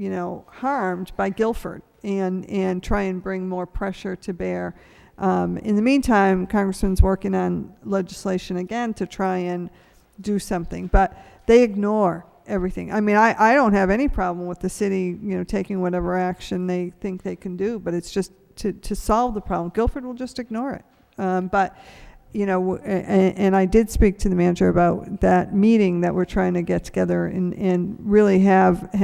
Speaker 5: harmed by Guilford, and try and bring more pressure to bear In the meantime, Congressman's working on legislation again to try and do something, but they ignore everything. I mean, I don't have any problem with the city, taking whatever action they think they can do, but it's just to solve the problem. Guilford will just ignore it. But and I did speak to the manager about that meeting that we're trying to get together and really have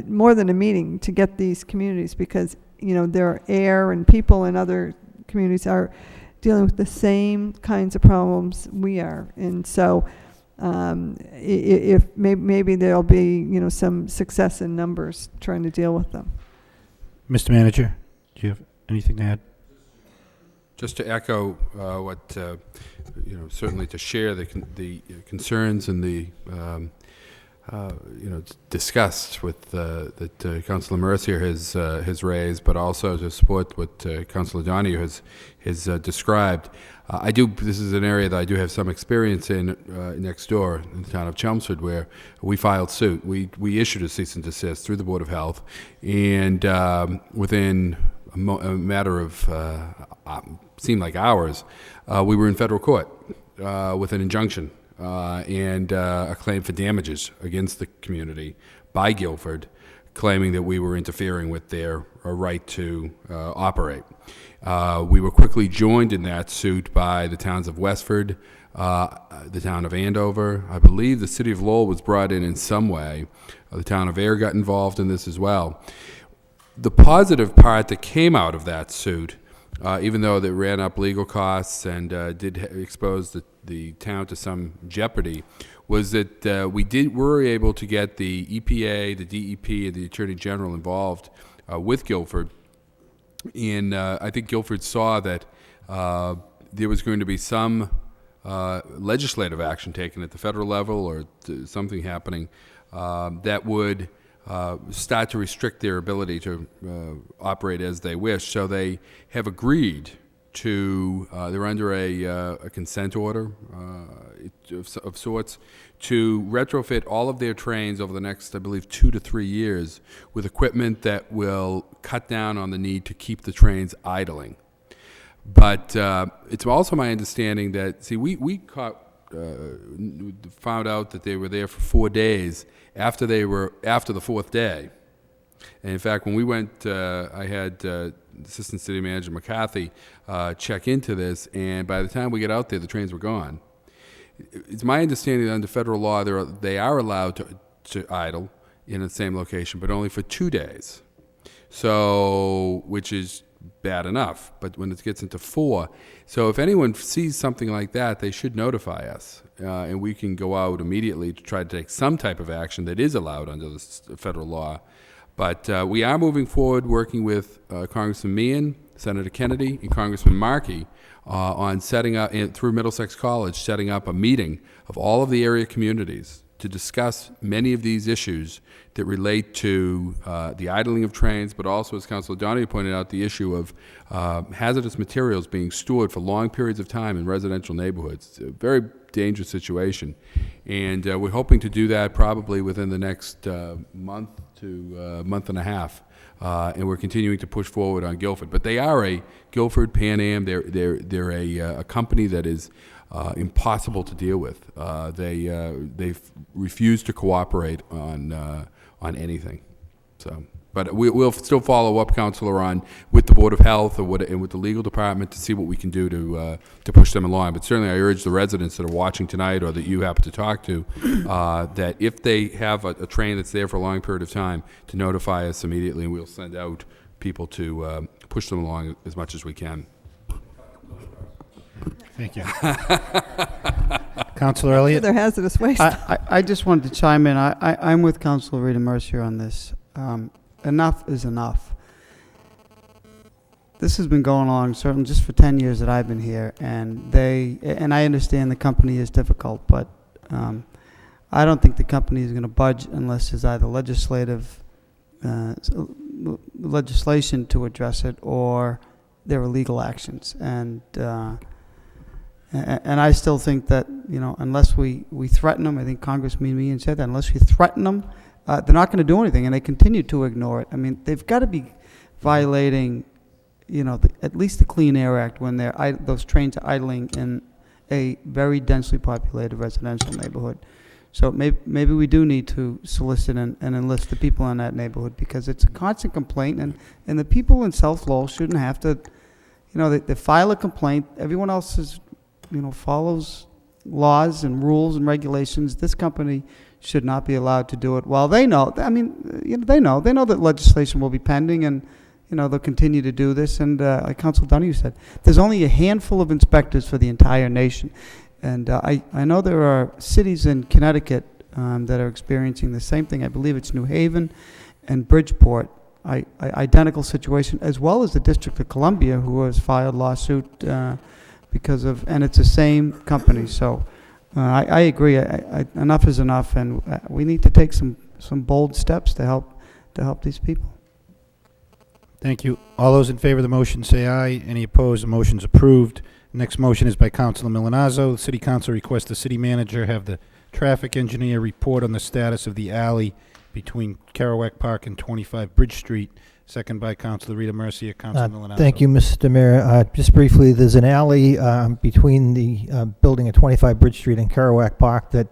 Speaker 5: more than a meeting to get these communities, because their air and people in other communities are dealing with the same kinds of problems we are, and so if maybe there'll be some success in numbers trying to deal with them.
Speaker 1: Mr. Manager, do you have anything to add?
Speaker 9: Just to echo what, certainly to share the concerns and the, disgust with that Councilor Mercier has raised, but also to support what Councilor Donahue has described. This is an area that I do have some experience in next door in the town of Chelmsford, where we filed suit. We issued a cease and desist through the Board of Health, and within a matter of seemed like hours, we were in federal court with an injunction and a claim for damages against the community by Guilford, claiming that we were interfering with their right to operate. We were quickly joined in that suit by the towns of Westford, the town of Andover. I believe the city of Lowell was brought in some way. The town of Air got involved in this as well. The positive part that came out of that suit, even though they ran up legal costs and did expose the town to some jeopardy, was that we were able to get the EPA, the DEP, and the Attorney General involved with Guilford. And I think Guilford saw that there was going to be some legislative action taken at the federal level, or something happening that would start to restrict their ability to operate as they wish. So they have agreed to, they're under a consent order of sorts, to retrofit all of their trains over the next, I believe, 2 to 3 years with equipment that will cut down on the need to keep the trains idling. But it's also my understanding that, we found out that they were there for 4 days after the fourth day. And in fact, when we went, I had Assistant City Manager McCarthy check into this, and by the time we get out there, the trains were gone. It's my understanding that under federal law, they are allowed to idle in the same location, but only for 2 days. So, which is bad enough, but when it gets into 4, so if anyone sees something like that, they should notify us, and we can go out immediately to try to take some type of action that is allowed under the federal law. But we are moving forward, working with Congressman Meehan, Senator Kennedy, and Congressman Markey on setting up, through Middlesex College, setting up a meeting of all of the area communities to discuss many of these issues that relate to the idling of trains, but also, as Councilor Donahue pointed out, the issue of hazardous materials being stored for long periods of time in residential neighborhoods. It's a very dangerous situation. And we're hoping to do that probably within the next month to month and a half. And we're continuing to push forward on Guilford. But they are Guilford, Pan Am, they're a company that is impossible to deal with. They've refused to cooperate on anything. So, but we'll still follow up, Councilor, with the Board of Health and with the legal department to see what we can do to push them along. But certainly, I urge the residents that are watching tonight, or that you happen to talk to, that if they have a train that's there for a long period of time, to notify us immediately, and we'll send out people to push them along as much as we can.
Speaker 1: Thank you. Councilor Elliott?
Speaker 5: They're hazardous waste.
Speaker 7: I just wanted to chime in. I'm with Councilor Rita Mercier on this. Enough is enough. This has been going on certainly just for 10 years that I've been here, and I understand the company is difficult, but I don't think the company is going to budge unless there's either legislation to address it, or there are legal actions. And I still think that, unless we threaten them, I think Congressman Meehan said that, unless we threaten them, they're not going to do anything, and they continue to ignore it. I mean, they've got to be violating at least the Clean Air Act when those trains are idling in a very densely populated residential neighborhood. So maybe we do need to solicit and enlist the people in that neighborhood, because it's a constant complaint, and the people in South Lowell shouldn't have to, they file a complaint. Everyone else is, follows laws and rules and regulations. This company should not be allowed to do it. While they know, they know that legislation will be pending, and they'll continue to do this. And like Council Donahue said, there's only a handful of inspectors for the entire nation. And I know there are cities in Connecticut that are experiencing the same thing. I believe it's New Haven and Bridgeport, identical situation, as well as the District of Columbia, who has filed lawsuit because of, and it's the same company. So I agree. Enough is enough, and we need to take some bold steps to help these people.
Speaker 1: Thank you. All those in favor of the motion say aye. Any opposed? The motion's approved. Next motion is by Councilor Milanazzo. The City Council requests the City Manager have the traffic engineer report on the status of the alley between Kerouac Park and 25 Bridge Street. Second by Councilor Rita Mercia. Councilor Milanazzo.
Speaker 6: Thank you, Mr. Mayor. Just briefly, there's an alley between the building at 25 Bridge Street and Kerouac Park that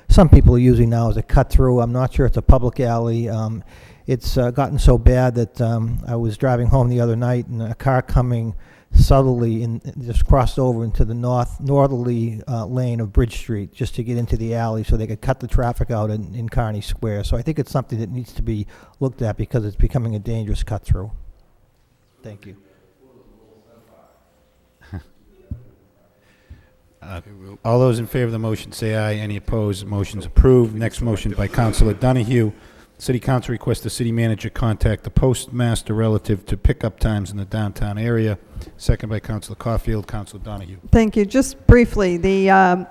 Speaker 6: some people are using now as a cut-through. I'm not sure it's a public alley. It's gotten so bad that I was driving home the other night, and a car coming southerly just crossed over into the northerly lane of Bridge Street just to get into the alley so they could cut the traffic out in Kearny Square. So I think it's something that needs to be looked at because it's becoming a dangerous cut-through. Thank you.
Speaker 1: All those in favor of the motion say aye. Any opposed? The motion's approved. Next motion by Councilor Donahue. City Council requests the City Manager contact the Postmaster relative to pickup times in the downtown area. Second by Councilor Caulfield. Councilor Donahue.
Speaker 5: Thank you. Just briefly, the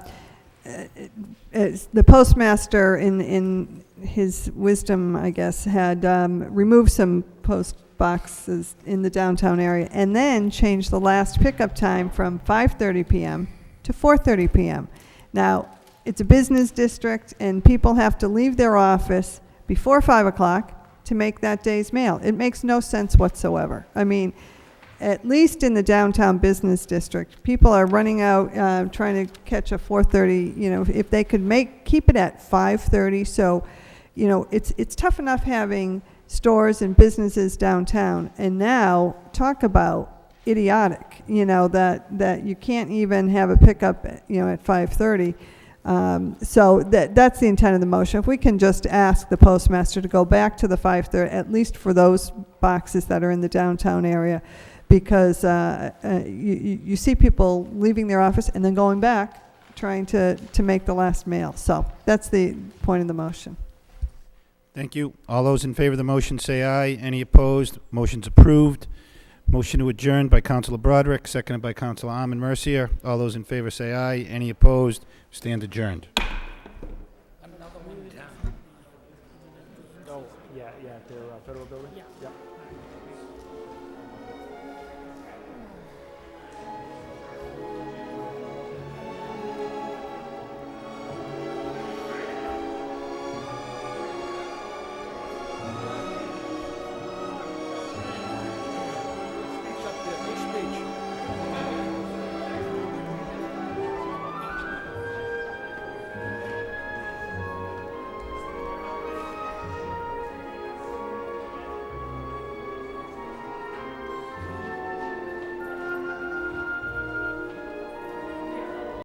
Speaker 5: Postmaster, in his wisdom, I guess, had removed some post boxes in the downtown area and then changed the last pickup time from 5:30 p.m. to 4:30 p.m. Now, it's a business district, and people have to leave their office before 5 o'clock to make that day's mail. It makes no sense whatsoever. I mean, at least in the downtown business district, people are running out trying to catch a 4:30. If they could keep it at 5:30. So, it's tough enough having stores and businesses downtown, and now talk about idiotic. That you can't even have a pickup at 5:30. So that's the intent of the motion. If we can just ask the Postmaster to go back to the 5:30, at least for those boxes that are in the downtown area, because you see people leaving their office and then going back trying to make the last mail. So that's the point of the motion.
Speaker 1: Thank you. All those in favor of the motion say aye. Any opposed? Motion's approved. Motion to adjourn by Councilor Broderick, seconded by Councilor Armin Mercier. All those in favor say aye. Any opposed? Stand adjourned.
Speaker 11: Another one down. Oh, yeah, the federal building? Yeah.